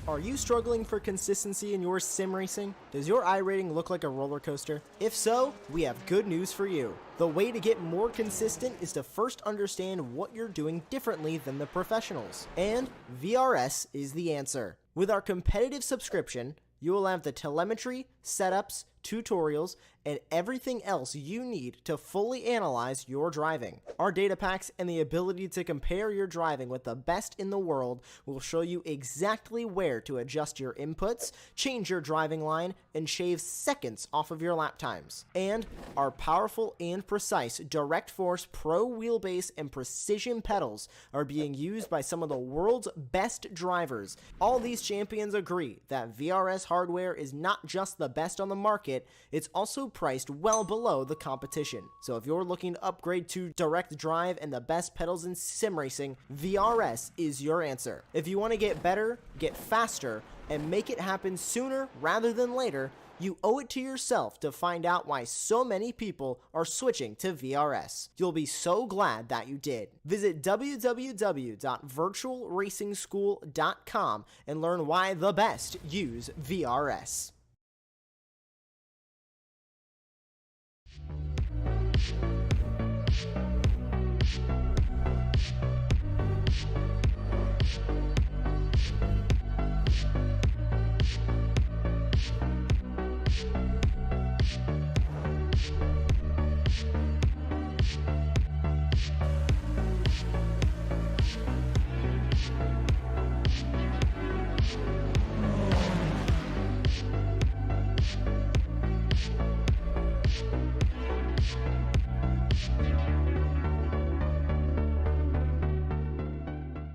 Are you struggling for consistency in your sim racing? Does your iRating look like a roller coaster? If so, we have good news for you. The way to get more consistent is to first understand what you're doing differently than the professionals. And VRS is the answer. With our competitive subscription, you will have the telemetry, setups, tutorials, and everything else you need to fully analyze your driving. Our data packs and the ability to compare your driving with the best in the world will show you exactly where to adjust your inputs, change your driving line, and shave seconds off of your lap times. And our powerful and precise Direct Force Pro wheelbase and precision pedals are being used by some of the world's best drivers. All these champions agree that VRS hardware is not just the best on the market, it's also priced well below the competition. So if you're looking to upgrade to direct drive and the best pedals in sim racing, VRS is your answer. If you want to get better, get faster, and make it happen sooner rather than later, you owe it to yourself to find out why so many people are switching to VRS. You'll be so glad that you did. Visit www.virtualracingschool.com and learn why the best use VRS.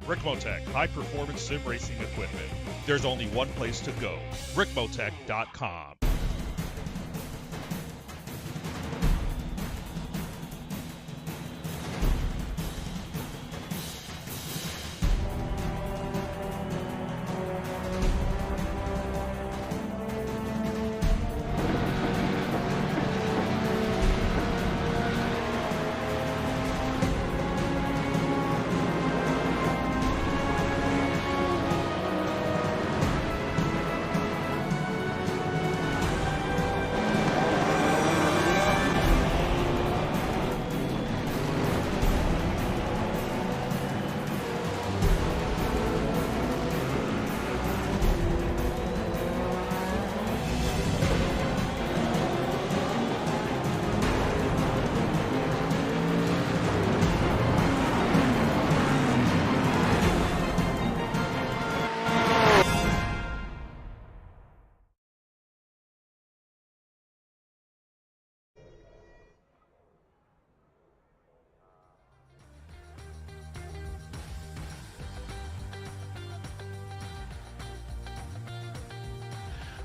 Ricmotech, high-performance sim racing equipment. There's only one place to go, Ricmotech.com.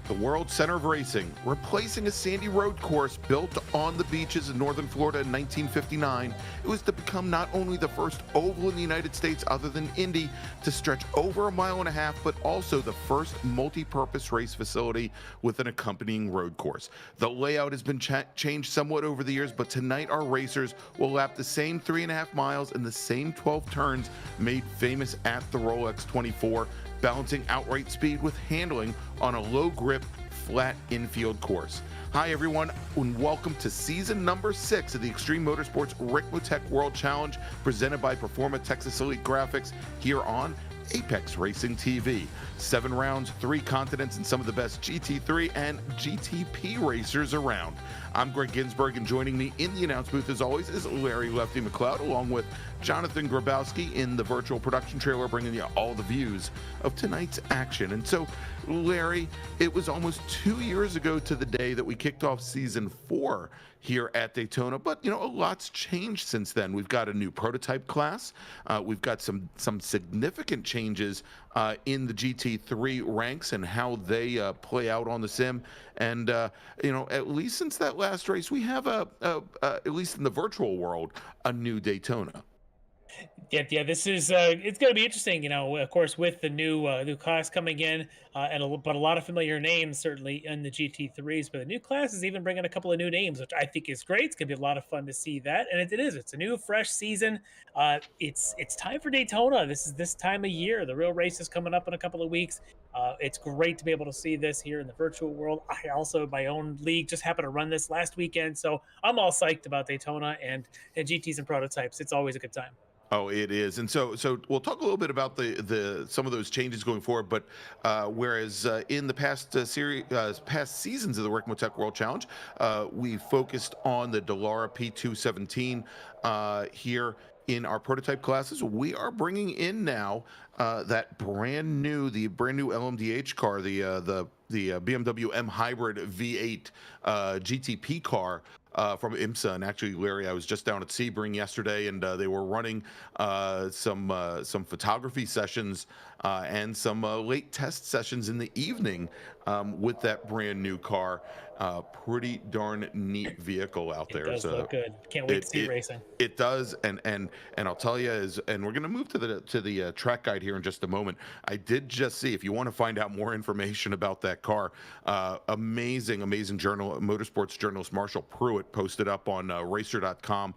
The World Center of Racing, replacing a sandy road course built on the beaches in northern Florida in 1959. It was to become not only the first oval in the United States other than Indy to stretch over 1.5 miles, but also the first multi-purpose race facility with an accompanying road course. The layout has been changed somewhat over the years, but tonight our racers will lap the same 3.5 miles and the same 12 turns made famous at the Rolex 24, balancing outright speed with handling on a low-grip, flat infield course. Hi, everyone, and welcome to season number 6 of the Extreme Motorsports Ricmotech World Challenge, presented by Performa Texas Elite Graphics here on Apex Racing TV. 7 rounds, 3 continents, and some of the best GT3 and GTP racers around. I'm Greg Ginsburg, and joining me in the announce booth, as always, is Larry Lefty McLeod, along with Jonathan Grabowski in the virtual production trailer, bringing you all the views of tonight's action. And so, Larry, it was almost 2 years ago to the day that we kicked off season 4 here at Daytona, but a lot's changed since then. We've got a new prototype class. We've got some significant changes in the GT3 ranks and how they play out on the sim. And at least since that last race, we have at least in the virtual world, a new Daytona. Yeah. This is it's going to be interesting. Of course, with the new class coming in, but a lot of familiar names certainly in the GT3s. But the new class is even bringing a couple of new names, which I think is great. It's going to be a lot of fun to see that, and it is. It's a new, fresh season. It's time for Daytona. This is this time of year. The real race is coming up in a couple of weeks. It's great to be able to see this here in the virtual world. I also, my own league, just happened to run this last weekend, so I'm all psyched about Daytona and GTs and prototypes. It's always a good time. Oh, it is, and so we'll talk a little bit about the some of those changes going forward. But whereas in the past past seasons of the Ricmotech World Challenge, we focused on the Dallara P217 here in our prototype classes, we are bringing in now the brand new LMDH car, the BMW M Hybrid V8 GTP car. From IMSA. And actually, Larry, I was just down at Sebring yesterday, and they were running some photography sessions and some late test sessions in the evening with that brand new car. Pretty darn neat vehicle out there. It does look good. Can't wait to see racing. It does, and I'll tell you, and we're going to move to the track guide here in just a moment. I did just see, if you want to find out more information about that car, amazing motorsports journalist Marshall Pruitt posted up on racer.com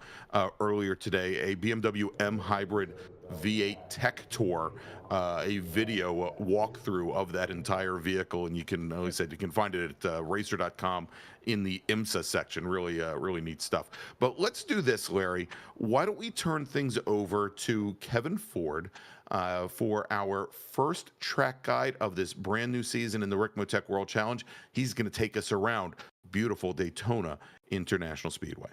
earlier today a BMW M Hybrid V8 Tech Tour, a video walkthrough of that entire vehicle, and you can, like I said, you can find it at racer.com in the IMSA section. Really neat stuff. But let's do this, Larry. Why don't we turn things over to Kevin Ford for our first track guide of this brand new season in the Ricmotech World Challenge. He's going to take us around beautiful Daytona International Speedway.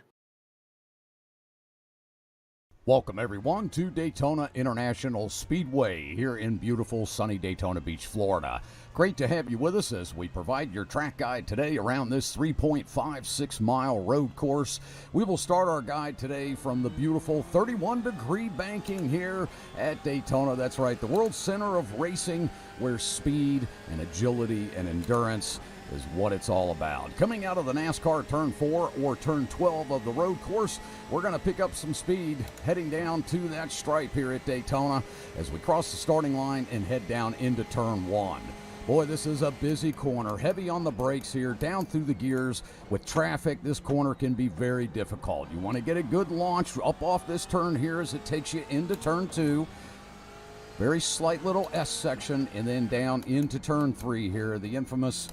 Welcome, everyone, to Daytona International Speedway here in beautiful, sunny Daytona Beach, Florida. Great to have you with us as we provide your track guide today around this 3.56-mile road course. We will start our guide today from the beautiful 31-degree banking here at Daytona. That's right, the world center of racing, where speed and agility and endurance is what it's all about. Coming out of the NASCAR Turn 4 or Turn 12 of the road course, we're going to pick up some speed heading down to that stripe here at Daytona as we cross the starting line and head down into Turn 1. Boy, this is a busy corner, heavy on the brakes here, down through the gears. With traffic, this corner can be very difficult. You want to get a good launch up off this turn here as it takes you into Turn 2. Very slight little S section, and then down into Turn 3 here, the infamous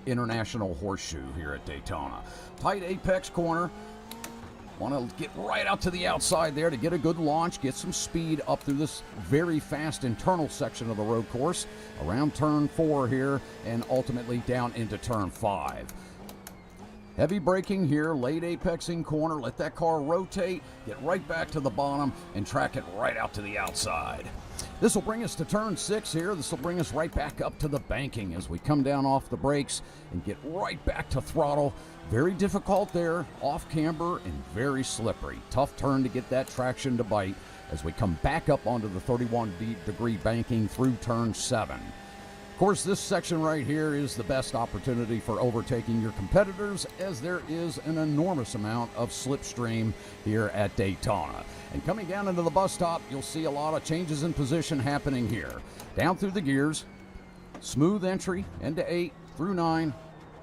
International Horseshoe here at Daytona. Tight apex corner. Want to get right out to the outside there to get a good launch, get some speed up through this very fast internal section of the road course, around Turn 4 here, and ultimately down into Turn 5. Heavy braking here, late apexing corner, let that car rotate, get right back to the bottom, and track it right out to the outside. This will bring us to Turn 6 here. This will bring us right back up to the banking as we come down off the brakes and get right back to throttle. Very difficult there, off camber and very slippery. Tough turn to get that traction to bite as we come back up onto the 31-degree banking through Turn 7. Of course, this section right here is the best opportunity for overtaking your competitors, as there is an enormous amount of slipstream here at Daytona. And coming down into the bus stop, you'll see a lot of changes in position happening here. Down through the gears, smooth entry into 8, through 9,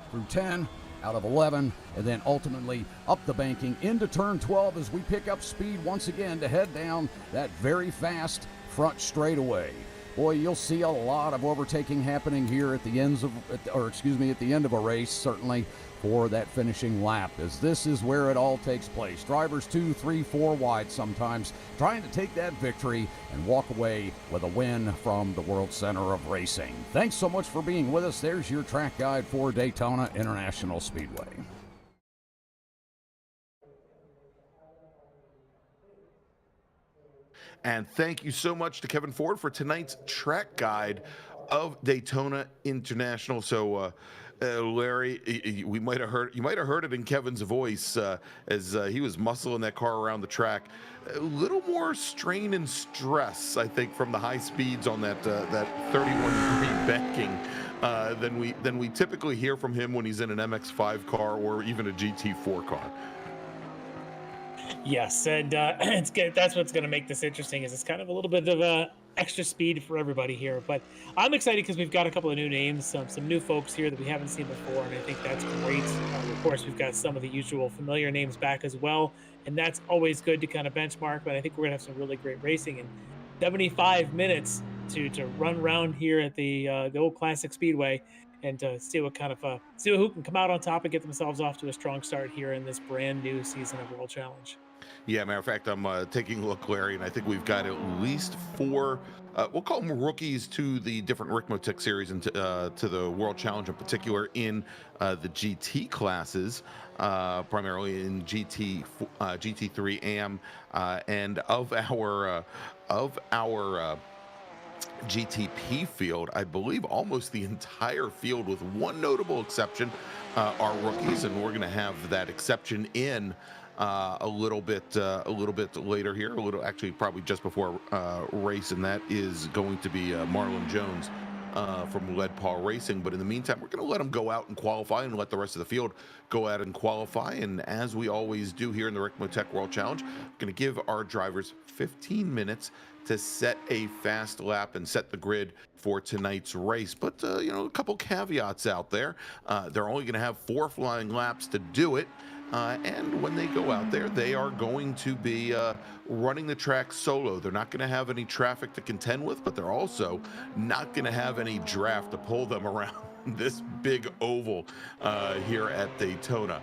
through 10, out of 11, and then ultimately up the banking into Turn 12 as we pick up speed once again to head down that very fast front straightaway. Boy, you'll see a lot of overtaking happening here at the end of a race, certainly for that finishing lap, as this is where it all takes place. Drivers 2, 3, 4 wide sometimes, trying to take that victory and walk away with a win from the World Center of Racing. Thanks so much for being with us. There's your track guide for Daytona International Speedway. And thank you so much to Kevin Ford for tonight's track guide of Daytona International. So, Larry, you might have heard it in Kevin's voice as he was muscling that car around the track. A little more strain and stress, I think, from the high speeds on that 31-degree banking than we typically hear from him when he's in an MX-5 car or even a GT4 car. Yes, and it's good. That's what's going to make this interesting. Is it's kind of a little bit of extra speed for everybody here. But I'm excited because we've got a couple of new names, some new folks here that we haven't seen before, and I think that's great. Of course, we've got some of the usual familiar names back as well, and that's always good to kind of benchmark. But I think we're going to have some really great racing and 75 minutes to run around here at the old classic speedway and see what kind of see who can come out on top and get themselves off to a strong start here in this brand new season of World Challenge. Yeah, matter of fact, I'm taking a look, Larry, and I think we've got at least four, we'll call them rookies to the different Ricmotech series and to the World Challenge in particular in the GT classes, primarily in GT3 AM, and of our GTP field, I believe almost the entire field, with one notable exception, are rookies, and we're going to have that exception in a little bit later here, actually probably just before race, and that is going to be Marlon Jones from Lead Paw Racing. But in the meantime, we're going to let him go out and qualify and let the rest of the field go out and qualify. And as we always do here in the Ricmotech World Challenge, we're going to give our drivers 15 minutes to set a fast lap and set the grid for tonight's race. But a couple caveats out there. They're only going to have 4 flying laps to do it. And when they go out there, they are going to be running the track solo. They're not going to have any traffic to contend with, but they're also not going to have any draft to pull them around this big oval here at Daytona,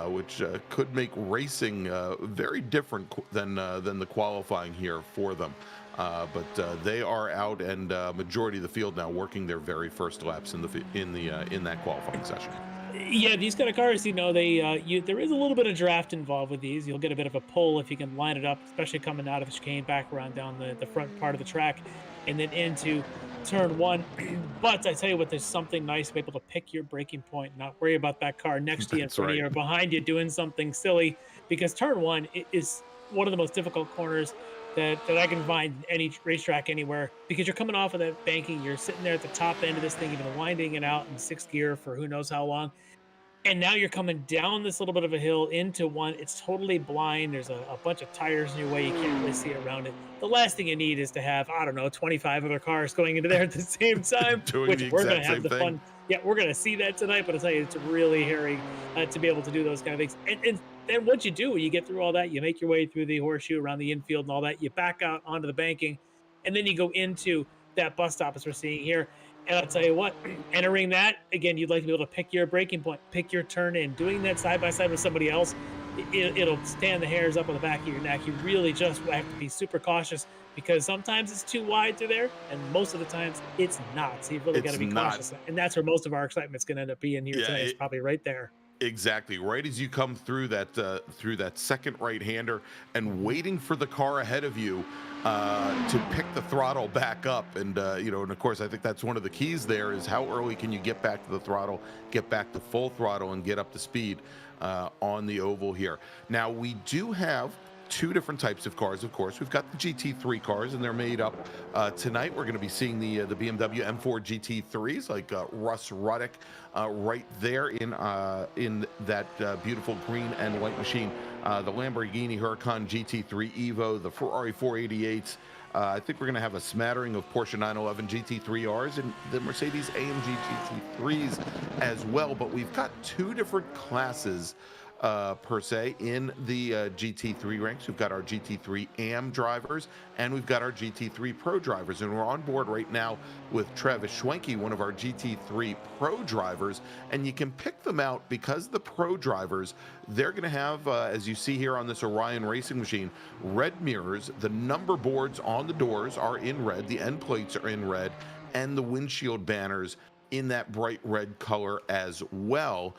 which could make racing very different than the qualifying here for them. But they are out, and majority of the field now working their very first laps in that qualifying session. Yeah, these kind of cars, there is a little bit of draft involved with these. You'll get a bit of a pull if you can line it up, especially coming out of the chicane back around down the front part of the track and then into turn 1. But I tell you what, there's something nice to be able to pick your braking point, not worry about that car next to you, in front of you, or behind you doing something silly, because turn 1 is one of the most difficult corners that I can find any racetrack anywhere, because you're coming off of that banking, you're sitting there at the top end of this thing, you've been winding it out in 6th gear for who knows how long, and now you're coming down this little bit of a hill into one. It's totally blind. There's a bunch of tires in your way. You can't really see around it. The last thing you need is to have, I don't know, 25 other cars going into there at the same time, which we're going to have the fun. Yeah, we're going to see that tonight, but I'll tell you, it's really hairy to be able to do those kind of things. And then what you do, you get through all that, you make your way through the horseshoe around the infield and all that, you back out onto the banking, and then you go into that bus stop as we're seeing here. And I'll tell you what, entering that, again, you'd like to be able to pick your braking point, pick your turn in. Doing that side by side with somebody else, it'll stand the hairs up on the back of your neck. You really just have to be super cautious, because sometimes it's too wide through there, and most of the times it's not. So you've really got to be cautious. And that's where most of our excitement's going to end up being here today. It's probably right there. Exactly. Right as you come through that second right-hander and waiting for the car ahead of you to pick the throttle back up, and and of course I think that's one of the keys there, is how early can you get back to the throttle, get back to full throttle, and get up to speed on the oval here. Now we do have 2 different types of cars. Of course, we've got the GT3 cars, and they're made up tonight. We're going to be seeing the BMW M4 GT3s, like Russ Ruddick right there in that beautiful green and white machine. The Lamborghini Huracan GT3 Evo, the Ferrari 488s. I think we're going to have a smattering of Porsche 911 GT3Rs and the Mercedes AMG GT3s as well. But we've got 2 different classes per se in the GT3 ranks. We've got our GT3 AM drivers, and we've got our GT3 Pro drivers, and we're on board right now with Travis Schwenke, one of our GT3 Pro drivers, and you can pick them out because the Pro drivers, they're going to have, as you see here on this Orion racing machine, red mirrors. The number boards on the doors are in red, the end plates are in red, and the windshield banners in that bright red color as well,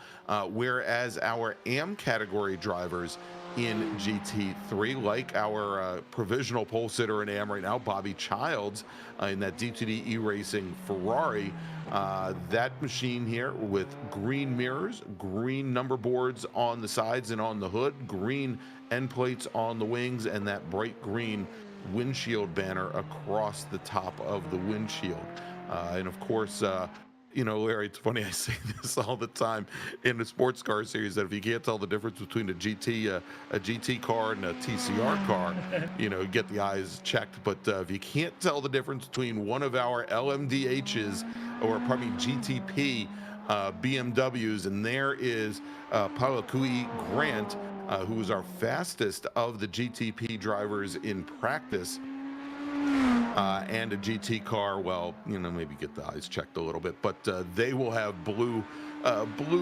whereas our AM category drivers in GT3, like our provisional pole sitter in AM right now, Bobby Childs, in that D2D eRacing Ferrari, that machine here with green mirrors, green number boards on the sides and on the hood, green end plates on the wings, and that bright green windshield banner across the top of the windshield. And of course, Larry, it's funny, I say this all the time in the sports car series, that if you can't tell the difference between a GT car and a TCR car, get the eyes checked. But if you can't tell the difference between one of our LMDHs, or pardon me, GTP BMWs, and there is Palakui Grant, who is our fastest of the GTP drivers in practice, and a GT car, well, maybe get the eyes checked a little bit, but they will have blue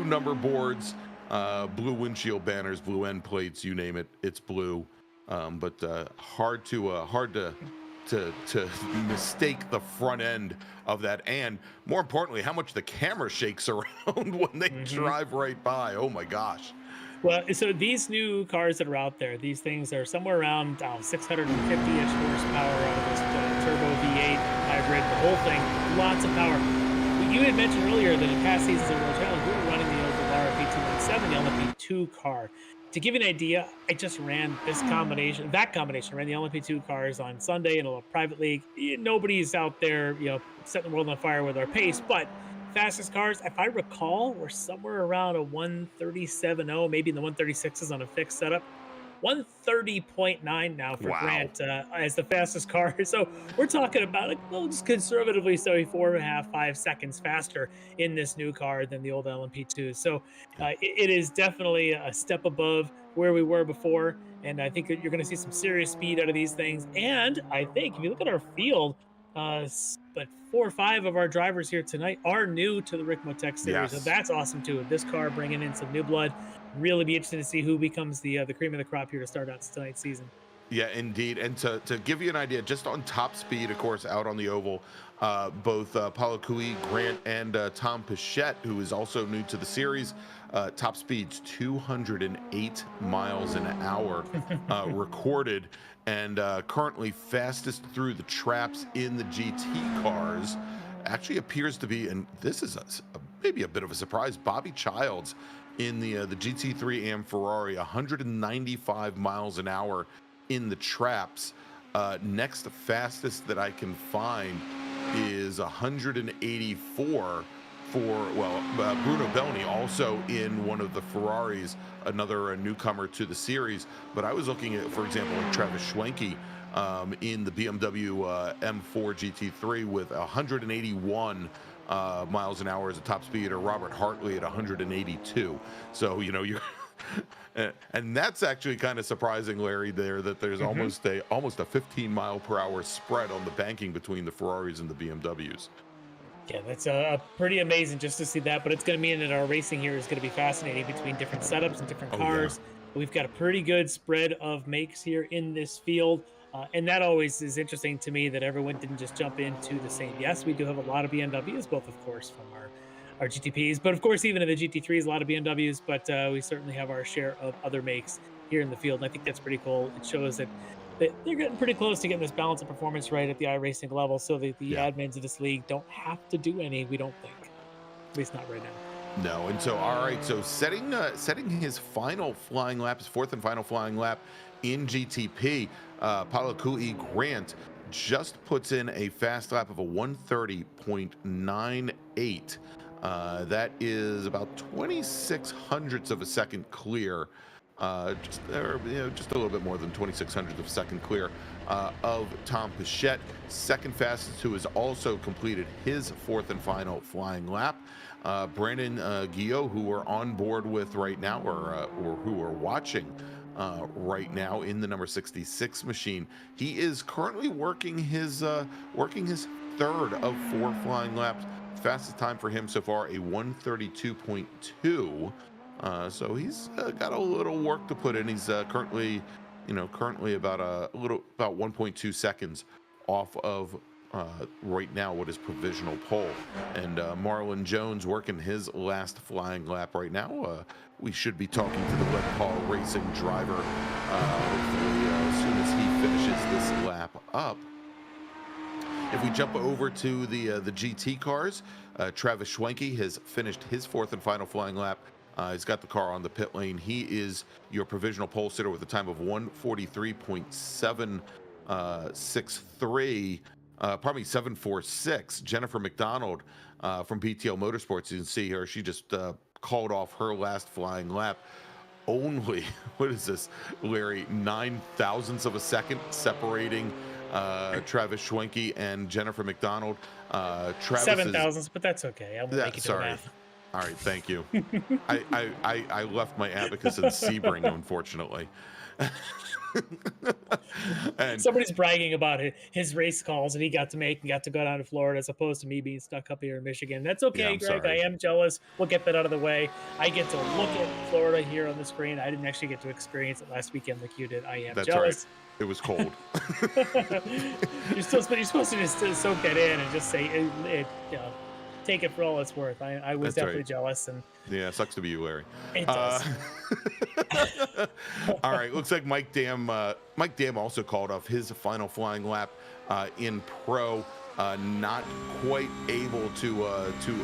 number boards, blue windshield banners, blue end plates, you name it, it's blue. But hard to mistake the front end of that, and more importantly, how much the camera shakes around when they drive right by. Oh my gosh. Well, so these new cars that are out there, these things are somewhere around 650-ish horsepower out of this turbo V8 hybrid, the whole thing, lots of power. You had mentioned earlier that in past seasons of World Challenge, we were running the old RP217, the LMP2 car. To give you an idea, I just ran that combination, ran the LMP2 cars on Sunday in a little private league. Nobody's out there, setting the world on fire with our pace, but fastest cars, if I recall, were somewhere around a 137.0, maybe in the 136s on a fixed setup. 130.9 now for Grant as the fastest car. So we're talking about, just conservatively, so 4.5, 5 seconds faster in this new car than the old LMP2. So it is definitely a step above where we were before. And I think that you're going to see some serious speed out of these things. And I think if you look at our field, but 4 or 5 of our drivers here tonight are new to the Ricmotech series. So that's awesome too. This car bringing in some new blood. Really be interested to see who becomes the cream of the crop here to start out tonight's season. Yeah, indeed. And to give you an idea, just on top speed, of course, out on the oval, both Paulo Cui, Grant, and Tom Pichette, who is also new to the series, top speeds 208 miles an hour recorded, and currently fastest through the traps in the GT cars. Actually appears to be, and this is maybe a bit of a surprise, Bobby Childs in the GT3 Am Ferrari, 195 miles an hour in the traps. Next fastest that I can find is 184 for, Bruno Bellini, also in one of the Ferraris, another newcomer to the series. But I was looking at, for example, like Travis Schwenke in the BMW M4 GT3 with 181 miles an hour as a top speed, or Robert Hartley at 182. So you're and that's actually kind of surprising, Larry, there, that there's almost a 15 mile per hour spread on the banking between the Ferraris and the BMWs. Yeah, that's pretty amazing just to see that, but it's going to mean that our racing here is going to be fascinating between different setups and different cars. We've got a pretty good spread of makes here in this field. And that always is interesting to me, that everyone didn't just jump into the same. Yes, we do have a lot of BMWs, both, of course, from our GTPs, but of course, even in the GT3s, a lot of BMWs, but we certainly have our share of other makes here in the field. And I think that's pretty cool. It shows that they're getting pretty close to getting this balance of performance right at the iRacing level, so that the admins of this league don't have to do any, we don't think. At least not right now. No, and so, all right, so setting his final flying lap, his fourth and final flying lap in GTP, Paulo Cui Grant just puts in a fast lap of a 130.98. That is about 26 hundredths of a second clear, just a little bit more than 26 hundredths of a second clear of Tom Pichette, second fastest, who has also completed his fourth and final flying lap. Brandon Guillot, who we're on board with right now, or who we're watching right now in the number 66 machine, he is currently working his third of 4 flying laps. Fastest time for him so far, a 132.2. So he's got a little work to put in. He's currently about 1.2 seconds off of right now what is provisional pole. And Marlon Jones working his last flying lap right now. We should be talking to the Red Paul Racing driver hopefully as soon as he finishes this lap up. If we jump over to the GT cars, Travis Schwenke has finished his fourth and final flying lap. He's got the car on the pit lane. He is your provisional pole sitter with a time of 143.763. probably 746, Jennifer McDonald from PTO Motorsports. You can see her. She just called off her last flying lap. Only, what is this, Larry, 9,000ths of a second separating Travis Schwenke and Jennifer McDonald. Travis 7,000ths, but that's okay. I won't make you do the sorry. math. All right, thank you. I left my abacus in Sebring, unfortunately. And somebody's bragging about his race calls that he got to make and got to go down to Florida as opposed to me being stuck up here in Michigan. That's okay, yeah, I'm Greg. sorry. I am jealous. We'll get that out of the way. I get to look at Florida here on the screen. I didn't actually get to experience it last weekend like you did. I am That's jealous. Right. It was cold. You're supposed to just soak that in and just say it take it for all it's worth. I was That's definitely right. jealous, and yeah, it sucks to be you, Larry. it does. All right, looks like Mike Dam also called off his final flying lap in pro. Not quite able to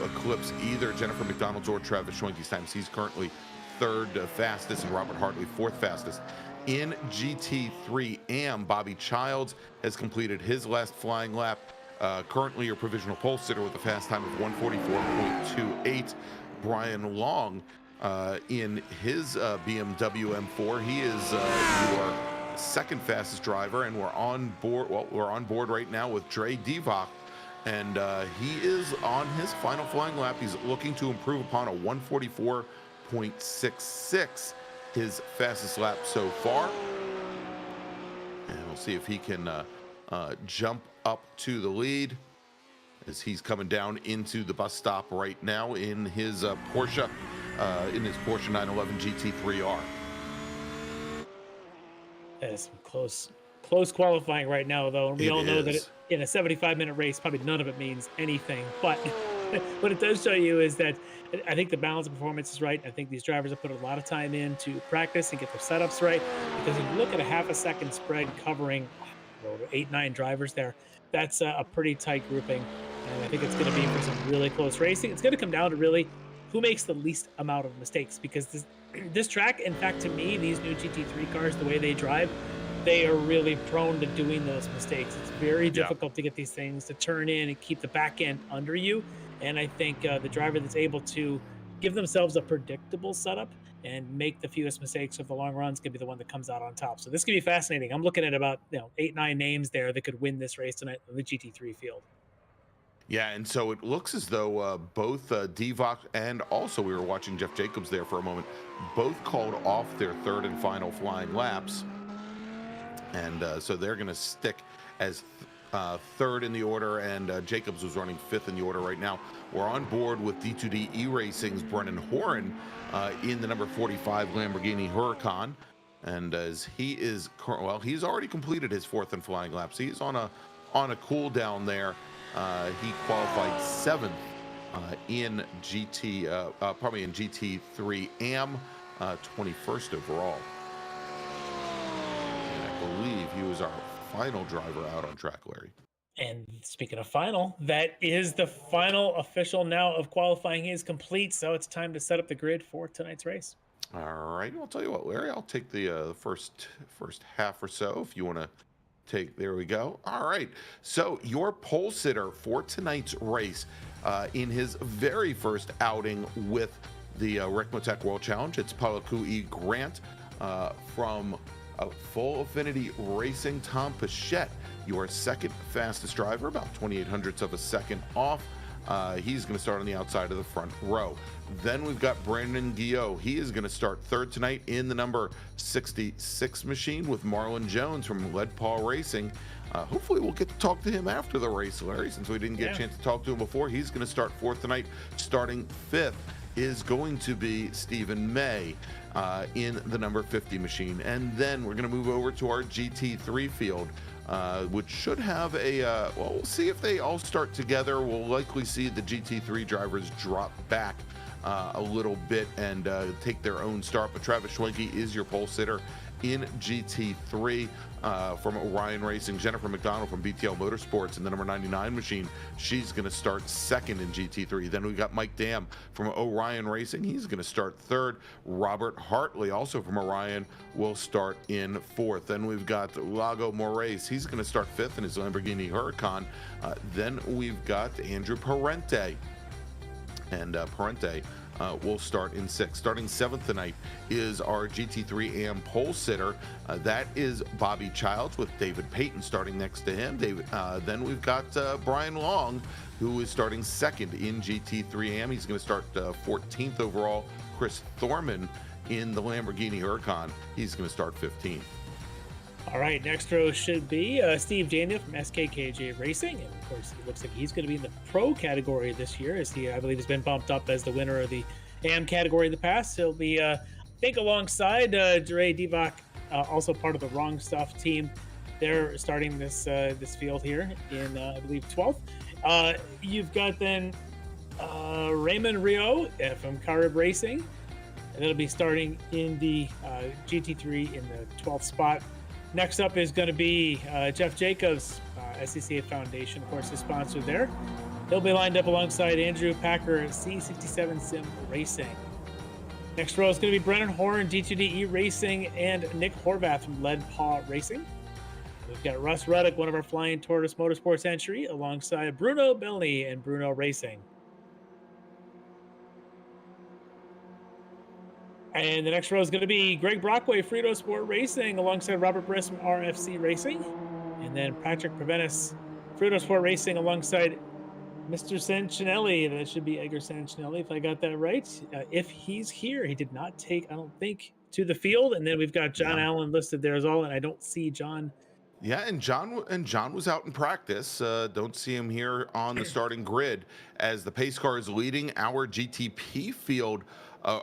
eclipse either Jennifer McDonald's or Travis Schwenke's times. He's currently third fastest, and Robert Hartley fourth fastest. In GT3 AM, Bobby Childs has completed his last flying lap. Currently your provisional pole sitter with a fast time of 1:44.28. Brian Long in his BMW M4. He is your second fastest driver, and we're on board. Well, we're on board right now with Dre Divock, and he is on his final flying lap. He's looking to improve upon a 1:44.66, his fastest lap so far, and we'll see if he can jump up to the lead as he's coming down into the bus stop right now in his Porsche 911 GT3R. That is some close qualifying right now, though, and we all know that in a 75-minute race, probably none of it means anything. But what it does show you is that I think the balance of performance is right. I think these drivers have put a lot of time into practice and get their setups right, because if you look at a half a second spread covering 8-9 drivers there, that's a pretty tight grouping, and I think it's going to be for some really close racing. It's going to come down to really who makes the least amount of mistakes, because this track, in fact, to me, these new GT3 cars, the way they drive, they are really prone to doing those mistakes. It's very difficult to get these things to turn in and keep the back end under you, and I think the driver that's able to give themselves a predictable setup and make the fewest mistakes of the long runs can be the one that comes out on top. So this could be fascinating. I'm looking at about 8-9 names there that could win this race tonight in the GT3 field. Yeah, and so it looks as though both Divock and also we were watching Jeff Jacobs there for a moment, both called off their third and final flying laps, and so they're going to stick as third in the order, and Jacobs was running fifth in the order right now. We're on board with D2D eRacing's Brennan Horan in the number 45 Lamborghini Huracan, and as he is, well, he's already completed his fourth and flying lap, so he's on a cool down there. He qualified seventh in GT3 AM, 21st overall. And I believe he was our final driver out on track, Larry. And speaking of final, that is the final official now of qualifying is complete. So it's time to set up the grid for tonight's race. All right, I'll tell you what, Larry, I'll take the first half or so if you want to take. There we go. All right, so your pole sitter for tonight's race in his very first outing with the Ricmotech World Challenge, it's Palaku E. Grant from Full Affinity Racing. Tom Pichette, your second fastest driver, about 0.28 of a second off. He's going to start on the outside of the front row. Then we've got Brandon Guillot. He is going to start third tonight in the number 66 machine with Marlon Jones from Lead Paw Racing. Hopefully we'll get to talk to him after the race, Larry, since we didn't get a chance to talk to him before. He's going to start fourth tonight. Starting fifth is going to be Stephen May in the number 50 machine. And then we're going to move over to our GT3 field, which should have a, well, we'll see if they all start together. We'll likely see the GT3 drivers drop back a little bit and take their own start. But Travis Schwenke is your pole sitter in GT3 from Orion Racing. Jennifer McDonald from BTL Motorsports in the number 99 machine. She's going to start second in GT3. Then we got Mike Dam from Orion Racing. He's going to start third. Robert Hartley, also from Orion, will start in fourth. Then we've got Lago Moraes. He's going to start fifth in his Lamborghini Huracan. Then we've got Andrew Parente. And Parente will start in sixth. Starting seventh tonight is our GT3 AM pole sitter. That is Bobby Childs with David Payton starting next to him. Then we've got Brian Long, who is starting second in GT3 AM. He's going to start 14th overall. Chris Thorman in the Lamborghini Huracan. He's going to start 15th. All right, next row should be Steve Daniel from SKKJ Racing. And of course, it looks like he's going to be in the pro category this year, as he, I believe, has been bumped up as the winner of the AM category in the past. He'll be, I think, alongside Dre Divac, also part of the Wrong Stuff team. They're starting this field here in, I believe, 12th. You've got then Raymond Rio from Carib Racing. And that'll be starting in the GT3 in the 12th spot. Next up is going to be Jeff Jacobs, SCCA Foundation, of course, is sponsored there. He'll be lined up alongside Andrew Packer, C67 Sim Racing. Next row is going to be Brennan Horn, D2DE Racing, and Nick Horvath from Lead Paw Racing. We've got Russ Ruddock, one of our Flying Tortoise Motorsports entry, alongside Bruno Belny and Bruno Racing. And the next row is going to be Greg Brockway, Frito Sport Racing, alongside Robert Briss from RFC Racing. And then Patrick Preventis, Frito Sport Racing, alongside Mr. Sanchinelli. That should be Edgar Sanchinelli, if I got that right. If he's here, he did not take, I don't think, to the field. And then we've got John Allen listed there as well, and I don't see John. Yeah, and John was out in practice. Don't see him here on the starting grid as the pace car is leading our GTP field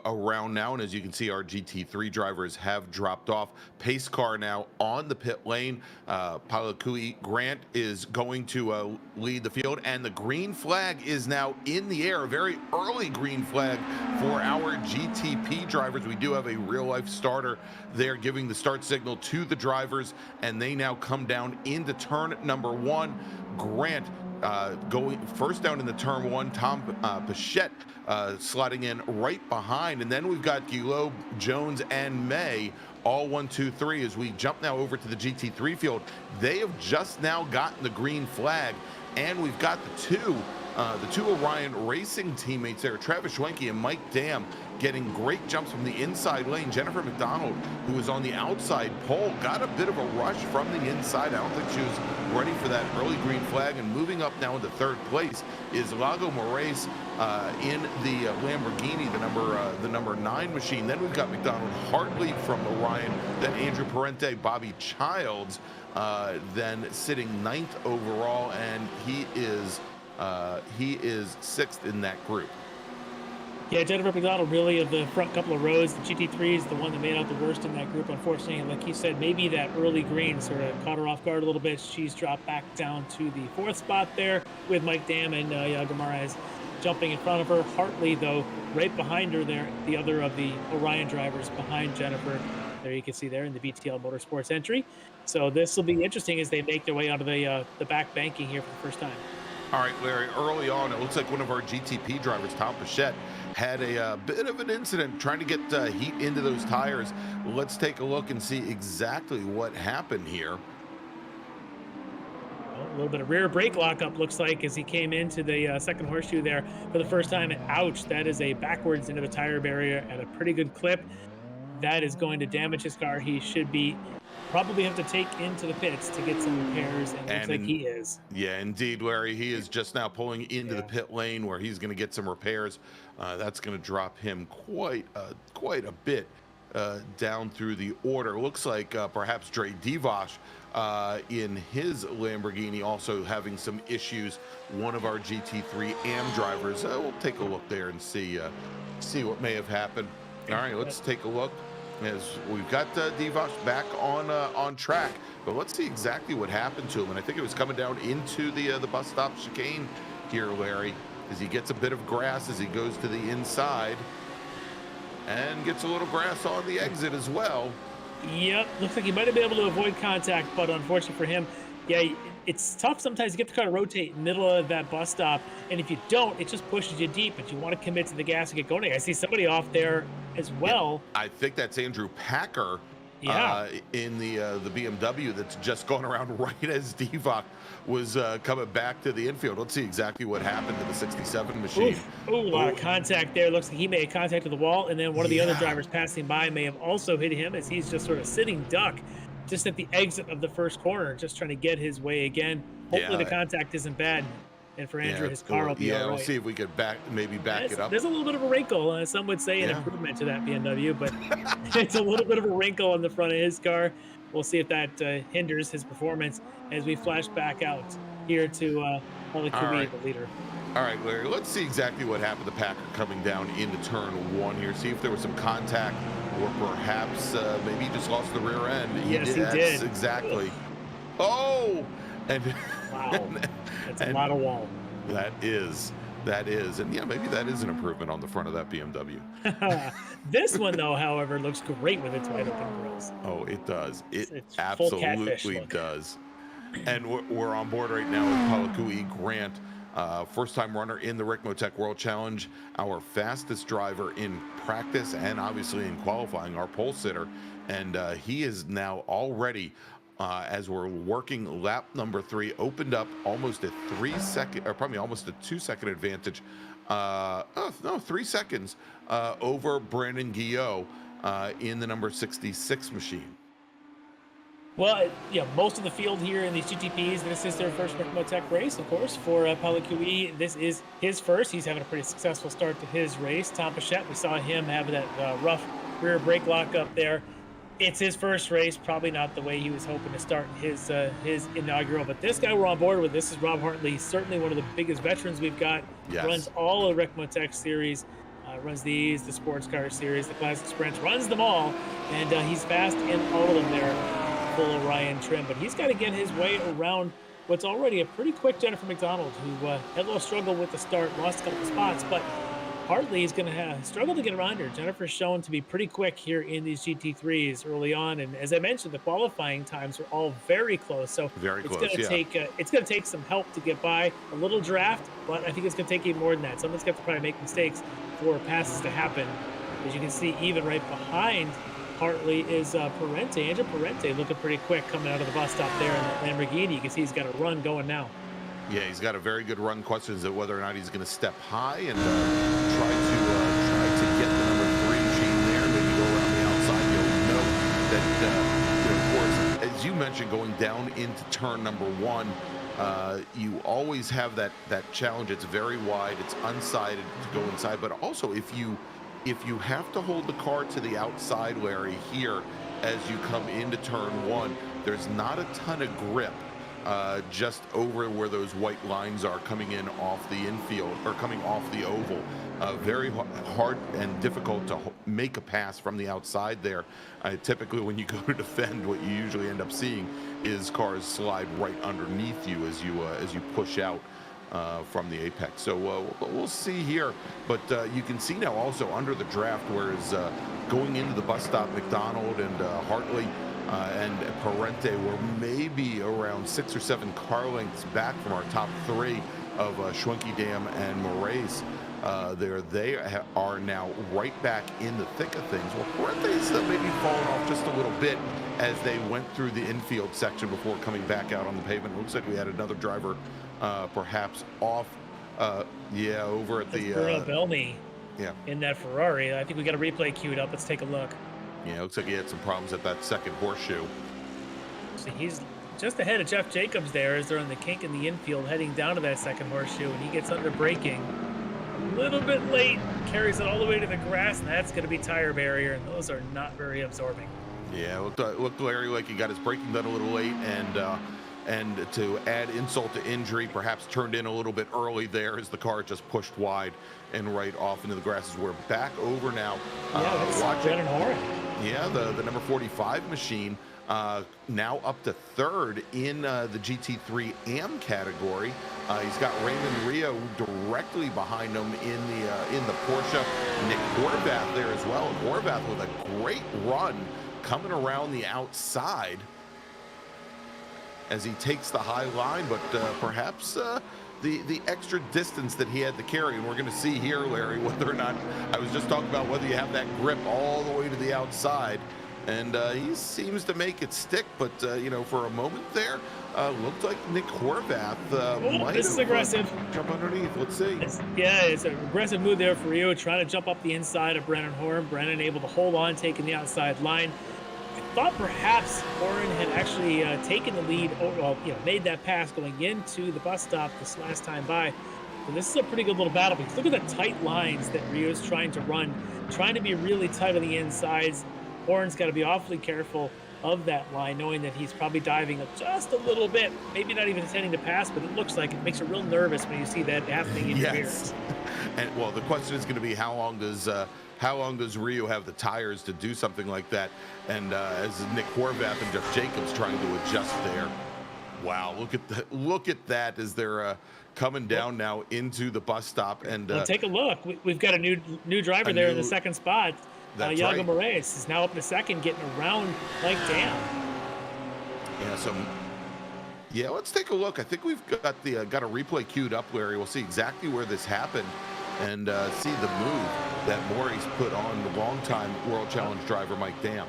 around now. And as you can see, our GT3 drivers have dropped off. Pace car now on the pit lane. Palakui Grant is going to lead the field, and the green flag is now in the air. A very early green flag for our GTP drivers. We do have a real-life starter there giving the start signal to the drivers, and they now come down into turn number one. Grant going first down in the turn one. Tom Pichette slotting in right behind, and then we've got Guillaume, Jones, and May all 1, 2, 3 as we jump now over to the GT3 field. They have just now gotten the green flag, and we've got the two Orion Racing teammates there, Travis Schwenke and Mike Dam, getting great jumps from the inside lane. Jennifer McDonald, who was on the outside pole, got a bit of a rush from the inside. I don't think she was ready for that early green flag. And moving up now into third place is Lago Moraes in the Lamborghini, the number 9 machine. Then we've got McDonald Hartley from Orion, then Andrew Parente, Bobby Childs, then sitting 9th overall, and he is 6th in that group. Yeah, Jennifer McDonald, really, of the front couple of rows, the GT3 is the one that made out the worst in that group, unfortunately. Like you said, maybe that early green sort of caught her off guard a little bit. She's dropped back down to the 4th spot there with Mike Dam and Yago Marais jumping in front of her. Hartley, though, right behind her there, the other of the Orion drivers behind Jennifer. There you can see there in the BTL Motorsports entry. So this will be interesting as they make their way onto the back banking here for the first time. All right, Larry, early on, it looks like one of our GTP drivers, Tom Pichette, had a bit of an incident trying to get heat into those tires. Let's take a look and see exactly what happened here. A little bit of rear brake lockup, looks like, as he came into the second horseshoe there for the first time. Ouch, that is a backwards into the tire barrier at a pretty good clip. That is going to damage his car. He should probably have to take into the pits to get some repairs, and it looks like he is. Yeah, indeed, Larry. He is just now pulling into the pit lane where he's going to get some repairs. That's going to drop him quite a bit down through the order. Looks like perhaps Dre Divac in his Lamborghini also having some issues. One of our GT3 AM drivers. We'll take a look there and see what may have happened. All right, let's take a look. As we've got Divac back on track, but let's see exactly what happened to him. And I think it was coming down into the bus stop chicane here, Larry, as he gets a bit of grass as he goes to the inside and gets a little grass on the exit as well. Yep, looks like he might have been able to avoid contact, but unfortunately for him, yeah, it's tough sometimes to get the car to rotate middle of that bus stop, and if you don't, it just pushes you deep, but you want to commit to the gas and get going. I see somebody off there as well. I think that's Andrew Packer in the BMW that's just going around right as Divock was coming back to the infield. Let's see exactly what happened to the 67 machine. Ooh, a lot of contact there. Looks like he made contact with the wall, and then one of the other drivers passing by may have also hit him as he's just sort of sitting duck just at the exit of the first corner, just trying to get his way again. Hopefully the contact isn't bad. And for Andrew, his car will be all right. We'll see if we could back it up. There's a little bit of a wrinkle. Some would say an improvement to that BMW, but it's a little bit of a wrinkle on the front of his car. We'll see if that hinders his performance as we flash back out here to the leader. All right, Larry, let's see exactly what happened to Packer coming down into turn one here. See if there was some contact or perhaps maybe he just lost the rear end. Yes, he did. Exactly. Oh! And wow. That's a lot of wall. That is. And yeah, maybe that is an improvement on the front of that BMW. This one, though, however, looks great with its wide open grills. Oh, it does. It absolutely does. And we're on board right now with Palakui Grant, first-time runner in the Ricmotech World Challenge, our fastest driver in practice and obviously in qualifying, our pole sitter. And he is now already, as we're working lap number 3, opened up almost a 3-second, or probably almost a 2-second advantage. 3 seconds over Brandon Guillot in the number 66 machine. Well, yeah, most of the field here in these GTPs, this is their first Ricmotech race, of course, for Palakui. This is his first. He's having a pretty successful start to his race. Tom Pichette, we saw him have that rough rear brake lock up there. It's his first race, probably not the way he was hoping to start his inaugural. But this guy we're on board with, this is Rob Hartley, certainly one of the biggest veterans we've got. Yes. Runs all of the Ricmotech series, runs these, the sports car series, the classic sprints, runs them all. And he's fast in all of them there. Full Orion trim, but he's got to get his way around what's already a pretty quick Jennifer McDonald, who had a little struggle with the start, lost a couple spots, but Hartley is going to struggle to get around her. Jennifer's shown to be pretty quick here in these GT3s early on, and as I mentioned, the qualifying times are all very close, so it's going to take some help to get by. A little draft, but I think it's going to take even more than that. Someone's going to probably make mistakes for passes to happen. As you can see, even right behind Hartley is Parente. Andrew Parente looking pretty quick coming out of the bus stop there in the Lamborghini. You can see he's got a run going now. Yeah, he's got a very good run. Questions of whether or not he's going to step high and try to get the number 3 machine there. Maybe go around the outside. You'll know that, of course, as you mentioned, going down into turn number 1, you always have that challenge. It's very wide. It's unsided to go inside. But also, if you have to hold the car to the outside, Larry, here as you come into turn 1, there's not a ton of grip just over where those white lines are coming in off the infield or coming off the oval. Very hard and difficult to make a pass from the outside there. Typically, when you go to defend, what you usually end up seeing is cars slide right underneath you as you push out from the apex. So we'll see here, but you can see now also under the draft, whereas going into the bus stop, McDonald and Hartley and Parente were maybe around 6 or 7 car lengths back from our top 3 of Schwenke Dam and Moraes. They are now right back in the thick of things. Well, Parente's maybe fallen off just a little bit as they went through the infield section before coming back out on the pavement. It looks like we had another driver perhaps off, over at the Bellamy. Yeah, in that Ferrari. I think we got a replay queued up. Let's take a look. Yeah, it looks like he had some problems at that second horseshoe. So he's just ahead of Jeff Jacobs there as they're on the kink in the infield heading down to that second horseshoe, and he gets under braking a little bit late, carries it all the way to the grass, and that's going to be tire barrier, and those are not very absorbing. Yeah, it looked Larry like he got his braking done a little late, and to add insult to injury, perhaps turned in a little bit early there as the car just pushed wide and right off into the grasses. We're back over now. Watching Brennan Horan. Yeah, the number 45 machine now up to 3rd in the GT3 AM category. He's got Raymond Rio directly behind him in the Porsche. Nick Horvath there as well. Horvath with a great run coming around the outside as he takes the high line, but perhaps the extra distance that he had to carry, and we're going to see here, Larry, whether or not, I was just talking about whether you have that grip all the way to the outside, and he seems to make it stick, but you know, for a moment there, looked like Nick Horvath might this is aggressive. Jump underneath. Let's see. It's an aggressive move there for Rio, trying to jump up the inside of Brennan Horn. Brennan able to hold on, taking the outside line. I thought perhaps Horn had actually taken the lead, or well, you know, made that pass going into the bus stop this last time by. So this is a pretty good little battle, because look at the tight lines that Rio's trying to run, trying to be really tight on the insides. Horn's got to be awfully careful of that line, knowing that he's probably diving up just a little bit, maybe not even intending to pass, but it looks like it makes you real nervous when you see that happening in your ears. And well, the question is going to be how long does Rio have the tires to do something like that? And as Nick Horvath and Jeff Jacobs trying to adjust there. Wow, look at that as they're coming down now into the bus stop. And well, take a look. We've got a new driver there in the second spot. Yago right. Moraes is now up to second, getting around like damn. Yeah, let's take a look. I think we've got a replay queued up, Larry. We'll see exactly where this happened and see the move that Moraes put on the longtime World Challenge driver Mike Dam.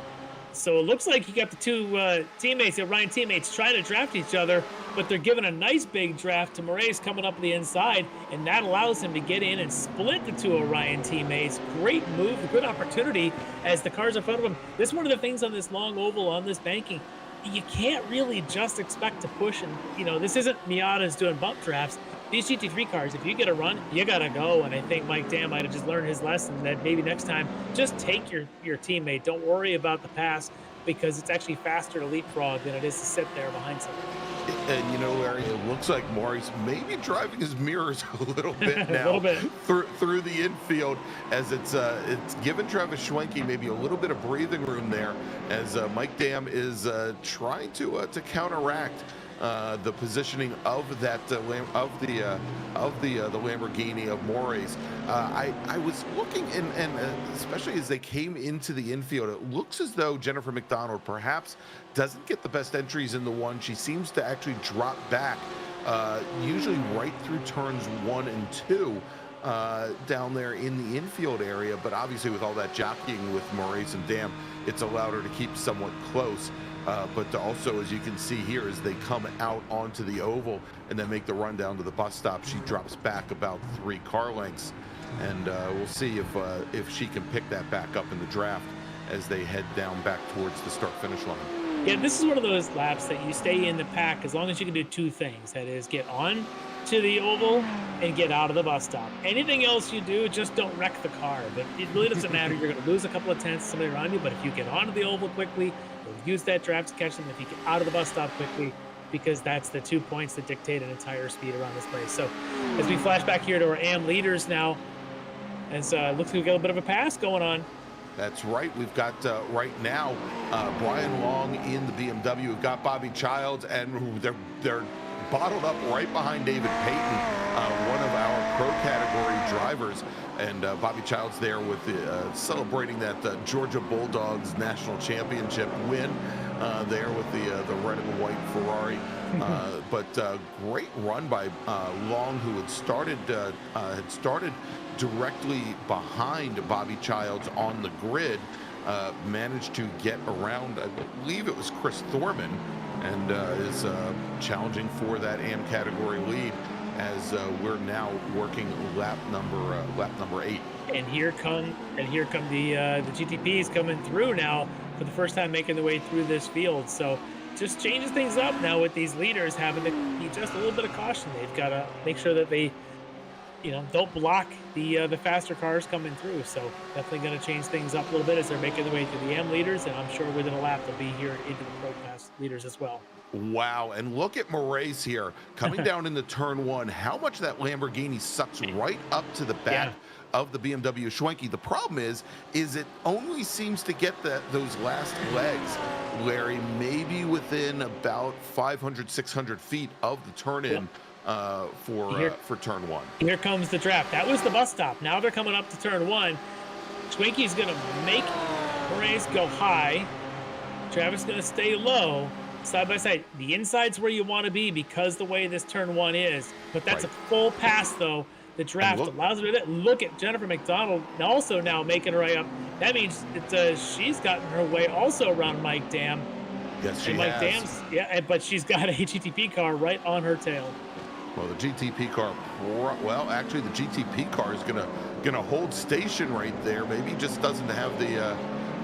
So it looks like you got the two Ryan teammates trying to draft each other, but they're giving a nice big draft to Moraes coming up the inside, and that allows him to get in and split the two Orion teammates. Great move, good opportunity as the cars in front of him. This is one of the things on this long oval, on this banking. You can't really just expect to push, and you know, this isn't Miata's doing bump drafts. These GT3 cars, if you get a run, you gotta go. And I think Mike Dam might have just learned his lesson, that maybe next time, just take your teammate. Don't worry about the pass, because it's actually faster to leapfrog than it is to sit there behind someone. And you know, Larry, it looks like Maurice may be driving his mirrors a little bit now. A little bit. Through the infield, as it's given Travis Schwenke maybe a little bit of breathing room there, as Mike Dam is trying to counteract the positioning of that the Lamborghini of Moraes. I was looking, and especially as they came into the infield, it looks as though Jennifer McDonald perhaps doesn't get the best entries in the one. She seems to actually drop back, usually right through turns 1 and 2. Down there in the infield area, but obviously with all that jockeying with Moraes and Dam, it's allowed her to keep somewhat close. But also, as you can see here, as they come out onto the oval and then make the run down to the bus stop, she drops back about 3 car lengths, and we'll see if she can pick that back up in the draft as they head down back towards the start-finish line. Yeah, this is one of those laps that you stay in the pack as long as you can do 2 things. That is, get on to the oval and get out of the bus stop. Anything else you do, just don't wreck the car. But it really doesn't matter. You're going to lose a couple of tenths, somebody around you, but if you get onto the oval quickly, you'll use that draft to catch them. If you get out of the bus stop quickly, because that's the 2 points that dictate an entire speed around this place. So as we flash back here to our AM leaders now, as looks like we've got a bit of a pass going on. That's right. We've got right now Brian Long in the BMW. We've got Bobby Childs, and they're bottled up right behind David Payton, one of our pro category drivers. And Bobby Childs there with celebrating that Georgia Bulldogs national championship win there with the red and white Ferrari. But great run by Long, who had started directly behind Bobby Childs on the grid, managed to get around, I believe it was Chris Thorman, and is challenging for that AM category lead as we're now working lap number 8. And here come the GTPs coming through now for the first time, making their way through this field. So just changes things up now with these leaders having to be just a little bit of caution. They've got to make sure that they, don't block the faster cars coming through. So definitely going to change things up a little bit as they're making their way through the AM leaders, and I'm sure within a lap they'll be here into the Pro Pass leaders as well. Wow, and look at Moraes here coming down into turn 1. How much that Lamborghini sucks right up to the back of the BMW Schwenke. The problem is it only seems to get those last legs, Larry, maybe within about 500, 600 feet of the turn-in. For turn 1. Here comes the draft. That was the bus stop. Now they're coming up to turn 1. Schwenke's going to make Moraes go high. Travis is going to stay low, side by side. The inside's where you want to be because the way this turn one is. But that's a full pass, though. The draft allows her to do that. Look at Jennifer McDonald also now making her way up. That means she's gotten her way also around Mike Dam. Yes, she and Mike has. Dam's, but she's got a GTP car right on her tail. Well, the GTP car, actually the GTP car is gonna hold station right there. Maybe he just doesn't have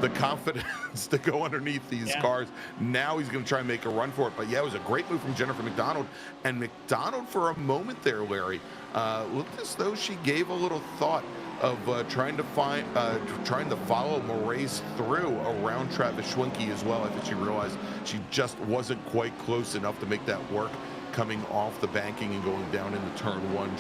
the confidence to go underneath these cars. Now he's gonna try and make a run for it. But yeah, it was a great move from Jennifer McDonald. And McDonald, for a moment there, Larry, looked as though she gave a little thought of trying to follow Moraes through around Travis Schwenke as well. I think she realized she just wasn't quite close enough to make that work. Coming off the banking and going down into turn one,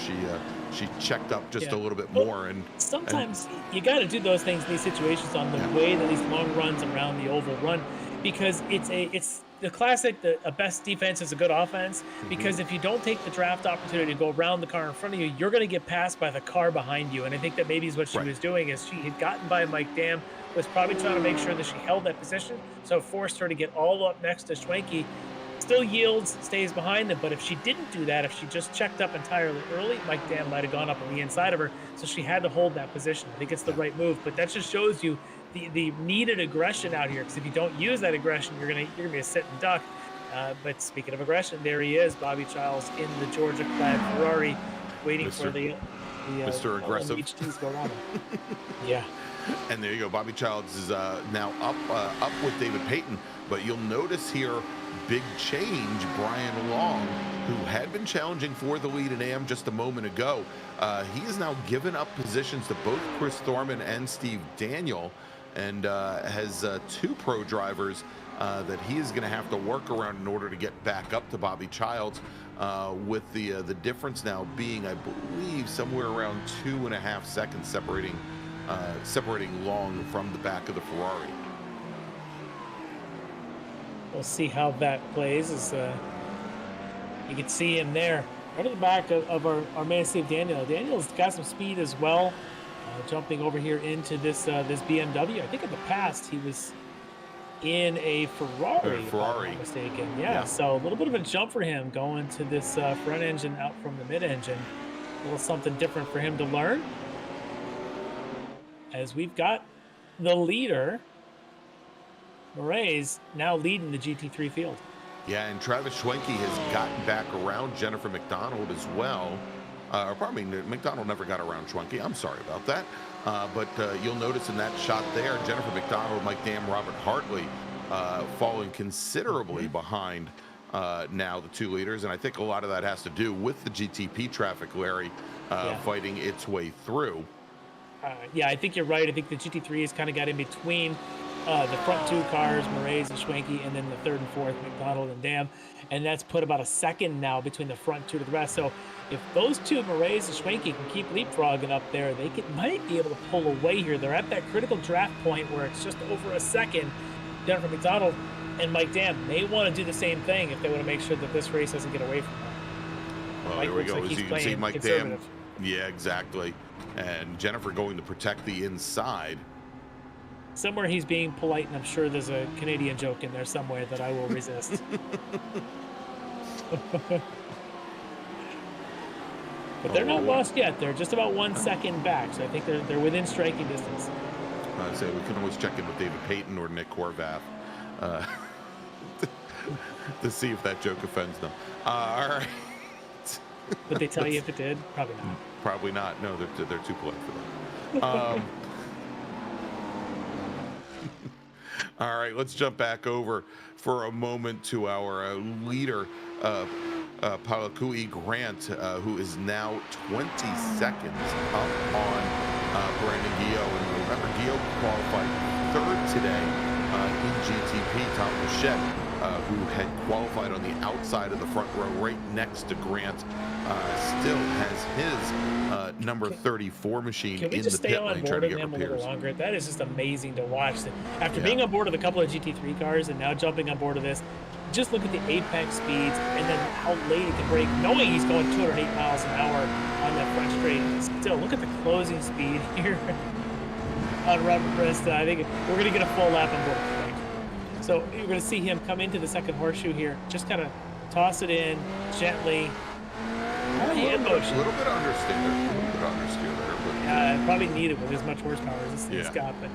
she checked up just a little bit more. And sometimes you got to do those things in these situations on the way that these long runs around the oval run, because it's the classic, a best defense is a good offense, because if you don't take the draft opportunity to go around the car in front of you, you're going to get passed by the car behind you. And I think that maybe is what she was doing, is she had gotten by Mike Dam, was probably trying to make sure that she held that position, so it forced her to get all up next to Schwenke. Still yields, stays behind them, but if she didn't do that, if she just checked up entirely early, Mike Dam might have gone up on the inside of her, so she had to hold that position. I think it's the right move, but that just shows you the needed aggression out here, because if you don't use that aggression, you're gonna be a sit and duck. But speaking of aggression, there he is, Bobby Childs in the Georgia-clad Ferrari, waiting for the Mr. Aggressive. H2s go around him. Yeah. And there you go. Bobby Childs is now up with David Payton, but you'll notice here, big change. Brian Long, who had been challenging for the lead in AM just a moment ago, he has now given up positions to both Chris Thorman and Steve Daniel, and has two pro drivers that he is going to have to work around in order to get back up to Bobby Childs, with the difference now being, I believe, somewhere around 2.5 seconds separating Long from the back of the Ferrari. We'll see how that plays. As you can see him there, right at the back of our man Steve Daniel. Daniel's got some speed as well, jumping over here into this BMW. I think in the past he was in a Ferrari, if I'm not mistaken. Yeah, so a little bit of a jump for him going to this front engine out from the mid engine. A little something different for him to learn. As we've got the leader, Moraes, now leading the GT3 field. Yeah, and Travis Schwenke has gotten back around Jennifer McDonald as well. McDonald never got around Schwenke. I'm sorry about that. But you'll notice in that shot there, Jennifer McDonald, Mike Dam, Robert Hartley falling considerably behind now the two leaders. And I think a lot of that has to do with the GTP traffic, Larry, fighting its way through. Yeah, I think you're right. I think the GT3 has kind of got in between the front two cars, Moraes and Schwenke, and then the third and fourth, McDonald and Dam. And that's put about a second now between the front two to the rest. So if those two, Moraes and Schwenke, can keep leapfrogging up there, they might be able to pull away here. They're at that critical draft point where it's just over a second. Jennifer McDonald and Mike Dam may want to do the same thing if they want to make sure that this race doesn't get away from them. Well, here we go. As you can see, Mike Dam. Yeah, exactly. And Jennifer going to protect the inside. Somewhere he's being polite, and I'm sure there's a Canadian joke in there somewhere that I will resist. But they're not lost yet. They're just about 1 second back, so I think they're within striking distance. I say we can always check in with David Payton or Nick Horvath to see if that joke offends them. All right. Would they tell you if it did? Probably not. Probably not. No, they're too polite for that. All right, let's jump back over for a moment to our leader, Palakui Grant, who is now 20 seconds up on Brandon Guillot. And remember, Guillot qualified third today in GTP. Tom Bichette, who had qualified on the outside of the front row right next to Grant, still has his number 34 machine in the pit lane trying to get repairs. Longer? That is just amazing to watch. After being on board with a couple of GT3 cars and now jumping on board of this, just look at the apex speeds and then how late it can brake, knowing he's going 208 miles an hour on that front straight. Still, look at the closing speed here on Robert Brist. I think we're going to get a full lap on board. So you're going to see him come into the second horseshoe here, just kind of toss it in gently. Hand motion. A little bit understeer there. But Probably needed with as much horsepower as this thing's got. But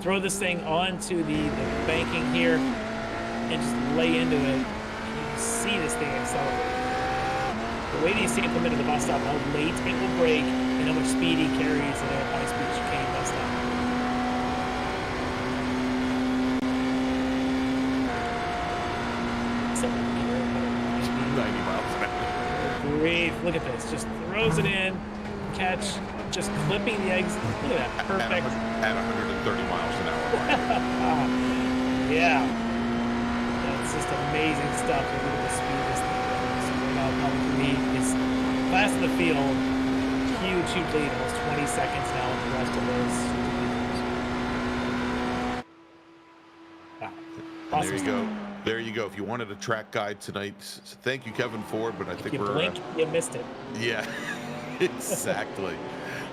throw this thing onto the banking here and just lay into it. You see this thing accelerate. The way that you see it come into the bus stop, how late it will brake, and how much speed he carries in a high-speed chicane bus stop. 90 miles an hour. Great. Look at this. Just throws it in, catch, just clipping the exit. Look at that. Perfect. At 130 miles an hour. Yeah. That's just amazing stuff. Look at the speed this thing goes. So right now, probably is fast in the field. Huge lead. Almost 20 seconds now in the rest of this. Wow. Awesome. There you go. There you go. If you wanted a track guide tonight, thank you, Kevin Ford. But I think you blink, you missed it. Yeah, exactly.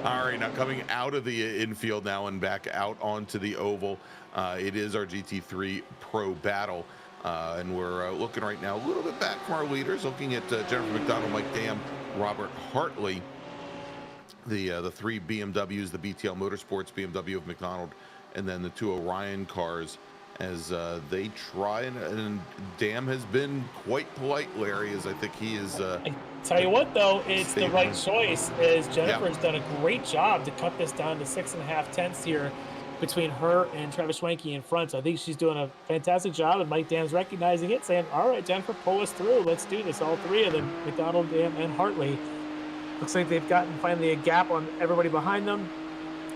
All right, now coming out of the infield now and back out onto the oval, it is our GT3 Pro Battle. And we're looking right now a little bit back from our leaders, looking at Jennifer McDonald, Mike Dam, Robert Hartley, the three BMWs, the BTL Motorsports BMW of McDonald, and then the two Orion cars as they try. And Dam has been quite polite, Larry, as I think he is. I tell you what, though, it's the right choice, as Jennifer's done a great job to cut this down to 6.5 tenths here between her and Travis Schwenke in front. So I think she's doing a fantastic job, and Mike Dam's recognizing it, saying, all right, Jennifer, pull us through. Let's do this. All three of them, McDonald, Dam, and Hartley. Looks like they've gotten finally a gap on everybody behind them.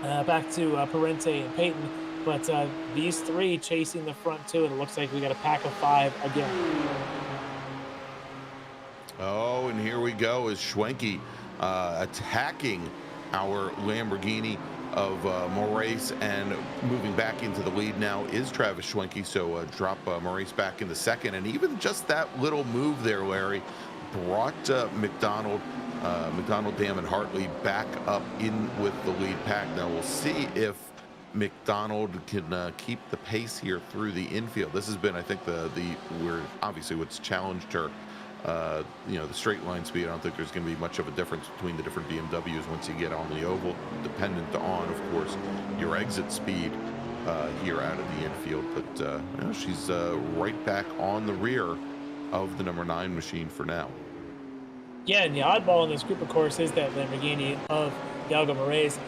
Back to Parente and Peyton. But these three chasing the front two, and it looks like we got a pack of 5 again. Oh, and here we go as Schwenke attacking our Lamborghini of Moraes, and moving back into the lead now is Travis Schwenke. So drop Moraes back into second, and even just that little move there, Larry, brought McDonald, Dam, and Hartley back up in with the lead pack. Now we'll see if McDonald can keep the pace here through the infield. This has been, I think, where obviously what's challenged her, the straight line speed. I don't think there's going to be much of a difference between the different BMWs once you get on the oval, dependent on, of course, your exit speed here out of the infield. But she's right back on the rear of the number 9 machine for now. Yeah, and the oddball in this group, of course, is that Lamborghini of Dialgo Moraes.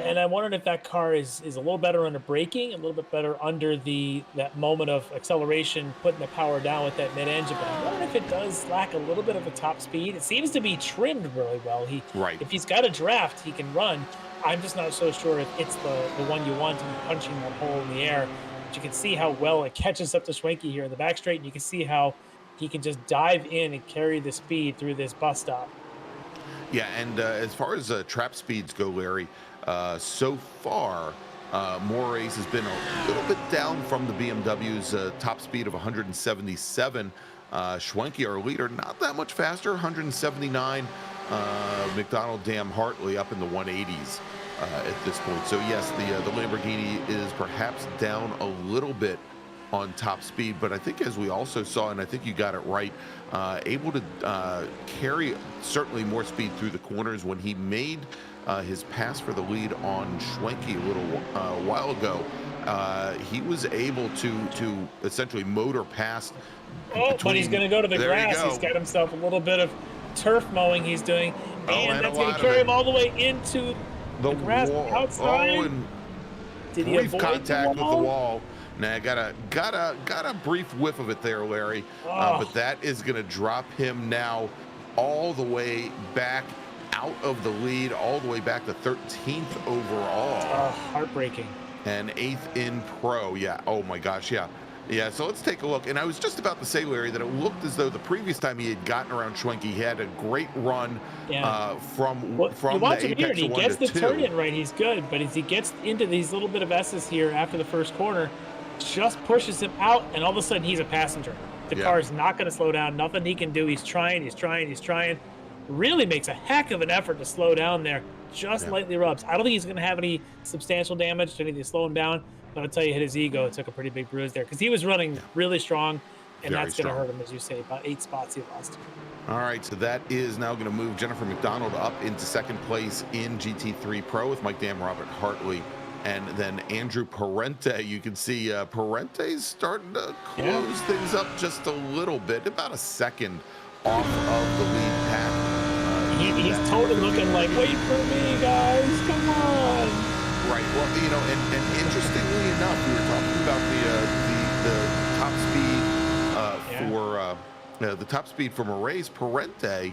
And I wondered if that car is a little better under braking, a little bit better under that moment of acceleration, putting the power down with that mid-engine. But I wonder if it does lack a little bit of a top speed. It seems to be trimmed really well. If he's got a draft, he can run. I'm just not so sure if it's the one you want to be punching that hole in the air. But you can see how well it catches up to Schwenke here in the back straight, and you can see how he can just dive in and carry the speed through this bus stop. Yeah, and as far as trap speeds go, Larry, so far, Moraes has been a little bit down from the BMW's top speed of 177. Schwenke, our leader, not that much faster, 179. McDonald, Dam, Hartley up in the 180s at this point. So yes, the Lamborghini is perhaps down a little bit on top speed, but I think, as we also saw, and I think you got it right, able to carry certainly more speed through the corners. When he made his pass for the lead on Schwenke a little while ago, he was able to essentially motor past. But he's going to go to the grass. He's got himself a little bit of turf mowing he's doing, and that's going to carry him all the way into the grass outside. Oh, and did he brief avoid contact with the wall? Nah, got a brief whiff of it there, Larry. But that is going to drop him now all the way back out of the lead, all the way back to 13th overall. Heartbreaking. And 8th in pro. Yeah. Oh my gosh. Yeah. Yeah. So let's take a look. And I was just about to say, Larry, that it looked as though the previous time he had gotten around Schwenke, he had a great run from you watch the him here, apex he of 1 gets to the 2. turn in right. He's good, but as he gets into these little bit of S's here after the first corner, just pushes him out, and all of a sudden he's a passenger. The car is not going to slow down. Nothing he can do. He's trying. Really makes a heck of an effort to slow down there. Just lightly rubs. I don't think he's going to have any substantial damage to anything to slow him down, But I'll tell you, his ego took a pretty big bruise there because he was running really strong, and Very that's going to strong. hurt him, as you say. About 8 spots he lost. All right, so that is now going to move Jennifer McDonald up into second place in GT3 Pro with Mike Dam, Robert Hartley, and then Andrew Parente. You can see Parente's starting to close things up just a little bit, about a second off of the lead pack. He's totally looking like, wait for me, guys, come on. Right. Well, you know, and interestingly enough, we were talking about the top speed for the top speed for Moraes. Parente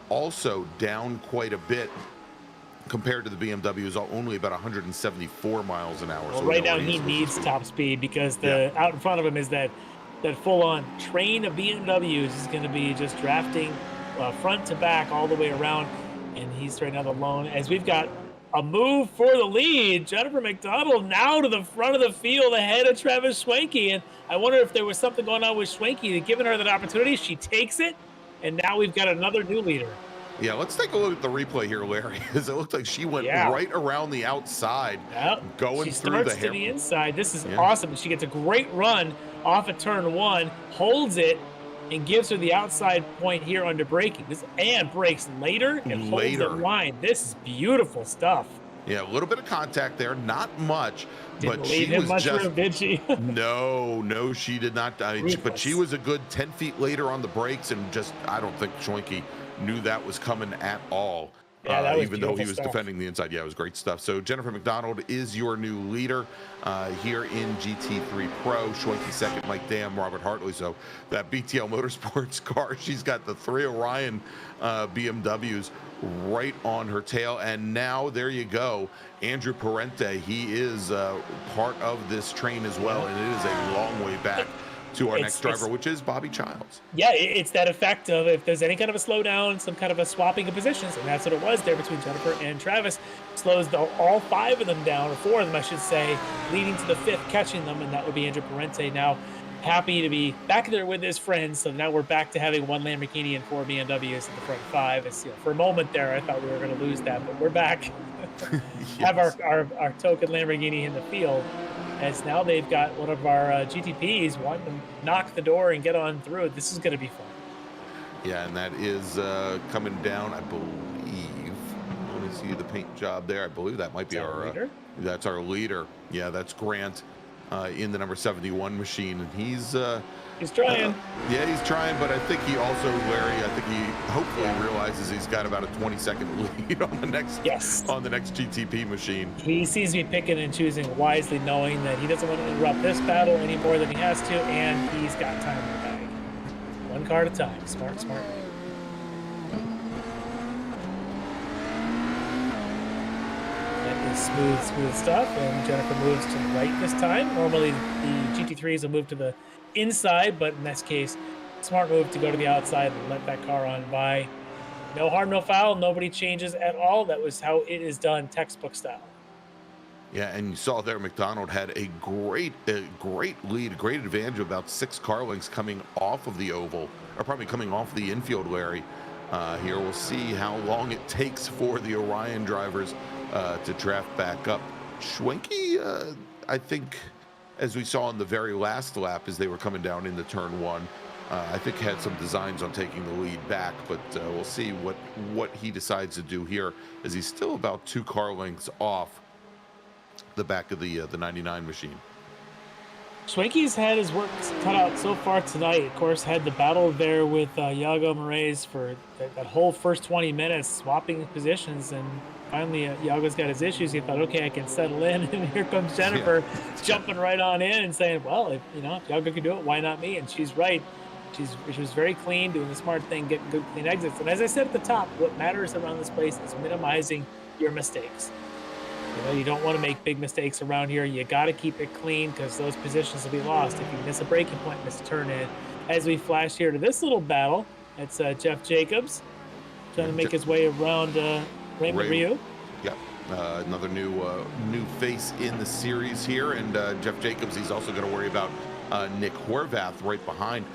also down quite a bit compared to the BMW, is only about 174 miles an hour. Well, so right now he needs top speed because the out in front of him is that full-on train of BMWs is going to be just drafting front to back all the way around, and he's right now alone as we've got a move for the lead. Jennifer McDonald now to the front of the field ahead of Travis Schwenke, and I wonder if there was something going on with Schwenke giving her that opportunity. She takes it, and now we've got another new leader. Yeah, let's take a look at the replay here, Larry, because it looked like she went right around the outside, going through the She starts to the inside. This is awesome. She gets a great run off of turn 1, holds it, and gives her the outside point here under braking. And brakes later and holds it line. This is beautiful stuff. Yeah, a little bit of contact there, not much, but she was much just room, did she? no, she did not. But she was a good 10 feet later on the brakes, and just I don't think Schwenke knew that was coming at all. Yeah, even though he was defending the inside. Yeah, it was great stuff. So Jennifer McDonald is your new leader here in GT3 Pro. Schwenke second, Mike Dam, Robert Hartley. So that BTL Motorsports car, she's got the 3 Orion BMWs right on her tail. And now there you go, Andrew Parente. He is part of this train as well, and it is a long way back to our next driver, which is Bobby Childs. Yeah, it's that effect of if there's any kind of a slowdown, some kind of a swapping of positions, and that's what it was there between Jennifer and Travis. Slows all 5 of them down, or 4 of them, I should say, leading to the 5th, catching them, and that would be Andrew Parente. Now, happy to be back there with his friends, so now we're back to having 1 Lamborghini and 4 BMWs in the front 5. It's, for a moment there, I thought we were going to lose that, but we're back. Have our token Lamborghini in the field. As now they've got one of our GTPs wanting to knock the door and get on through. This is going to be fun. Yeah, and that is coming down, I believe. Let me see the paint job there. I believe that might be our leader. That's our leader. Yeah, that's Grant in the number 71 machine, and he's trying. Yeah, he's trying, but I think he also, Larry, I think he hopefully realizes he's got about a 20-second lead on the next GTP machine. He seems to be picking and choosing wisely, knowing that he doesn't want to interrupt this battle any more than he has to, and he's got time in the bag. 1 car at a time. Smart. That is smooth stuff, and Jennifer moves to the right this time. Normally the GT3s will move to the inside, but in this case, smart move to go to the outside and let that car on by. No harm, no foul. Nobody changes at all. That was how it is done, textbook style. Yeah, and you saw there McDonald had a great lead, a great advantage of about 6 car lengths coming off of the oval, or probably coming off the infield, Larry. Here we'll see how long it takes for the Orion drivers to draft back up. Schwenke, I think, as we saw in the very last lap as they were coming down into turn 1, I think had some designs on taking the lead back, but we'll see what he decides to do here, as he's still about 2 car lengths off the back of the 99 machine. Schwenke's had his work cut out so far tonight. Of course, had the battle there with Iago Moraes for that whole first 20 minutes, swapping positions, and finally Iago's got his issues. He thought, okay, I can settle in, and here comes Jennifer jumping right on in and saying, well, if Iago can do it, why not me? And she's right. She was very clean, doing the smart thing, getting good clean exits. And as I said at the top, what matters around this place is minimizing your mistakes. You don't want to make big mistakes around here. You got to keep it clean, because those positions will be lost if you miss a braking point, miss a turn in. As we flash here to this little battle, it's Jeff Jacobs trying to make his way around Raymond Ryu. Yeah, another new face in the series here, and Jeff Jacobs, he's also going to worry about Nick Horvath right behind.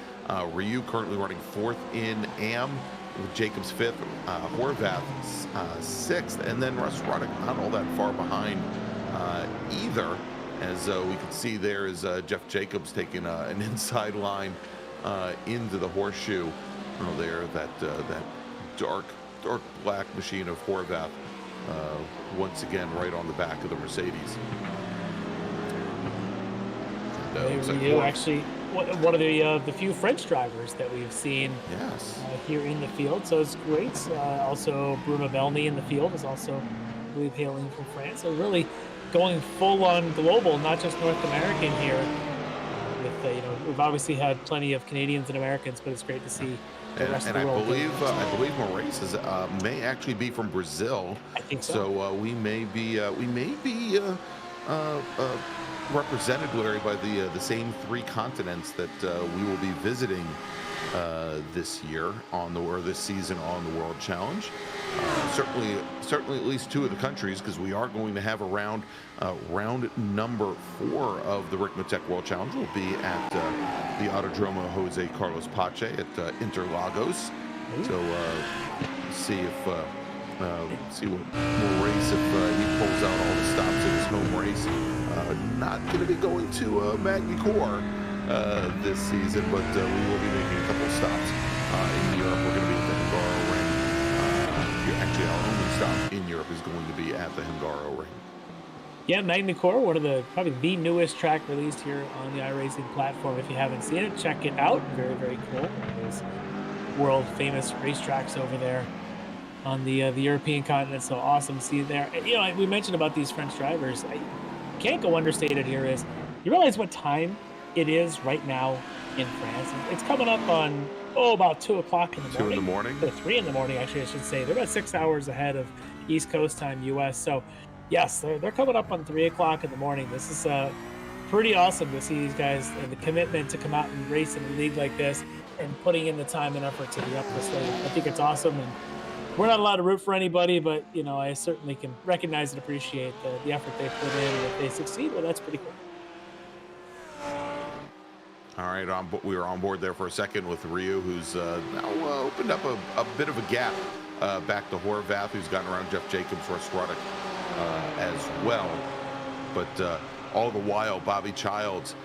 Ryu currently running 4th in AM, with Jacobs 5th, Horvath 6th, and then Russ Ruddock not all that far behind either. As we can see there is Jeff Jacobs taking an inside line into the horseshoe. Oh, there, that dark black machine of Horvath once again right on the back of the Mercedes. Actually, one of the few French drivers that we've seen here in the field, so it's great. Also, Bruno Belny in the field is also, I believe, hailing from France. So really going full on global, not just North American here. With we've obviously had plenty of Canadians and Americans, but it's great to see the rest of the world. I believe Moraes may actually be from Brazil. I think so. So we may be represented, Larry, by the same 3 continents that we will be visiting this year this season on the World Challenge. Certainly at least 2 of the countries, because we are going to have round number 4 of the Ricmotech World Challenge will be at the Autodromo Jose Carlos Pache at Interlagos. So see what Moraes, if he pulls out all the stops in his home race. Not going to be going to Magny-Cours this season, but we will be making a couple of stops in Europe. We're going to be at the Hungaro Ring. Actually, our only stop in Europe is going to be at the Hungaro Ring. Yeah, Magny-Cours, one of probably the newest track released here on the iRacing platform. If you haven't seen it, check it out. Very, very cool. There's world famous racetracks over there on the European continent. So awesome to see it there. And, we mentioned about these French drivers. I can't go understated here is you realize what time it is right now in France. It's coming up on about 2 o'clock in the morning. 2 in the morning? 3 in the morning, actually, I should say. They're about 6 hours ahead of East Coast time, US. So yes, they're coming up on 3 o'clock in the morning. This is pretty awesome to see these guys and the commitment to come out and race in a league like this and putting in the time and effort to be up this late. I think it's awesome, and we're not allowed to root for anybody, but I certainly can recognize and appreciate the effort they put in. And if they succeed, well, that's pretty cool. All right, we were on board there for a second with Ryu, who's now opened up a bit of a gap back to Horvath, who's gotten around Jeff Jacobs, Russ Ruddock as well. But all the while, Bobby Childs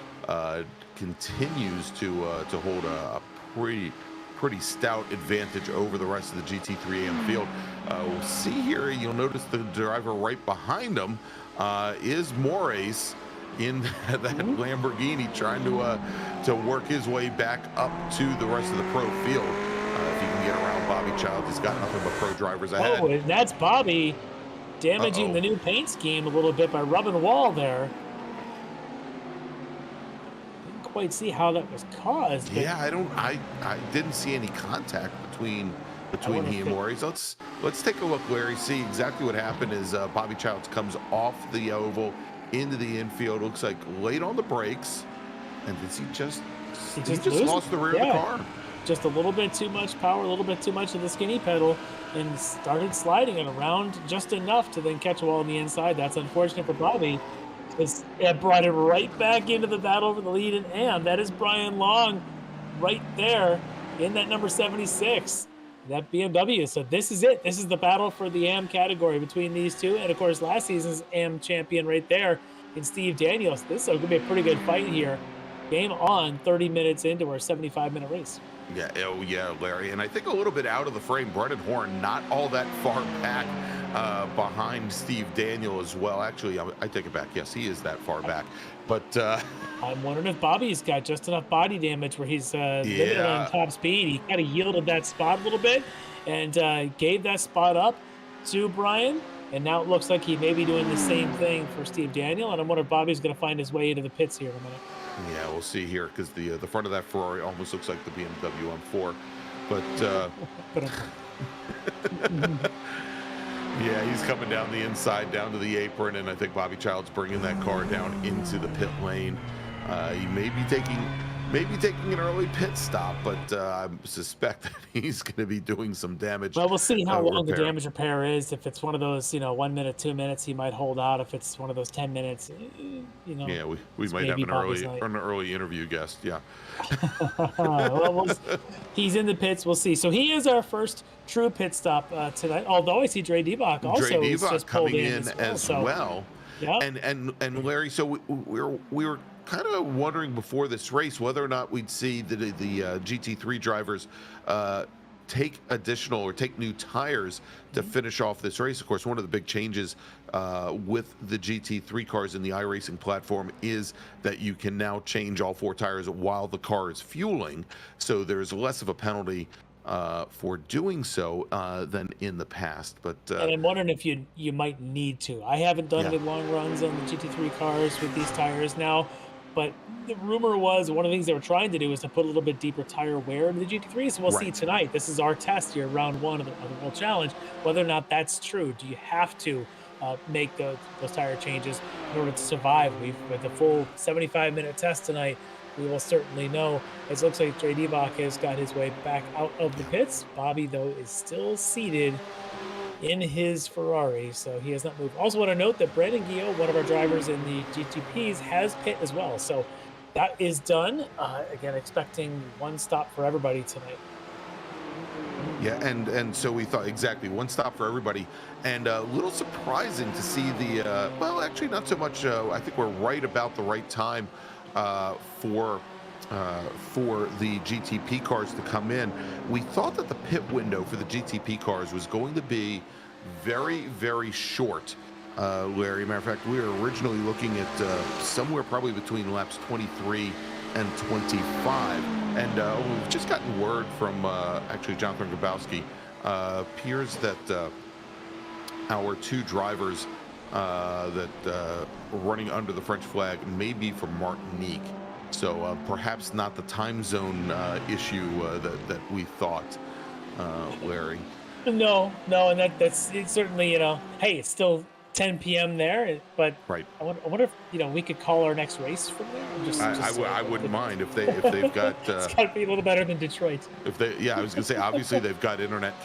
continues to hold a pretty stout advantage over the rest of the GT3 AM field. We'll see here, you'll notice the driver right behind him is Moraes in that Lamborghini, trying to work his way back up to the rest of the pro field. If he can get around Bobby Childs, he's got nothing but pro drivers ahead. Oh, and that's Bobby damaging the new paint scheme a little bit by rubbing the wall there. Didn't quite see how that was caused. Yeah, I didn't see any contact between he and Moraes. Let's take a look, Larry, see exactly what happened. Is Bobby Childs comes off the oval into the infield, looks like late on the brakes, and did he just lost the rear of the car. Just a little bit too much power, a little bit too much of the skinny pedal, and started sliding it around just enough to then catch a wall on the inside. That's unfortunate for Bobby. It brought it right back into the battle for the lead in AM. That is Brian Long right there in that number 76, that BMW. So this is it. This is the battle for the AM category between these two. And of course, last season's AM champion right there in Steve Daniels. This is going to be a pretty good fight here. Game on, 30 minutes into our 75-minute race. Yeah, Larry. And I think a little bit out of the frame, Brendan Horn, not all that far back behind Steve Daniel as well. Actually, I take it back. Yes, he is that far back. But I'm wondering if Bobby's got just enough body damage where he's limited on top speed. He kind of yielded that spot a little bit and gave that spot up to Brian. And now it looks like he may be doing the same thing for Steve Daniel. And I wonder if Bobby's going to find his way into the pits here in a minute. Yeah, we'll see here, because the front of that Ferrari almost looks like the BMW M4. But yeah, he's coming down the inside, down to the apron, and I think Bobby Childs bringing that car down into the pit lane. He may be taking an early pit stop, but I suspect that he's going to be doing some damage. Well, we'll see how long the damage repair is. If it's one of those, 1 minute, 2 minutes, he might hold out. If it's one of those 10 minutes, Yeah, we might have an early interview guest. Yeah. Well, he's in the pits. We'll see. So he is our first true pit stop tonight. Although I see Dre Debach also Dre Debach just coming pulled in as well. Yeah. And Larry, so we were kind of wondering before this race whether or not we'd see the GT3 drivers take additional or take new tires to finish off this race. Of course, one of the big changes with the GT3 cars in the iRacing platform is that you can now change all 4 tires while the car is fueling, so there's less of a penalty for doing so than in the past. But and I'm wondering if you might need to. I haven't done any long runs on the GT3 cars with these tires now, but the rumor was one of the things they were trying to do is to put a little bit deeper tire wear into the GT3. So we'll see tonight. This is our test here, round 1 of the World Challenge, whether or not that's true. Do you have to make those tire changes in order to survive? With the full 75-minute test tonight, we will certainly know. It looks like Trey Devach has got his way back out of the pits. Bobby, though, is still seated in his Ferrari, so he has not moved. Also want to note that Brandon Guillot, one of our drivers in the GTPs, has pit as well. So that is done. Again, expecting 1 stop for everybody tonight. Yeah, and so we thought exactly 1 stop for everybody, and a little surprising to see the well, actually not so much. I think we're right about the right time for the GTP cars to come in. We thought that the pit window for the GTP cars was going to be very, very short. Larry, matter of fact, we were originally looking at somewhere probably between laps 23 and 25, and we've just gotten word from actually Jonathan Grabowski. Appears that our 2 drivers that were running under the French flag may be from Martinique. So perhaps not the time zone issue that we thought, Larry. No, and that's it's certainly, hey, it's still 10 p.m. there, but right. I wonder if we could call our next race from there. I wouldn't mind if they've got. It's got to be a little better than Detroit. If they, I was gonna say obviously they've got good internet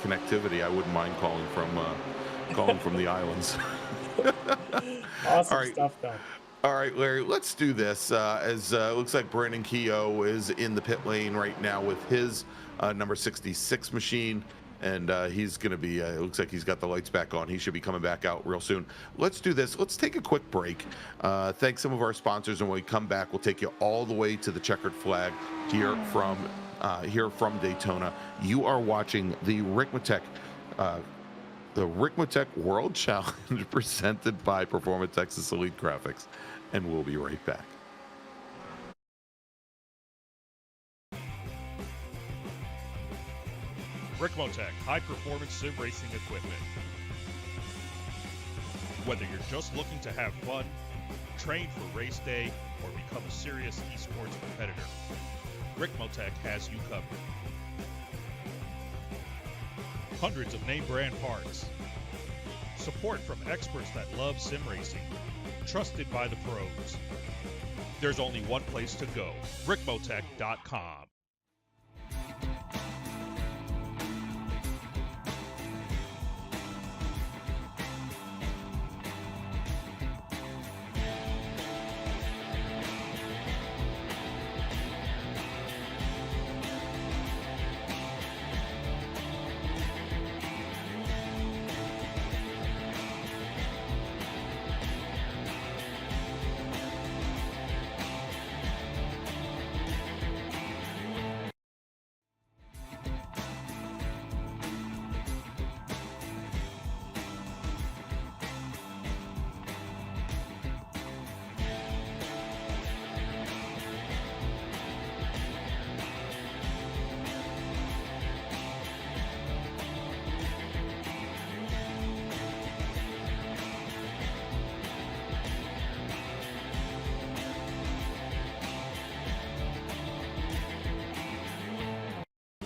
connectivity. I wouldn't mind calling from the islands. Awesome stuff, though. All right, Larry, let's do this. As looks like Brandon Keogh is in the pit lane right now with his number 66 machine, and he's going to be, it looks like he's got the lights back on. He should be coming back out real soon. Let's do this. Let's take a quick break. Thank some of our sponsors, and when we come back, we'll take you all the way to the checkered flag here from Daytona. You are watching the Ricmotech World Challenge presented by Performance Texas Elite Graphics, and we'll be right back. Ricmotech, high-performance sim racing equipment. Whether you're just looking to have fun, train for race day, or become a serious esports competitor, Ricmotech has you covered. Hundreds of name-brand parts. Support from experts that love sim racing. Trusted by the pros. There's only one place to go, Ricmotech.com.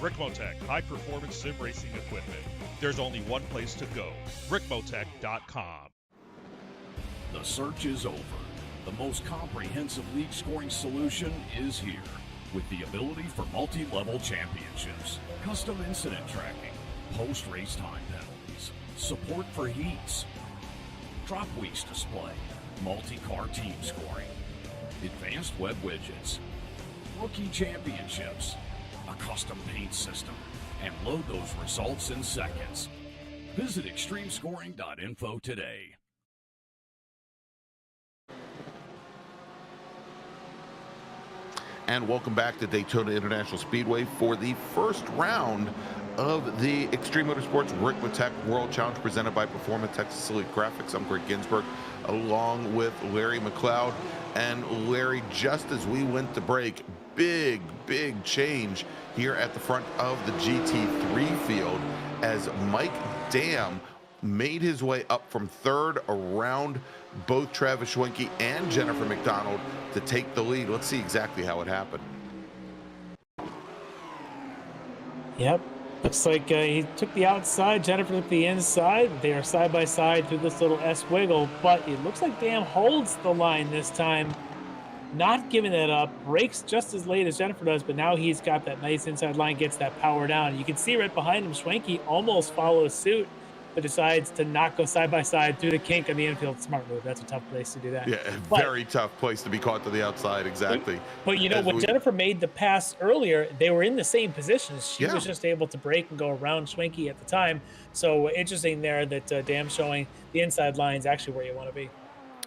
Ricmotech, high-performance sim racing equipment. There's only one place to go, Ricmotech.com. The search is over. The most comprehensive league scoring solution is here, with the ability for multi-level championships, custom incident tracking, post-race time penalties, support for heats, drop weeks display, multi-car team scoring, advanced web widgets, rookie championships, a custom paint system, and load those results in seconds. Visit extremescoring.info today. and welcome back to Daytona International Speedway for the first round of the Extreme Motorsports Ricmotech World Challenge presented by Performance Texas Elite Graphics. I'm Greg Ginsburg, along with Larry McLeod. And Larry, just as we went to break, big change here at the front of the GT3 field as Mike Dam made his way up from third around both Travis Schwenke and Jennifer McDonald to take the lead. Let's see exactly how it happened. Yep. Looks like he took the outside, Jennifer took the inside. They are side by side through this little S wiggle, but it looks like Dam holds the line this time, not giving it up. Breaks just as late as Jennifer does, but now he's got that nice inside line, gets that power down. You can see right behind him, Schwenke almost follows suit, but decides to not go side by side through the kink on the infield. Smart move. That's a tough place to do that. Yeah, very tough place to be caught to the outside, exactly. But you know, when Jennifer made the pass earlier, they were in the same positions. She was just able to break and go around Schwenke at the time. So interesting there that Dam's showing the inside lines actually where you want to be.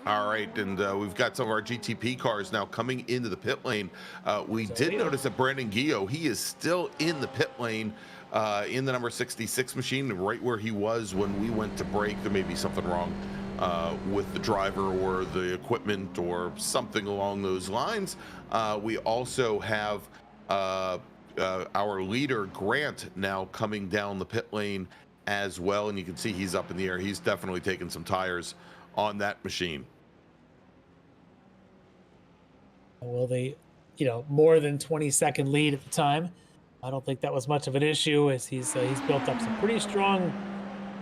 All right, and we've got some of our GTP cars now coming into the pit lane. We did notice that Brandon Guillot, he is still in the pit lane in the number 66 machine, right where he was when we went to break. There may be something wrong with the driver or the equipment or something along those lines. We also have our leader, Grant, now coming down the pit lane as well, and you can see he's up in the air. He's definitely taking some tires on that machine. Well, they, more than 20-second lead at the time. I don't think that was much of an issue as he's built up some pretty strong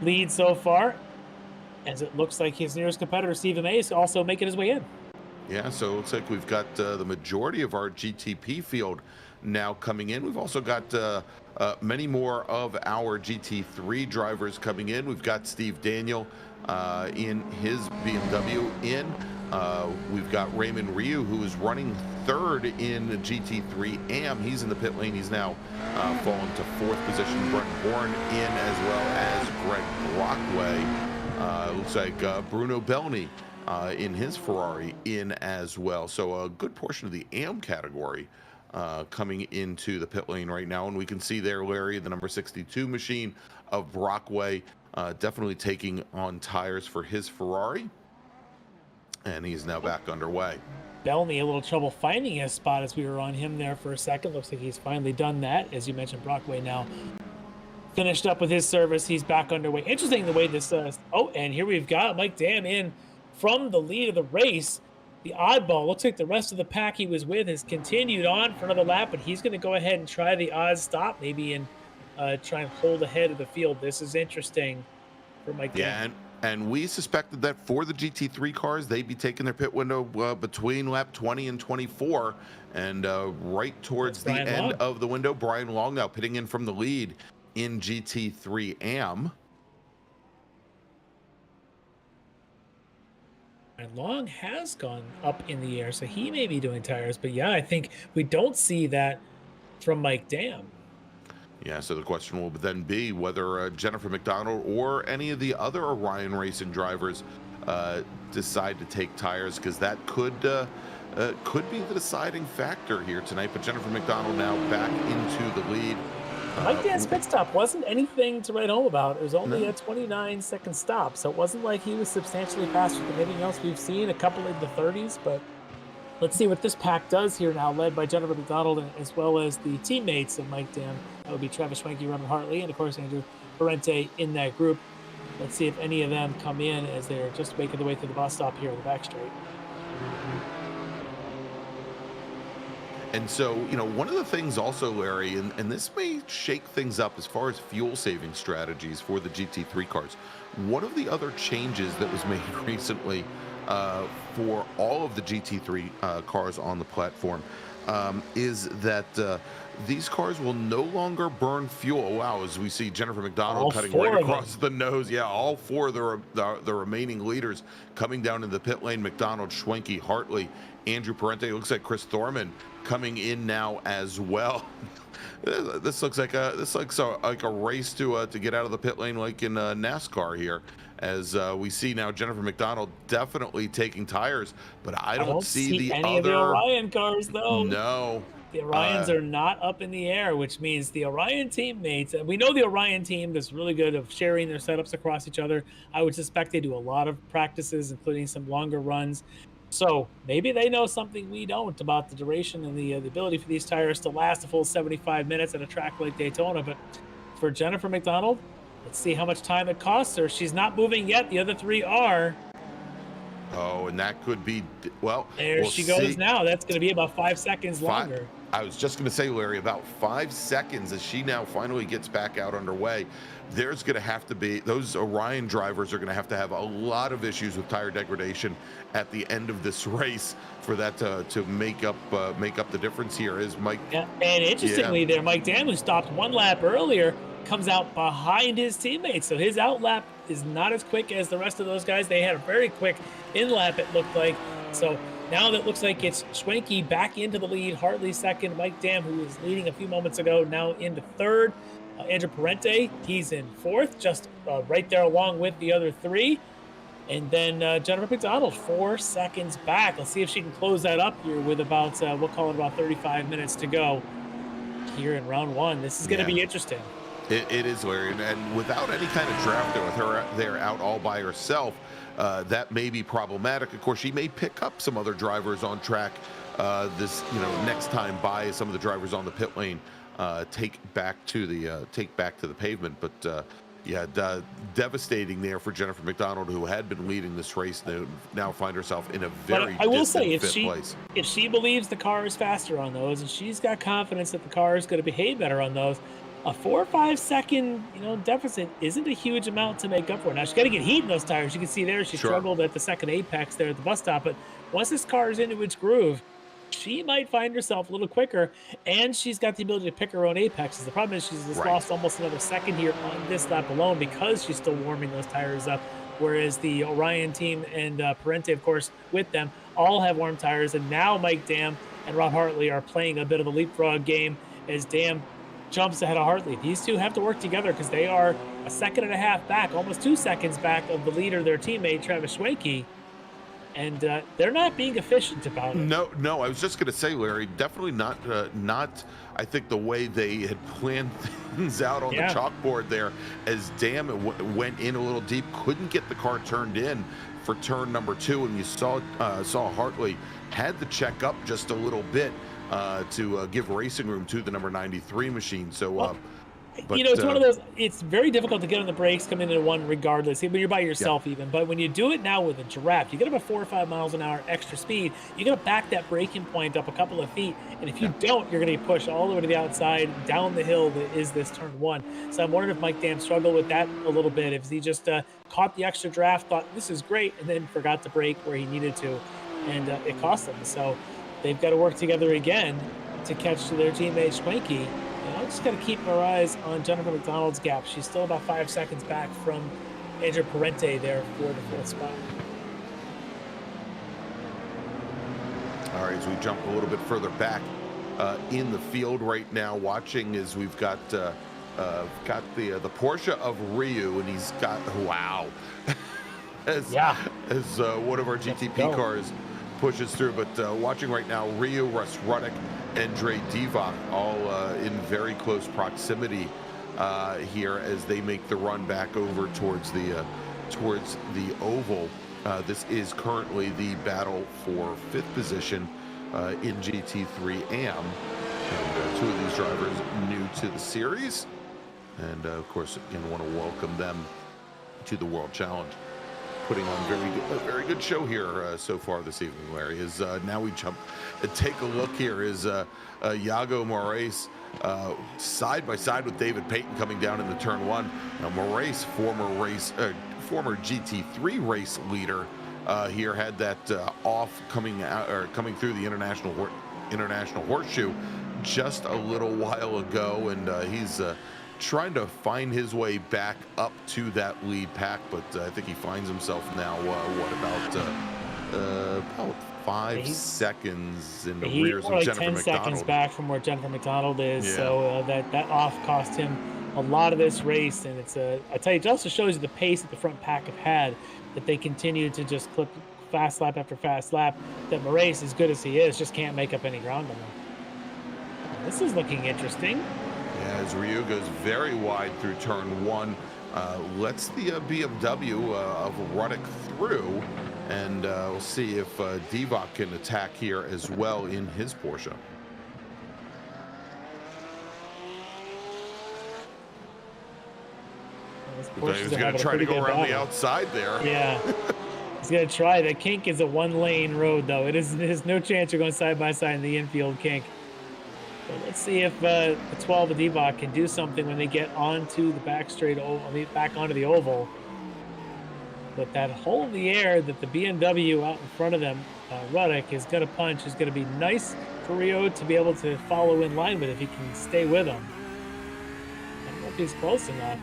lead so far, as it looks like his nearest competitor, Stephen May, is also making his way in. Yeah, so it looks like we've got the majority of our GTP field now coming in. We've also got many more of our GT3 drivers coming in. We've got Steve Daniel in his BMW in. We've got Raymond Ryu, who is running third in the GT3 AM. He's in the pit lane. He's now fallen to fourth position. Brent Bourne in, as well as Greg Brockway. Looks like Bruno Bellny in his Ferrari in as well. So a good portion of the AM category coming into the pit lane right now. And we can see there, Larry, the number 62 machine of Brockway definitely taking on tires for his Ferrari. And he's now back underway. Bellamy a little trouble finding his spot as we were on him there for a second. Looks like he's finally done that. As you mentioned, Brockway now finished up with his service. He's back underway. Interesting the way this and here we've got Mike Dam in from the lead of the race. The oddball, looks like the rest of the pack he was with has continued on for another lap, but he's going to go ahead and try the odd stop maybe and try and hold ahead of the field. This is interesting for Mike Dam. And we suspected that for the GT3 cars, they'd be taking their pit window between lap 20 and 24. And right towards the end of the window, Brian Long now pitting in from the lead in GT3 AM. And Long has gone up in the air, so he may be doing tires. But yeah, I think we don't see that from Mike Dam. Yeah, so the question will then be whether Jennifer McDonald or any of the other Orion Racing drivers decide to take tires, because that could be the deciding factor here tonight. But Jennifer McDonald now back into the lead. Mike Dam's pit stop wasn't anything to write home about. It was only a 29-second stop, so it wasn't like he was substantially faster than anything else we've seen, a couple in the 30s, but let's see what this pack does here now, led by Jennifer McDonald as well as the teammates of Mike Dam. That would be Travis Schwenke, Roman Hartley, and of course Andrew Parente in that group. Let's see if any of them come in as they're just making their way to the bus stop here on the back straight. And so, one of the things also, Larry, and this may shake things up as far as fuel saving strategies for the GT3 cars. One of the other changes that was made recently for all of the GT3 cars on the platform is that these cars will no longer burn fuel. Wow, as we see Jennifer McDonald cutting right across the nose. Yeah, all four of the remaining leaders coming down in the pit lane. McDonald, Schwenke, Hartley, Andrew Parente. It looks like Chris Thorman coming in now as well. This looks like a race to get out of the pit lane, like in NASCAR here, as we see now Jennifer McDonald definitely taking tires, but I don't see the any of the Orion cars though. No. The Orions are not up in the air, which means the Orion teammates, and we know the Orion team is really good of sharing their setups across each other. I would suspect they do a lot of practices, including some longer runs. So maybe they know something we don't about the duration and the ability for these tires to last a full 75 minutes at a track like Daytona. But for Jennifer McDonald, let's see how much time it costs her. She's not moving yet. The other three are. Oh, and that could be, well, there she goes now. That's going to be about 5 seconds longer. I was just going to say, Larry, about 5 seconds as she now finally gets back out underway. There's going to have to be, those Orion drivers are going to have a lot of issues with tire degradation at the end of this race for that to make up the difference here. Is Mike? Yeah, and interestingly, there, Mike Dam, who stopped one lap earlier, comes out behind his teammates, so his out lap is not as quick as the rest of those guys. They had a very quick in lap, it looked like. So now that looks like it's Schwenke back into the lead, Hartley second, Mike Dam, who was leading a few moments ago, now into third. Andrew Parente, he's in fourth, just right there along with the other three. And then Jennifer McDonald, 4 seconds back. Let's see if she can close that up here with about, we'll call it about 35 minutes to go here in round one. This is going to be interesting. It is, Larry, and without any kind of draft with her there out all by herself, that may be problematic. Of course, she may pick up some other drivers on track this, next time by, some of the drivers on the pit lane take back to the pavement. But devastating there for Jennifer McDonald, who had been leading this race, now find herself in a very I will say, fifth place. If she believes the car is faster on those, and she's got confidence that the car is going to behave better on those, a 4 or 5 second, deficit isn't a huge amount to make up for. Now she's got to get heat in those tires. You can see there she struggled at the second apex there at the bus stop, but once this car is into its groove, she might find herself a little quicker, and she's got the ability to pick her own apexes. The problem is she's just lost almost another second here on this lap alone because she's still warming those tires up, whereas the Orion team and Parente, of course, with them, all have warm tires, and now Mike Dam and Rob Hartley are playing a bit of a leapfrog game as Dam jumps ahead of Hartley. These two have to work together because they are a second and a half back, almost 2 seconds back of the leader, their teammate, Travis Schwenke. And they're not being efficient about it. No, I was just going to say, Larry, definitely not, I think, the way they had planned things out on the chalkboard there, as Dam went in a little deep, couldn't get the car turned in for turn number 2, and you saw Hartley had to check up just a little bit to give racing room to the number 93 machine. So, but, it's one of those, it's very difficult to get on the brakes coming into one regardless, when you're by yourself even. But when you do it now with a giraffe, you get about 4 or 5 miles an hour extra speed. You got to back that braking point up a couple of feet. And if you don't, you're going to get pushed all the way to the outside, down the hill that is this turn 1. So I'm wondering if Mike Dam struggled with that a little bit. If he just caught the extra draft, thought this is great, and then forgot to brake where he needed to. And it cost them. So they've got to work together again to catch their teammate Schwenke. I just got to keep our eyes on Jennifer McDonald's gap. She's still about 5 seconds back from Andrew Parente there for the 4th spot. All right, as we jump a little bit further back in the field right now, watching as we've got the Porsche of Ryu, and he's got as one of our GTP cars pushes through. But watching right now, Ryu, Russ Rudnick, and Dre Divock all in very close proximity here as they make the run back over towards the oval. This is currently the battle for 5th position in GT3 AM. And 2 of these drivers new to the series. And of course, again, want to welcome them to the World Challenge. Putting on a very good show here so far this evening, Larry. Now we jump and take a look here. Is Iago Moraes side by side with David Payton coming down into turn 1. Now Moraes, former GT3 race leader, here had that off coming through the international horseshoe just a little while ago, and he's trying to find his way back up to that lead pack, but I think he finds himself now, about 5 seconds in the He's rears more of like Jennifer 10 McDonald. seconds back from where Jennifer McDonald is. Yeah. So that off cost him a lot of this race. And it's I tell you, it also shows you the pace that the front pack have had, that they continue to just clip fast lap after fast lap. That Moraes, as good as he is, just can't make up any ground on them. This is looking interesting. Yeah, as Ryu goes very wide through turn 1, lets the BMW of Ruddock through, and we'll see if Divock can attack here as well in his Porsche. He's going to try to go around the outside there. Yeah. He's going to try. The kink is a one-lane road, though. There's no chance you're going side by side in the infield kink. So let's see if the 12 of Divock can do something when they get onto the back straight, back onto the oval. But that hole in the air that the BMW out in front of them, Ruddock, is going to punch, is going to be nice for Rio to be able to follow in line with if he can stay with him. I don't know if he's close enough.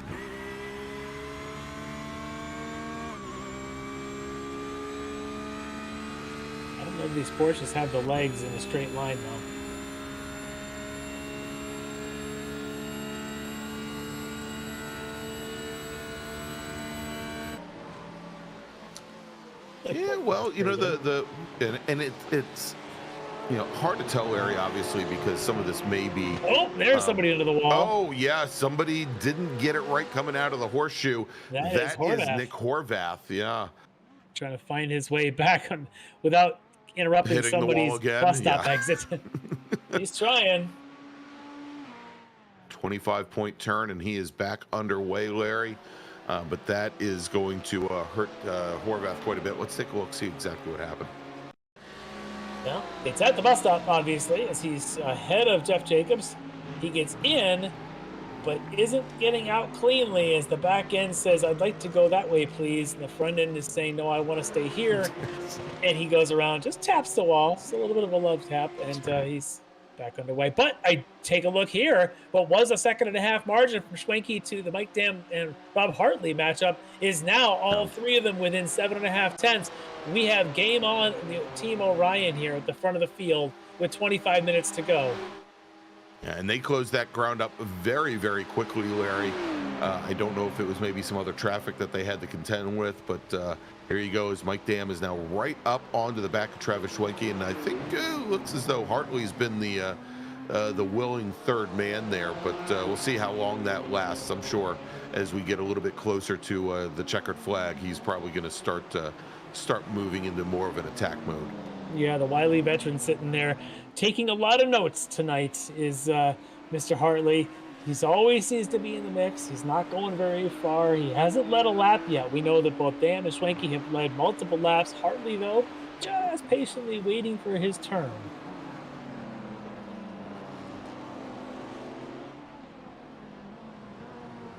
I don't know if these Porsches have the legs in a straight line, though. Yeah, well, you know, it's you know, hard to tell, Larry, obviously, because some of this may be. Oh, there's somebody under the wall. Oh, yeah, somebody didn't get it right coming out of the horseshoe. That is Nick Horvath. Yeah, trying to find his way back on without interrupting hitting somebody's bus stop exit. He's trying. 25-point turn, and he is back underway, Larry. But that is going to hurt Horvath quite a bit. Let's take a look, see exactly what happened. Well, it's at the bus stop, obviously, as he's ahead of Jeff Jacobs. He gets in, but isn't getting out cleanly as the back end says, I'd like to go that way, please. And the front end is saying, no, I want to stay here. And he goes around, just taps the wall. It's a little bit of a love tap, and he's back underway. But I take a look here. What was a 1.5 second margin from Schwenke to the Mike Dam and Rob Hartley matchup is now all three of them within 7.5 tenths. We have game on the Team Orion here at the front of the field with 25 minutes to go. Yeah, and they closed that ground up very, very quickly, Larry. I don't know if it was maybe some other traffic that they had to contend with, but here he goes. Mike Dam is now right up onto the back of Travis Schwenke, and I think it looks as though Hartley's been the willing third man there, but we'll see how long that lasts. I'm sure as we get a little bit closer to the checkered flag, he's probably going to start moving into more of an attack mode. Yeah, the wily veteran sitting there taking a lot of notes tonight is Mr. Hartley. He's always seems to be in the mix. He's not going very far. He hasn't led a lap yet. We know that both Dam and Schwenke have led multiple laps. Hartley, though, just patiently waiting for his turn.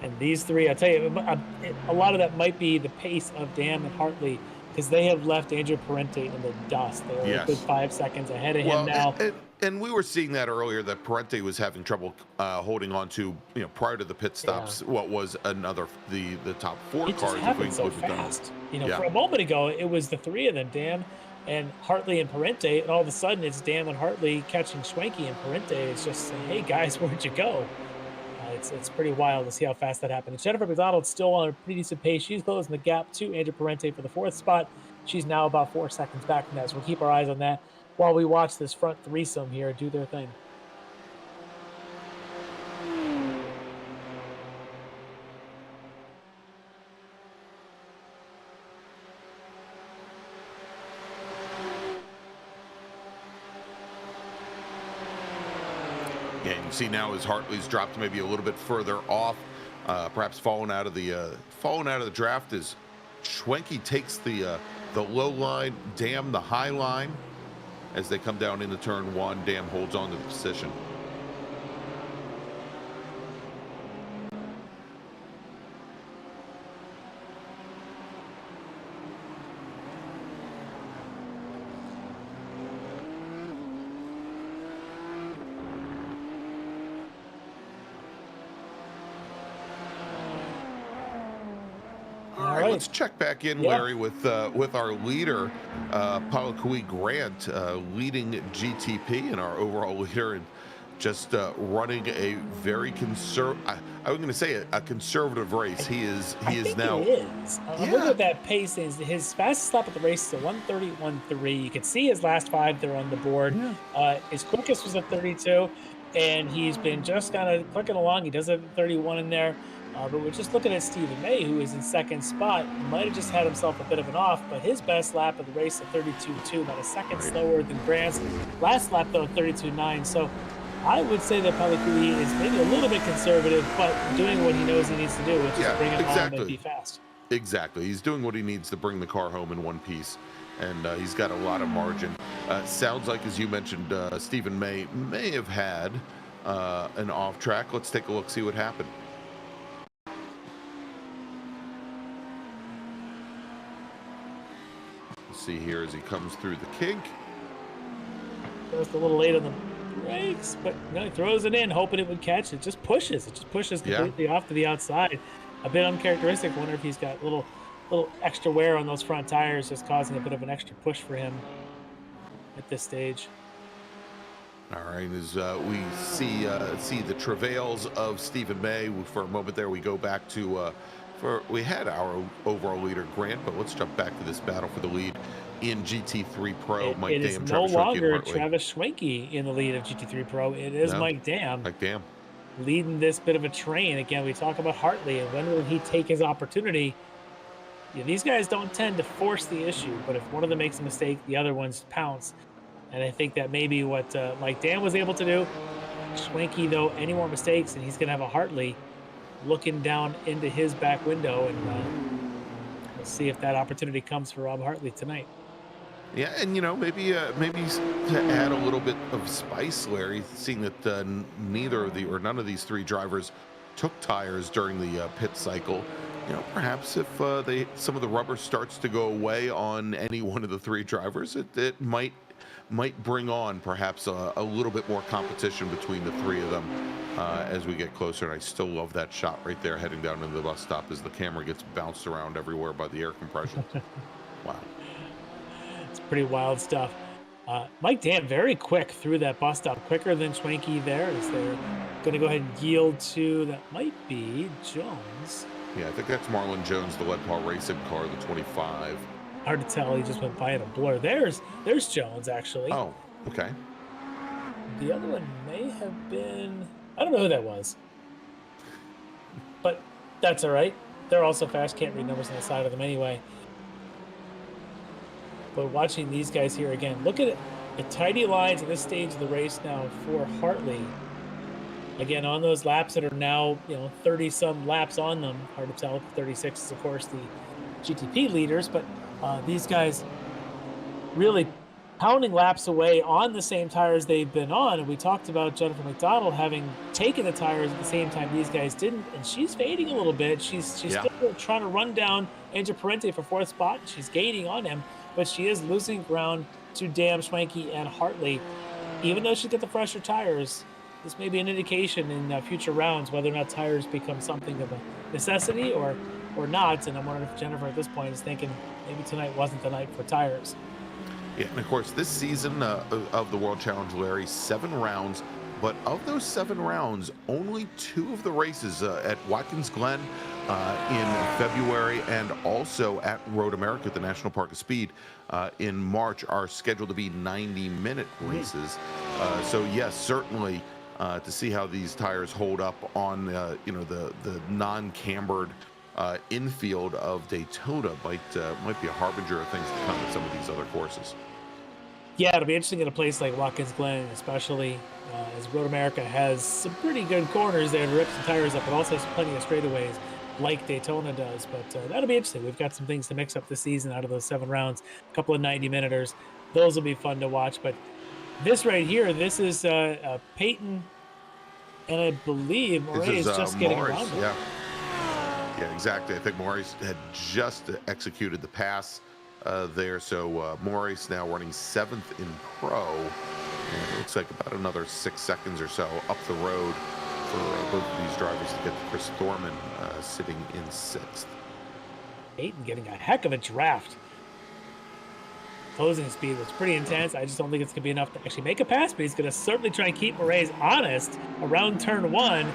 And these three, I tell you, a lot of that might be the pace of Dam and Hartley, because they have left Andrew Parente in the dust. They're a good 5 seconds ahead of him now. And we were seeing that earlier, that Parente was having trouble holding on to, you know, prior to the pit stops, what was the top four it cars. Just happened so fast. You know, for a moment ago, it was the three of them, Dam and Hartley and Parente, and all of a sudden it's Dam and Hartley catching Schwenke, and Parente is just saying, hey guys, where'd you go? It's pretty wild to see how fast that happened. And Jennifer McDonald's still on a pretty decent pace. She's closing the gap to Andrew Parente for the 4th spot. She's now about 4 seconds back from that, so we'll keep our eyes on that while we watch this front threesome here do their thing. Yeah, you can see now as Hartley's dropped maybe a little bit further off, perhaps falling out of the draft, as Schwenke takes the low line, Dam the high line. As they come down into turn 1, Dam holds on to the position. All right, let's check back in, Larry, with our leader, Palakui Grant, leading GTP and our overall leader, and just running a very I was going to say a conservative race. He is now. It is. I'm looking at that pace. His fastest lap at the race is a 1:31.3. You can see his last 5 there on the board. His quickest was a 32, and he's been just kind of clicking along. He does have 31 in there. But we're just looking at Stephen May, who is in second spot. He might have just had himself a bit of an off, but his best lap of the race at 32.2, about a second slower than Grant's. Last lap, though, 32.9. So I would say that Palakui is maybe a little bit conservative, but doing what he knows he needs to do, which is bring it home and be fast. Exactly. He's doing what he needs to bring the car home in one piece, and he's got a lot of margin. Sounds like, as you mentioned, Stephen May have had an off track. Let's take a look, see what happened. See here as he comes through the kink. Just a little late on the brakes, but no, he throws it in, hoping it would catch. It just pushes. It just pushes completely off to the outside. A bit uncharacteristic. Wonder if he's got little extra wear on those front tires, just causing a bit of an extra push for him at this stage. All right, as we see the travails of Stephen May for a moment there, we go back to. We had our overall leader, Grant, but let's jump back to this battle for the lead in GT3 Pro. It is no longer Travis Schwenke in the lead of GT3 Pro. It is Mike Dam. Mike Dam. Leading this bit of a train. Again, we talk about Hartley, and when will he take his opportunity? These guys don't tend to force the issue, but if one of them makes a mistake, the other ones pounce. And I think that may be what Mike Dam was able to do. Schwenke, though, any more mistakes, and he's going to have a Hartley looking down into his back window, and we'll see if that opportunity comes for Rob Hartley tonight. Yeah, and maybe to add a little bit of spice, Larry, seeing that none of these 3 drivers took tires during the pit cycle. Perhaps if some of the rubber starts to go away on any one of the 3 drivers, it might bring on perhaps a little bit more competition between the 3 of them as we get closer. And I still love that shot right there heading down into the bus stop as the camera gets bounced around everywhere by the air compression. Wow. It's pretty wild stuff. Mike Dam very quick through that bus stop, quicker than Schwenke there, as they're going to go ahead and yield to, that might be Jones. Yeah, I think that's Marlon Jones, the Lead Paul Racing car, the 25. Hard to tell. He just went by in a blur. There's Jones, actually. Oh, okay. The other one may have been... I don't know who that was. But that's all right. They're also fast. Can't read numbers on the side of them anyway. But watching these guys here again, look at it. The tidy lines at this stage of the race now for Hartley. Again, on those laps that are now, 30-some laps on them. Hard to tell. 36 is, of course, the GTP leaders. But these guys really pounding laps away on the same tires they've been on. And we talked about Jennifer McDonald having taken the tires at the same time these guys didn't. And she's fading a little bit. She's still trying to run down Angel Parente for 4th spot. She's gaining on him, but she is losing ground to Dam, Schwenke, and Hartley. Even though she's got the fresher tires, this may be an indication in future rounds whether or not tires become something of a necessity or not. And I'm wondering if Jennifer at this point is thinking maybe tonight wasn't the night for tires. Yeah, and of course, this season of the World Challenge, Larry, 7 rounds. But of those 7 rounds, only 2 of the races at Watkins Glen in February and also at Road America at the National Park of Speed in March are scheduled to be 90-minute races. So, yes, certainly to see how these tires hold up on, the non-cambered infield of Daytona might be a harbinger of things to come at some of these other courses. Yeah, it'll be interesting in a place like Watkins Glen, especially as Road America has some pretty good corners there to rip some tires up, but also has plenty of straightaways like Daytona does. But that'll be interesting. We've got some things to mix up this season out of those 7 rounds, a couple of 90-minuters. Those will be fun to watch. But this right here, this is Peyton, and I believe Moray is just getting around it. Yeah, exactly. I think Maurice had just executed the pass there. So Maurice now running 7th in Pro. And it looks like about another 6 seconds or so up the road for both of these drivers to get to Chris Thorman sitting in 6th. Peyton getting a heck of a draft. Closing speed was pretty intense. I just don't think it's going to be enough to actually make a pass, but he's going to certainly try and keep Moraes honest around turn 1.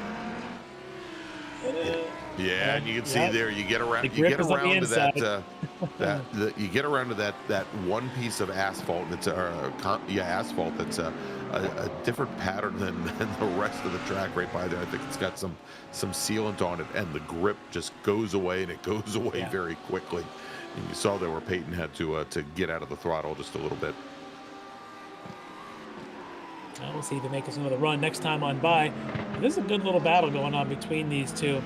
Yeah, and you can see there, you get around to that one piece of asphalt that's asphalt that's a different pattern than the rest of the track right by there. I think it's got some sealant on it, and the grip just goes away, and it goes away very quickly. And you saw there where Peyton had to get out of the throttle just a little bit. We'll see if they make us another run next time on by. This is a good little battle going on between these two,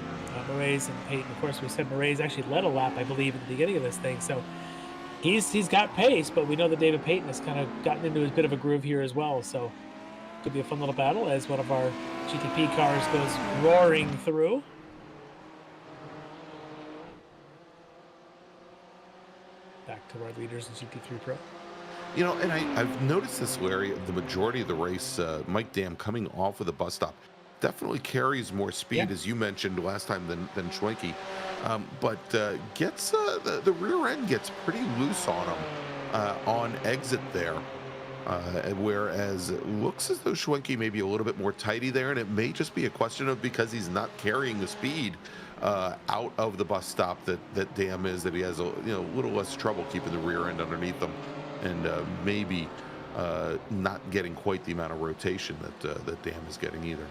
Moraes and Peyton. Of course, we said Moraes actually led a lap, I believe, at the beginning of this thing. So he's got pace, but we know that David Peyton has kind of gotten into a bit of a groove here as well. So could be a fun little battle as one of our GTP cars goes roaring through. Back to our leaders in GT3 Pro. You know, and I've noticed this, Larry, the majority of the race, Mike Dam coming off of the bus stop definitely carries more speed, as you mentioned last time, than Schwenke, but gets the rear end gets pretty loose on him on exit there, whereas it looks as though Schwenke may be a little bit more tighty there, and it may just be a question of because he's not carrying the speed out of the bus stop that Dam is, that he has a little less trouble keeping the rear end underneath them, and maybe not getting quite the amount of rotation that Dam is getting either.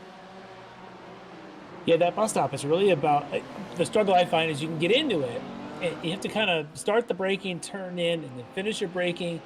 Yeah, that bus stop is really about the struggle I find is you can get into it, and you have to kind of start the braking, turn in, and then finish your braking,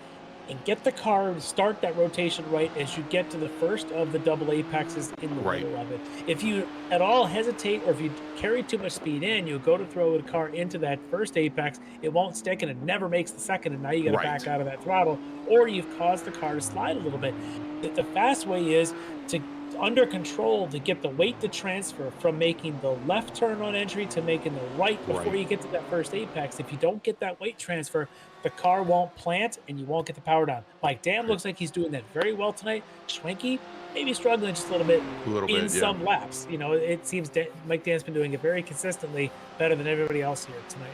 and get the car to start that rotation right as you get to the first of the double apexes in the middle of it. If you at all hesitate, or if you carry too much speed in, you go to throw the car into that first apex, it won't stick, and it never makes the second, and now you got to back out of that throttle, or you've caused the car to slide a little bit. The fast way is to under control to get the weight to transfer from making the left turn on entry to making the right before you get to that first apex. If you don't get that weight transfer, the car won't plant and you won't get the power down. Mike Dam looks like he's doing that very well tonight. Schwenke maybe struggling just a little bit in some laps. You know, it seems Mike Dam's been doing it very consistently, better than everybody else here tonight.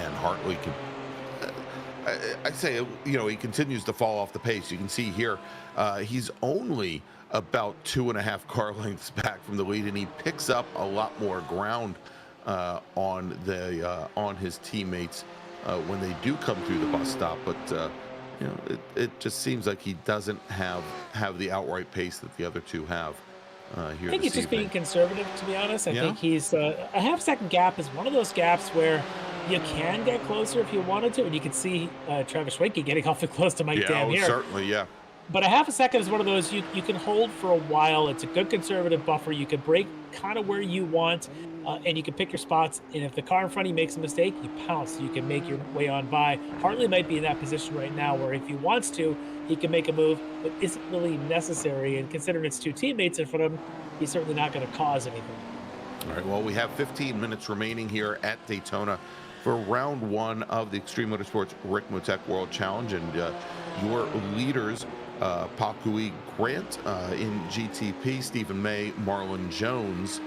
And Hartley can, I say, he continues to fall off the pace. You can see here, he's only about 2.5 car lengths back from the lead, and he picks up a lot more ground on his teammates when they do come through the bus stop. But it just seems like he doesn't have the outright pace that the other two have. Here I think he's just being conservative, to be honest. I think he's a half-second gap is one of those gaps where you can get closer if you wanted to, and you can see Travis Schwenke getting awfully close to Mike Dam here. Certainly, yeah. But a half a second is one of those you can hold for a while. It's a good conservative buffer. You can brake kind of where you want, and you can pick your spots. And if the car in front of you makes a mistake, you pounce. You can make your way on by. Hartley might be in that position right now where if he wants to, he can make a move, but isn't really necessary. And considering it's two teammates in front of him, he's certainly not going to cause anything. All right, well, we have 15 minutes remaining here at Daytona for round one of the Extreme Motorsports Ricmotech World Challenge, and your leaders, Pakui Grant in GTP, Stephen May, Marlon Jones,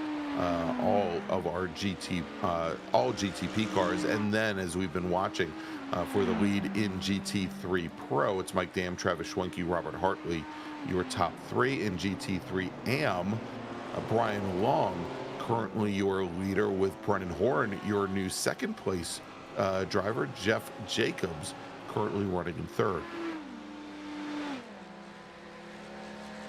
all of our all GTP cars, and then as we've been watching for the lead in GT3 Pro, it's Mike Dam, Travis Schwenke, Robert Hartley, your top three. In GT3 AM, Brian Long, currently your leader, with Brennan Horn, your new second place driver. Jeff Jacobs currently running in third.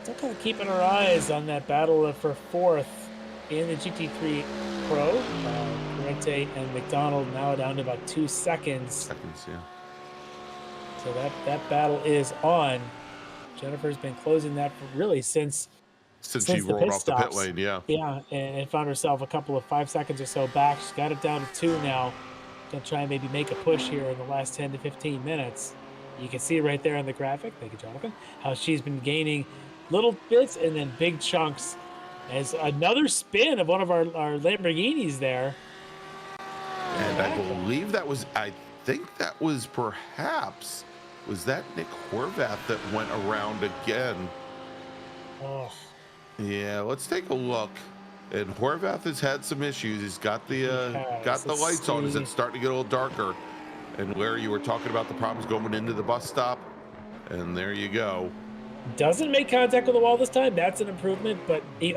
Still kind of keeping our eyes on that battle for fourth in the GT3 Pro. Corrente and McDonald now down to about 2 seconds. So that battle is on. Jennifer's been closing that for really since she rolled off the pit lane, and found herself a couple of 5 seconds or so back. She's got it down to 2 now. Gonna try and maybe make a push here in the last 10 to 15 minutes. You can see right there on the graphic, thank you, Jonathan, how she's been gaining little bits and then big chunks. As another spin of one of our Lamborghinis there. And I believe that was, was that Nick Horvath that went around again? Oh. Yeah, let's take a look. And Horvath has had some issues. He's got the lights on as it's starting to get a little darker. And Larry, you were talking about the problems going into the bus stop, and there you go. Doesn't make contact with the wall this time. That's an improvement. But he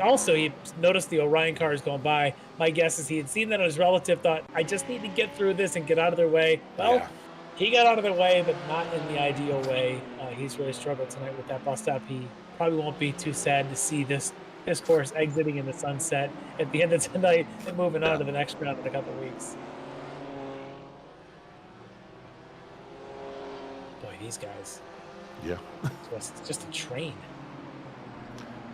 noticed the Orion cars going by. My guess is he had seen that on his relative, thought, I just need to get through this and get out of their way. Well, Yeah. he got out of their way, but not in the ideal way. He's really struggled tonight with that bus stop. He probably won't be too sad to see this course exiting in the sunset at the end of tonight and moving on to the next round in a couple of weeks. Boy, these guys. Yeah. It's just a train.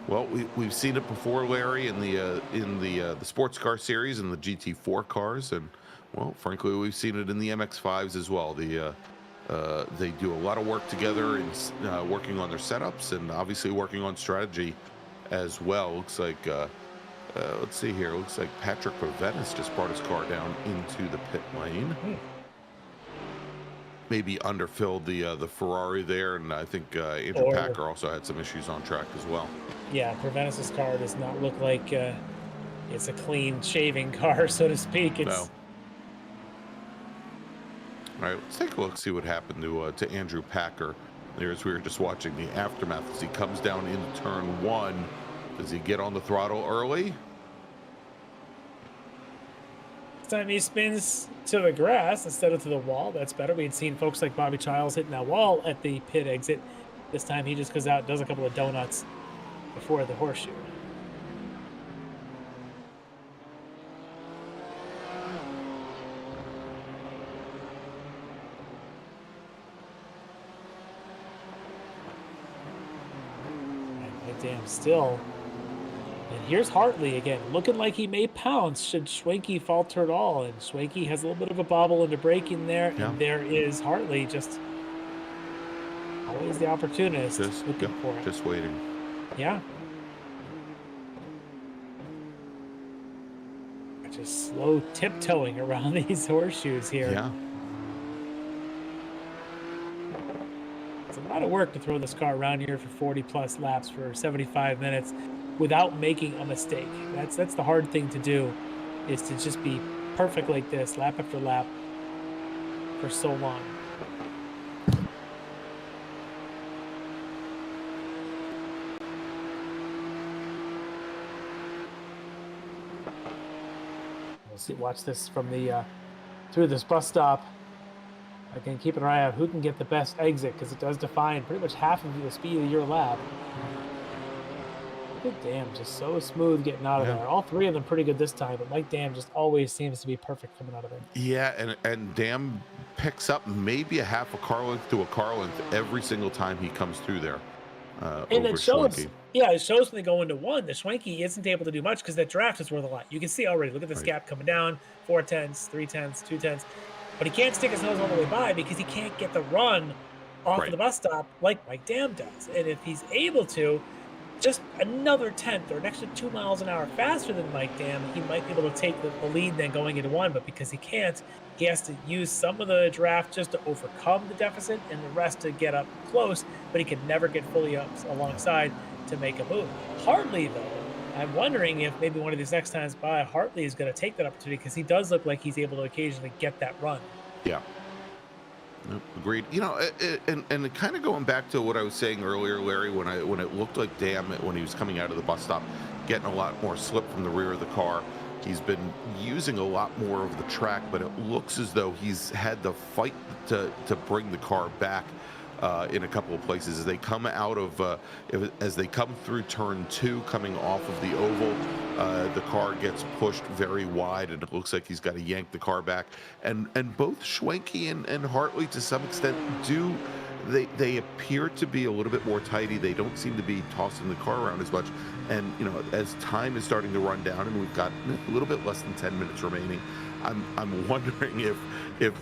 Well, we've seen it before, Larry, in the sports car series and the GT4 cars, and well, frankly, we've seen it in the MX-5s as well. They do a lot of work together in working on their setups and obviously working on strategy as well. Looks like let's see here. Looks like Patrick Pavenis just brought his car down into the pit lane. Maybe underfilled the Ferrari there, and I think Andrew Packer also had some issues on track as well. Yeah, Pavenis' car does not look like it's a clean shaving car, so to speak. It's No. All right, let's take a look, see what happened to Andrew Packer. There, as we were just watching the aftermath as he comes down into turn 1. Does he get on the throttle early? This time he spins to the grass instead of to the wall. That's better. We had seen folks like Bobby Childs hitting that wall at the pit exit. This time he just goes out and does a couple of donuts before the horseshoe. Damn, still. And here's Hartley again, looking like he may pounce should Schwenke falter at all. And Schwenke has a little bit of a bobble into braking there. Yeah. And there is Hartley, just always the opportunist looking for it. Just waiting. Yeah. Just slow tiptoeing around these horseshoes here. Yeah. It's a lot of work to throw this car around here for 40 plus laps for 75 minutes without making a mistake. That's the hard thing to do, is to just be perfect like this lap after lap for so long. We'll see. Watch this from the through this bus stop. Again, keep an eye out who can get the best exit, because it does define pretty much half of the speed of your lap. Look at Dam, just so smooth getting out of there. All three of them pretty good this time, but Mike Dam just always seems to be perfect coming out of there. Yeah, and Dam picks up maybe a half a car length to a car length every single time he comes through there. And it shows, Schwenke. yeah, it shows when they go into one, the Schwenke isn't able to do much because that draft is worth a lot. You can see already, look at this gap coming down, 4 tenths, 3 tenths, 2 tenths. But he can't stick his nose all the way by because he can't get the run off of the bus stop like Mike Dam does. And if he's able to, just another tenth or an extra 2 miles an hour faster than Mike Dam, he might be able to take the lead then going into one. But because he can't, he has to use some of the draft just to overcome the deficit and the rest to get up close, but he can never get fully up alongside to make a move. Hartley, though, I'm wondering if maybe one of these next times by, Hartley is going to take that opportunity, because he does look like he's able to occasionally get that run. Yeah. Agreed. You know, and kind of going back to what I was saying earlier, Larry, when it looked like Dam, when he was coming out of the bus stop, getting a lot more slip from the rear of the car. He's been using a lot more of the track, but it looks as though he's had to fight to bring the car back in a couple of places as they come out of as they come through turn 2, coming off of the oval. The car gets pushed very wide, and it looks like he's got to yank the car back. And both Schwenke and Hartley, to some extent, do. They appear to be a little bit more tidy. They don't seem to be tossing the car around as much. And you know, as time is starting to run down, and we've got a little bit less than 10 minutes remaining, I'm wondering if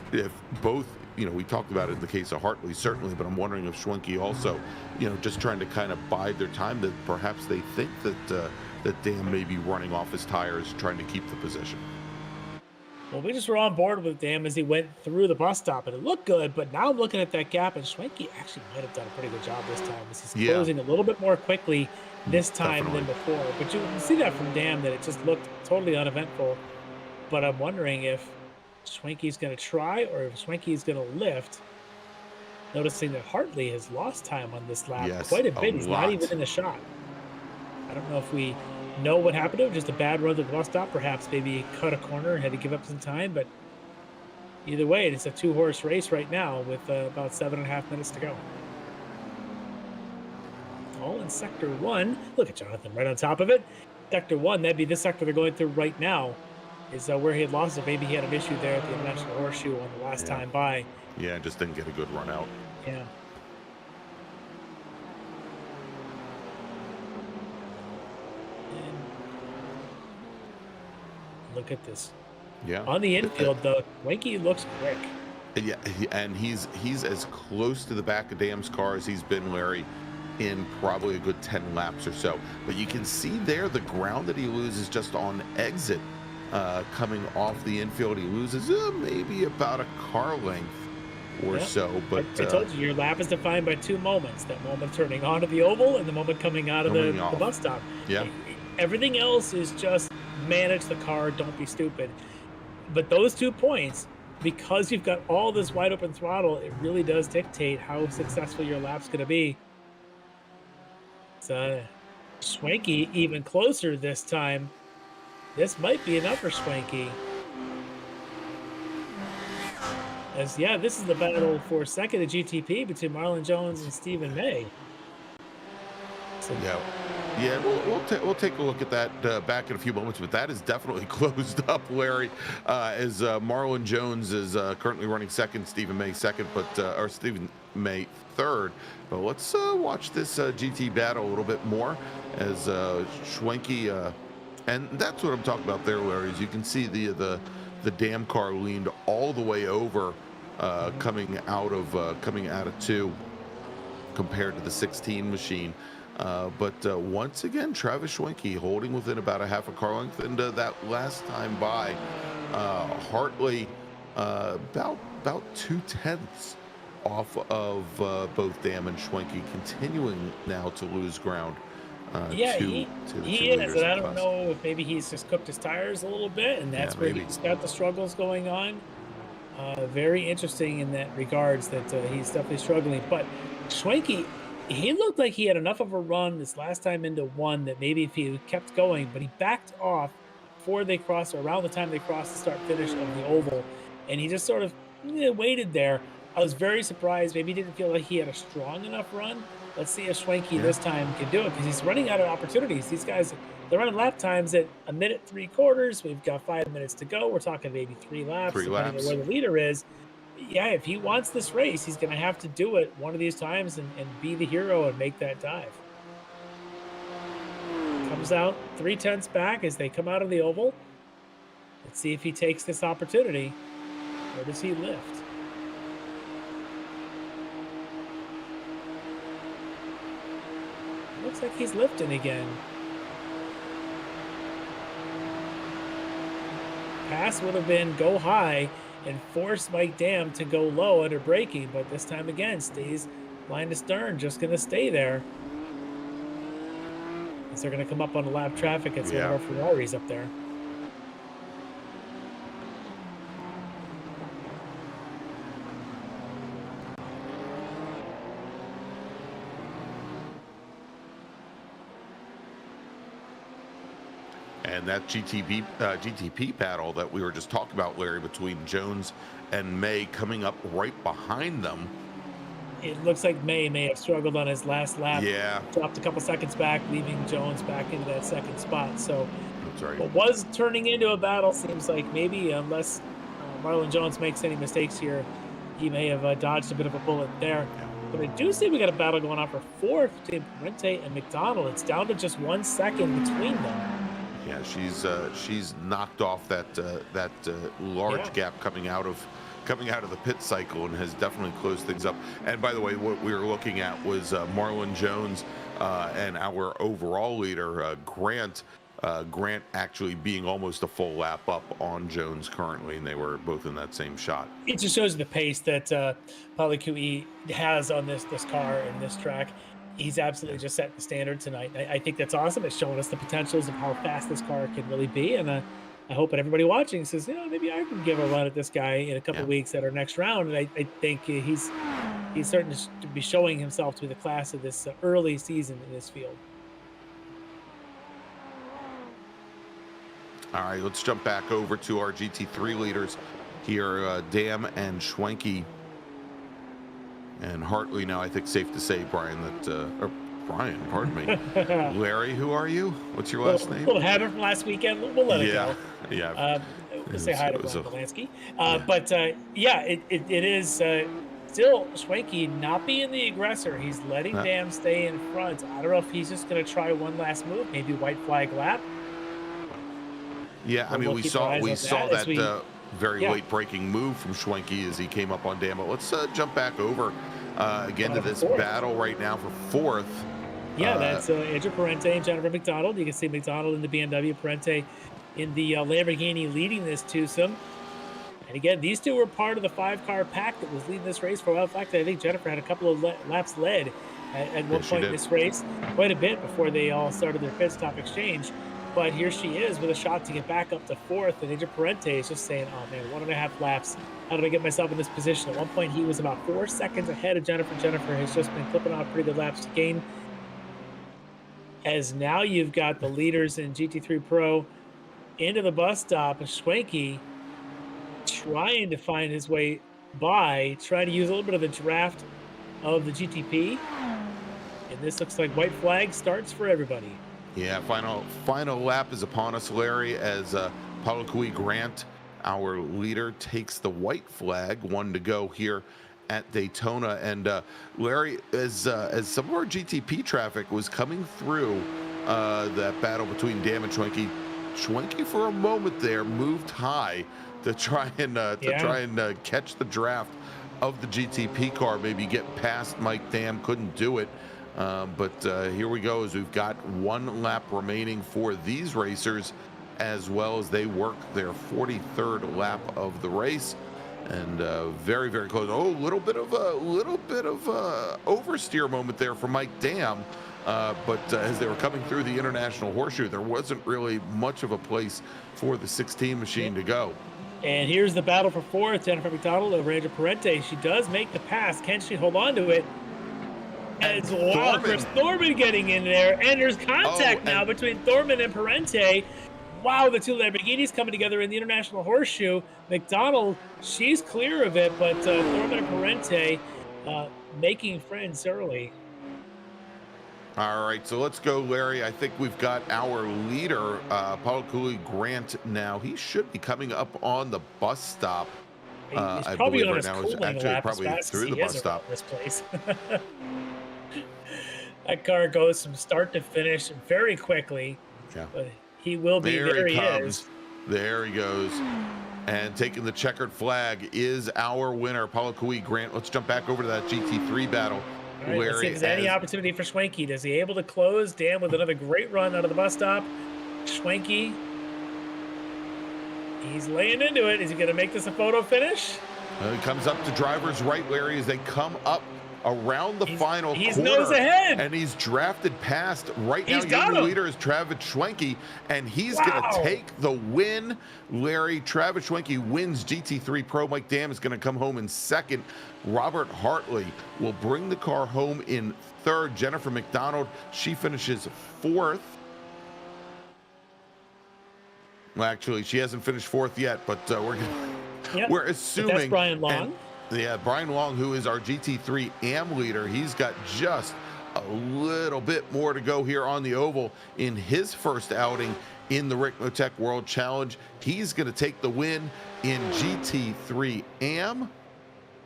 both. You know, we talked about it in the case of Hartley, certainly, but I'm wondering if Schwenke also, you know, just trying to kind of bide their time, that perhaps they think that Dam may be running off his tires, trying to keep the position. Well, we just were on board with Dam as he went through the bus stop, and it looked good, but now I'm looking at that gap, and Schwenke actually might have done a pretty good job this time, as he's closing a little bit more quickly this time Definitely. than before. But you can see that from Dam that it just looked totally uneventful. But I'm wondering if Schwenke's going to try or if Schwenke's going to lift. Noticing that Hartley has lost time on this lap Yes, quite a a bit. He's not even lot. in the shot. I don't know if we know what happened to him, just a bad run to the bus stop. Perhaps maybe he cut a corner and had to give up some time. But either way, it's a 2-horse race right now with about 7.5 minutes to go. All in sector 1. Look at Jonathan right on top of it. Sector 1, that'd be the sector they're going through right now, is where he had lost it. Maybe he had an issue there at the International Horseshoe on the last time by. Yeah, just didn't get a good run out. Yeah. And look at this. Yeah. On the infield, though, Wanky looks quick. Yeah, and he's as close to the back of Dam's car as he's been, Larry, in probably a good 10 laps or so. But you can see there the ground that he loses just on exit, coming off the infield. He loses maybe about a car length or so. But I told you, your lap is defined by 2 moments: that moment turning onto the oval and the moment coming out of the bus stop. Yeah. Everything else is just manage the car, don't be stupid. But those 2 points, because you've got all this wide open throttle, it really does dictate how successful your lap's going to be. It's Schwenke even closer this time. This might be enough for Schwenke. As this is the battle for second at GTP between Marlon Jones and Stephen May. So, we'll take a look at that back in a few moments, but that is definitely closed up, Larry, as Marlon Jones is currently running second, Stephen May second, or Stephen May third. But let's watch this GT battle a little bit more as Schwenke, and that's what I'm talking about there, Larry. As you can see, the Dam car leaned all the way over, coming out of 2 compared to the 16 machine. But once again, Travis Schwenke holding within about a half a car length, and that last time by Hartley about 2/10 off of both Dam and Schwenke, continuing now to lose ground. he is, and I don't know if maybe he's just cooked his tires a little bit, and that's where he's got the struggles going on. Very interesting in that regards that he's definitely struggling. But Schwenke, he looked like he had enough of a run this last time into 1 that maybe if he kept going, but he backed off before they crossed, or around the time they crossed the start-finish of the oval, and he just sort of waited there. I was very surprised. Maybe he didn't feel like he had a strong enough run. Let's see if Schwenke this time can do it, because he's running out of opportunities. These guys, they're running lap times at 1 minute 3/4. We've got 5 minutes to go. We're talking maybe 3 laps, depending on where the leader is. Yeah, if he wants this race, he's going to have to do it one of these times and be the hero and make that dive. Comes out 3/10 back as they come out of the oval. Let's see if he takes this opportunity. Or does he lift? Looks like he's lifting again. Pass would have been go high and force Mike Dam to go low under braking, but this time again stays line to stern, just going to stay there. As they're going to come up on the lap traffic at some of our Ferraris up there. And that GTP battle that we were just talking about, Larry, between Jones and May coming up right behind them. It looks like May have struggled on his last lap. Yeah. Dropped a couple seconds back, leaving Jones back into that second spot. So that's right. What was turning into a battle seems like maybe, unless Marlon Jones makes any mistakes here, he may have dodged a bit of a bullet there. Yeah. But I do see we got a battle going on for 4th between Parente and McDonald. It's down to just 1 second between them. Yeah, she's knocked off that large gap coming out of the pit cycle, and has definitely closed things up. And by the way, what we were looking at was Marlon Jones and our overall leader Grant actually being almost a full lap up on Jones currently, and they were both in that same shot. It just shows the pace that Palikui has on this car and this track. he's absolutely just set the standard tonight. I think that's awesome. It's showing us the potentials of how fast this car can really be. And I hope that everybody watching says, maybe I can give a run at this guy in a couple weeks at our next round. And I think he's starting to be showing himself to be the class of this early season in this field. All right, let's jump back over to our GT3 leaders here, Dam and Schwenke and Hartley. Now, I think safe to say, Brian, or Brian, pardon me. Larry, who are you? What's your last name? Little habit from last weekend. We'll let it go. Yeah. We'll say hi to Brian Polanski. But it is still Schwenke not being the aggressor. He's letting Dam stay in front. I don't know if he's just going to try one last move, maybe white flag lap. Yeah, I mean, we saw that very late breaking move from Schwenke as he came up on Dam. But let's jump back over again to this battle right now for fourth. Yeah, that's Andrew Parente and Jennifer McDonald. You can see McDonald in the BMW, Parente in the Lamborghini leading this twosome. And again, these two were part of the 5-car pack that was leading this race for a while. In fact, I think Jennifer had a couple of laps led at one point in this race, quite a bit before they all started their pit stop exchange. But here she is with a shot to get back up to fourth. And Andrew Parente is just saying, oh man, 1.5 laps. How did I get myself in this position? At one point, he was about 4 seconds ahead of Jennifer. Jennifer has just been clipping off pretty good laps to gain. As now you've got the leaders in GT3 Pro into the bus stop, and Schwenke trying to find his way by, trying to use a little bit of the draft of the GTP. And this looks like white flag starts for everybody. Yeah, final lap is upon us, Larry, as Paulo Grant, our leader, takes the white flag. 1 to go here at Daytona. And Larry, as some of our GTP traffic was coming through that battle between Dam and Schwenke for a moment there moved high to try and catch the draft of the GTP car, maybe get past Mike Dam. Couldn't do it. But here we go, as we've got 1 lap remaining for these racers, as well as they work their 43rd lap of the race. And very, very close. Oh, a little bit of oversteer moment there for Mike Dam. But as they were coming through the International Horseshoe, there wasn't really much of a place for the 16 machine to go. And here's the battle for fourth. Jennifer McDonald over Andrew Parente. She does make the pass. Can she hold on to it? And Chris Thorman getting in there, and there's contact now between Thorman and Parente. Wow, the two Lamborghinis coming together in the International Horseshoe. McDonald, she's clear of it, but Thorman and Parente making friends early. All right, so let's go, Larry. I think we've got our leader, Paulo Grant, now. He should be coming up on the bus stop. He's probably on his cooling lap probably as fast through as the he bus is stop. around this place. That car goes from start to finish very quickly. Yeah. But he will be. There he is. There he goes. And taking the checkered flag is our winner, Paulo Grant. Let's jump back over to that GT3 battle. All right, let's see if there's any opportunity for Schwenke. Is he able to close? Dam with another great run out of the bus stop. Schwenke. He's laying into it. Is he going to make this a photo finish? He comes up to driver's right, Larry, as they come up around the final corner. He's nose ahead. And he's drafted past. Right now, your leader is Travis Schwenke, and he's going to take the win. Larry, Travis Schwenke wins GT3 Pro. Mike Dam is going to come home in second. Robert Hartley will bring the car home in third. Jennifer McDonald, she finishes fourth. Well, actually, she hasn't finished fourth yet, but we're assuming. That's Brian Long. Brian Long, who is our GT3 AM leader, he's got just a little bit more to go here on the oval in his first outing in the Ricmotech World Challenge. He's going to take the win in GT3 AM.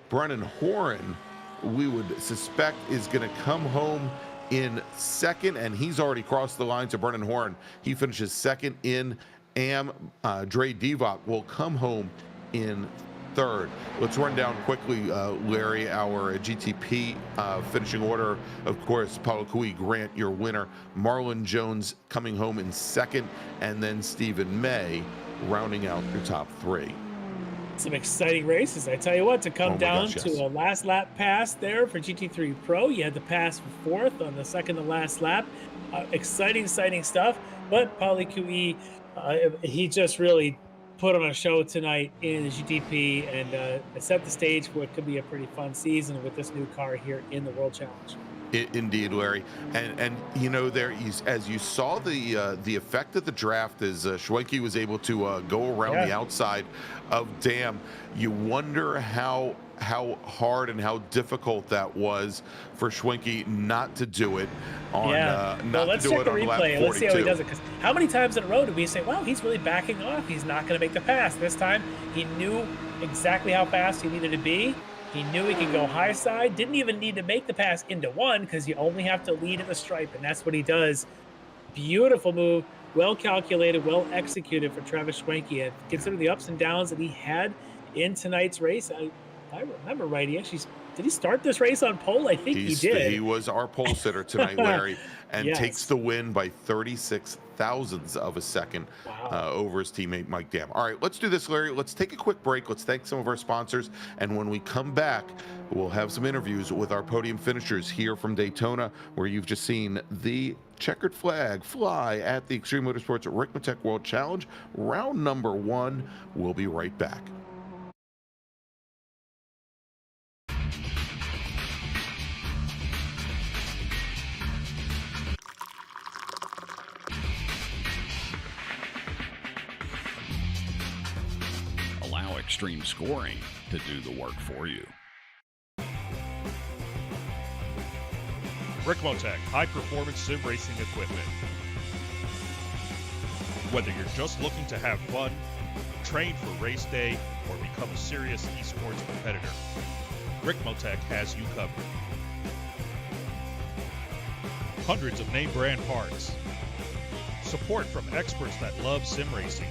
Brennan Horan, we would suspect, is going to come home in second, and he's already crossed the line to Brennan Horan. He finishes second in AM. Dre Divock will come home in third. Let's run down quickly, Larry, our GTP finishing order. Of course, Paulo Grant, your winner. Marlon Jones coming home in second, and then Stephen May rounding out your top three. Some exciting races. I tell you what, to come down gosh, to yes. a last lap pass there for GT3 Pro. You had the pass for fourth on the second to last lap. Exciting stuff. But Pauly Kui, he just really put on a show tonight in the GTP and set the stage for what could be a pretty fun season with this new car here in the World Challenge. Indeed, Larry, and you know, as you saw the effect of the draft as Schwenke was able to go around the outside of Dam. You wonder how hard and how difficult that was for Schwenke not to do it on let's check the replay. Let's see how he does it, because how many times in a row did we say, wow, he's really backing off, he's not going to make the pass? This time he knew exactly how fast he needed to be. He knew he could go high side, didn't even need to make the pass into one because you only have to lead at the stripe, and that's what he does. Beautiful move, well calculated, well executed for Travis Schwenke. And consider the ups and downs that he had in tonight's race. I remember right, did he start this race on pole? I think he did. He was our pole sitter tonight, Larry, and Yes. takes the win by 36 thousandths of a second over his teammate Mike Dam. All right, let's do this, Larry. Let's take a quick break. Let's thank some of our sponsors, and when we come back, we'll have some interviews with our podium finishers here from Daytona, where you've just seen the checkered flag fly at the Extreme Motorsports Ricmotech World Challenge, round number 1. We'll be right back. Allow Extreme Scoring to do the work for you. Ricmotech high-performance sim racing equipment. Whether you're just looking to have fun, train for race day, or become a serious esports competitor, Ricmotech has you covered. Hundreds of name brand parts. Support from experts that love sim racing.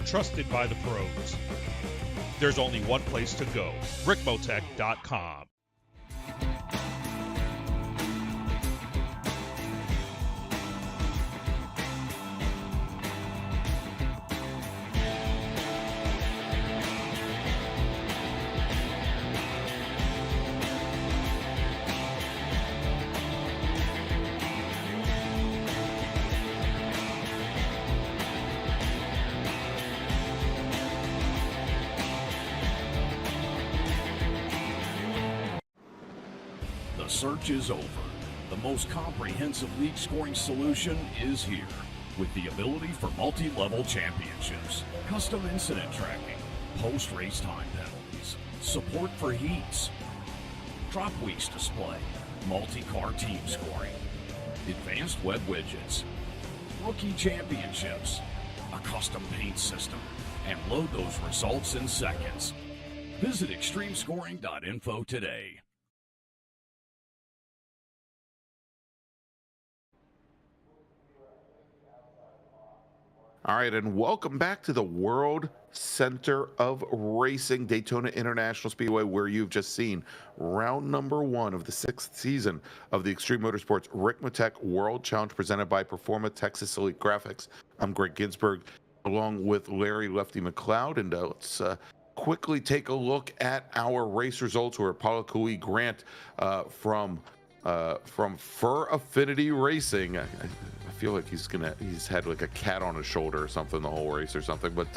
Trusted by the pros. There's only one place to go, Ricmotech.com. The search is over. The most comprehensive league scoring solution is here, with the ability for multi-level championships, custom incident tracking, post-race time penalties, support for heats, drop weeks display, multi-car team scoring, advanced web widgets, rookie championships, a custom paint system, and load those results in seconds. Visit extremescoring.info today. All right, and welcome back to the World Center of Racing, Daytona International Speedway, where you've just seen round number 1 of the 6th season of the Extreme Motorsports Ricmotech World Challenge presented by Performa Texas Elite Graphics. I'm Greg Ginsburg, along with Larry Lefty McLeod, and let's quickly take a look at our race results. Where Pauly Kui Grant from Fur Affinity Racing. I feel like he's had like a cat on his shoulder or something the whole race or something. But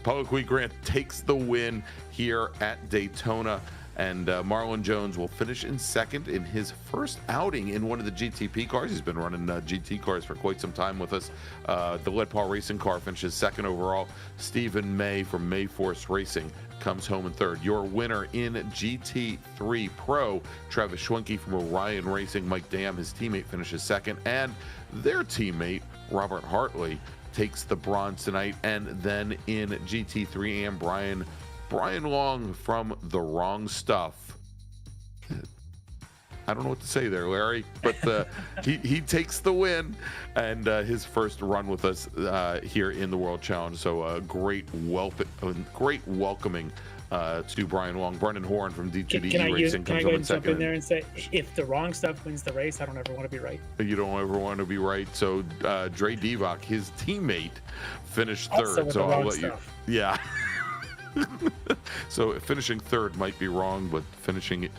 Pauly Kui Grant takes the win here at Daytona, and Marlon Jones will finish in second in his first outing in one of the GTP cars. He's been running GT cars for quite some time with us. The Lead Paul Racing car finishes second overall. Stephen May from Mayforce Racing comes home in third. Your winner in GT3 Pro, Travis Schwenke from Orion Racing. Mike Dam, his teammate, finishes second, and their teammate Robert Hartley takes the bronze tonight. And then in GT3 AM, Brian Long from The Wrong Stuff. I don't know what to say there, Larry, but he takes the win, and his first run with us here in the World Challenge. So great welcoming to Brian Long. Brendan Horn from D2D Racing comes up in second. Jump in there and say, if The Wrong Stuff wins the race, I don't ever want to be right. You don't ever want to be right. So Dre Divock, his teammate, finished third. So I'll let you. Yeah. So finishing third might be wrong, but finishing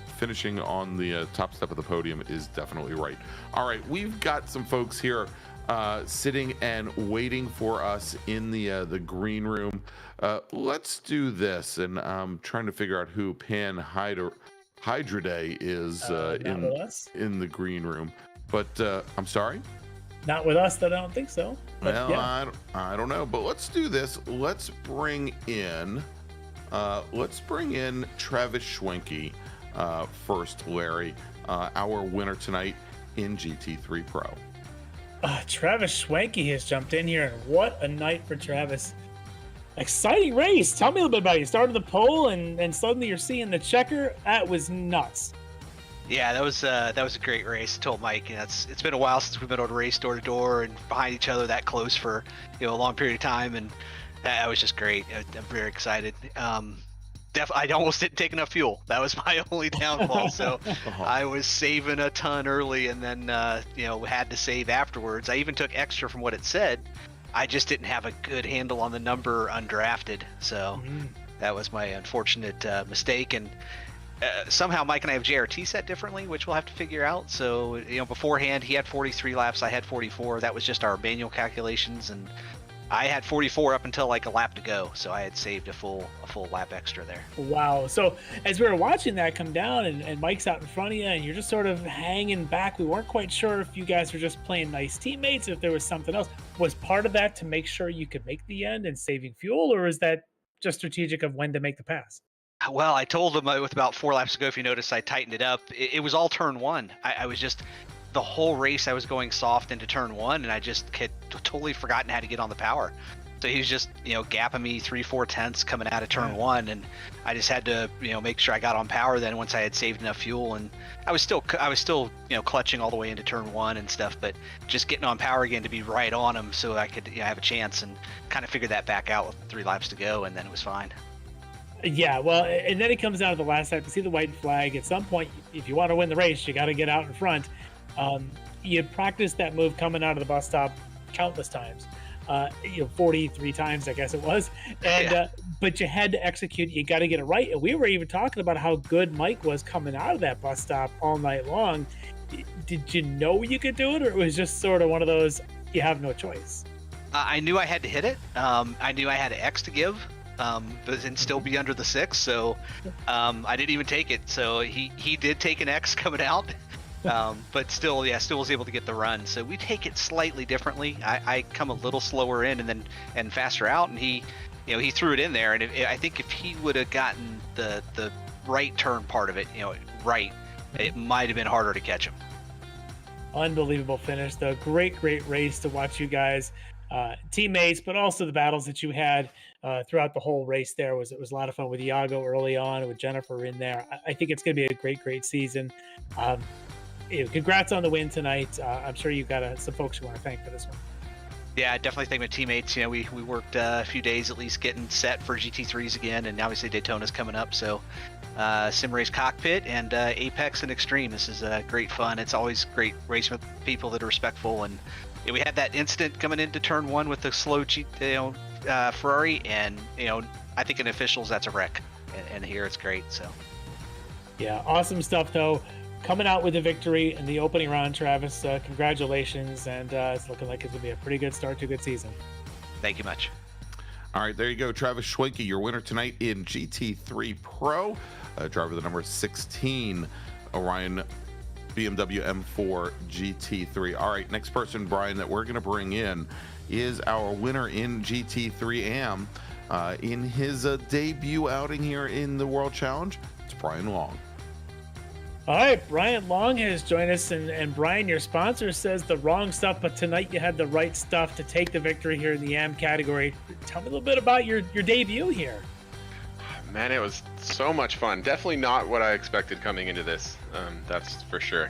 on the top step of the podium is definitely right. All right, we've got some folks here sitting and waiting for us in the green room. Let's do this, and I'm trying to figure out who Pan Hydra Day is in the green room. But I'm sorry? Not with us, I don't think so. But, well, yeah. I don't know, but let's do this. Let's bring in Travis Schwenke first, Larry, our winner tonight in GT3 Pro. Travis Schwenke has jumped in here, and what a night for Travis. Exciting race. Tell me a little bit about it. You started the pole, and suddenly you're seeing the checker. That was nuts. Yeah, that was a great race. I told Mike, it's been a while since we've been able to race door to door and behind each other that close for a long period of time, and that was just great. I'm very excited. I almost didn't take enough fuel. That was my only downfall. So I was saving a ton early, and then had to save afterwards. I even took extra from what it said. I just didn't have a good handle on the number undrafted, so that was my unfortunate mistake. And somehow Mike and I have JRT set differently, which we'll have to figure out. So beforehand he had 43 laps, I had 44. That was just our manual calculations, and I had 44 up until like a lap to go, so I had saved a full lap extra there. Wow. So as we were watching that come down, and Mike's out in front of you, and you're just sort of hanging back, we weren't quite sure if you guys were just playing nice teammates, if there was something else. Was part of that to make sure you could make the end and saving fuel, or is that just strategic of when to make the pass? Well, I told him with about 4 laps to go, if you notice, I tightened it up. It was all turn one. I was just, the whole race I was going soft into turn one, and I just had totally forgotten how to get on the power. So he was just, gapping me 3-4 tenths coming out of turn one, and I just had to, make sure I got on power then once I had saved enough fuel. And I was still, clutching all the way into turn one and stuff, but just getting on power again to be right on him so I could have a chance, and kind of figured that back out with 3 laps to go, and then it was fine. Yeah, well, and then it comes down to the last lap. You see the white flag. At some point, if you want to win the race, you got to get out in front. You practiced that move coming out of the bus stop countless times, 43 times, I guess it was. And but you had to execute. You got to get it right. And we were even talking about how good Mike was coming out of that bus stop all night long. Did you know you could do it, or it was just sort of one of those you have no choice? I knew I had to hit it. I knew I had an X to give. But and still be under the 6, so I didn't even take it. So he did take an X coming out, but still was able to get the run. So we take it slightly differently. I come a little slower in and faster out, and he threw it in there. And I think if he would have gotten the right turn part of it, right, it might have been harder to catch him. Unbelievable finish, though. Great race to watch you guys. Teammates, but also the battles that you had throughout the whole race. It was a lot of fun with Iago early on, with Jennifer in there. I think it's going to be a great season. Congrats on the win tonight. I'm sure you've got some folks you want to thank for this one. Yeah, I definitely thank my teammates. We worked a few days at least getting set for GT3s again, and obviously Daytona's coming up. So Sim Race Cockpit and Apex and Extreme. This is great fun. It's always great racing with people that are respectful, and we had that incident coming into turn one with the slow Ferrari, and I think in officials that's a wreck, and here it's great. So yeah, awesome stuff though. Coming out with a victory in the opening round, Travis. Congratulations, and it's looking like it's gonna be a pretty good start to a good season. Thank you much. All right, there you go, Travis Schwenke, your winner tonight in GT3 Pro, driver the number 16, Orion BMW M4 GT3. All right, next person, Brian, that we're going to bring in is our winner in GT3 AM. In his debut outing here in the World Challenge, it's Brian Long. All right, Brian Long has joined us, and Brian, your sponsor says the wrong stuff, but tonight you had the right stuff to take the victory here in the AM category. Tell me a little bit about your debut here. Man, it was so much fun. Definitely not what I expected coming into this. That's for sure.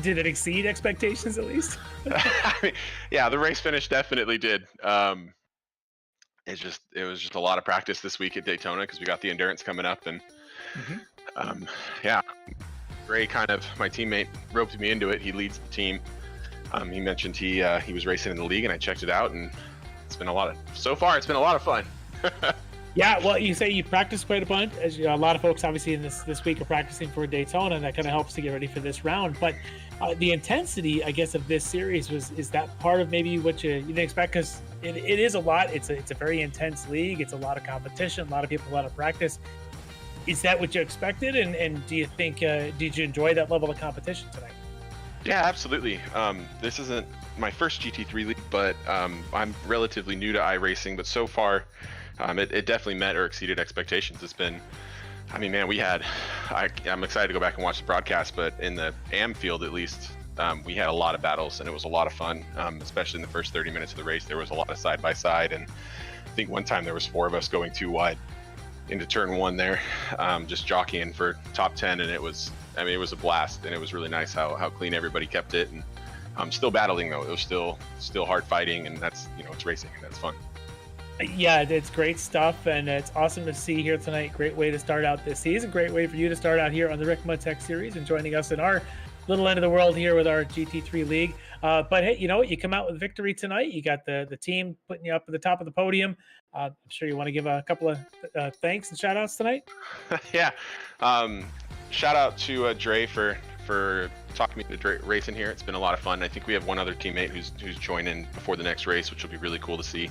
Did it exceed expectations at least? I mean, yeah, the race finish definitely did. It was just a lot of practice this week at Daytona because we got the endurance coming up, and yeah, Ray, kind of my teammate, roped me into it. He leads the team. He mentioned he was racing in the league, and I checked it out, and so far it's been a lot of fun. Yeah, well, you say you practice quite a bunch. As you know, a lot of folks, obviously, in this week are practicing for Daytona, and that kind of helps to get ready for this round. But the intensity, I guess, of this series is that part of maybe what you didn't expect? Because it is a lot. It's a very intense league. It's a lot of competition, a lot of people, a lot of practice. Is that what you expected? And do you think did you enjoy that level of competition tonight? Yeah, absolutely. This isn't my first GT3 league, but I'm relatively new to iRacing. But so far, it definitely met or exceeded expectations. It's been, I mean, man, I'm excited to go back and watch the broadcast, but in the AM field, at least, we had a lot of battles and it was a lot of fun, especially in the first 30 minutes of the race. There was a lot of side by side, and I think one time there was 4 of us going too wide into turn 1 there, just jockeying for top 10, and it was a blast, and it was really nice how clean everybody kept it. And still battling though. It was still hard fighting, and that's, it's racing, and that's fun. Yeah, it's great stuff, and it's awesome to see here tonight. Great way to start out this season. Great way for you to start out here on the Ricmotech series and joining us in our little end of the world here with our GT3 league. But hey, you know what? You come out with victory tonight. You got the team putting you up at the top of the podium. I'm sure you want to give a couple of thanks and shout outs tonight. Yeah. Shout out to Dre for talking me into racing here. It's been a lot of fun. I think we have one other teammate who's joining before the next race, which will be really cool to see.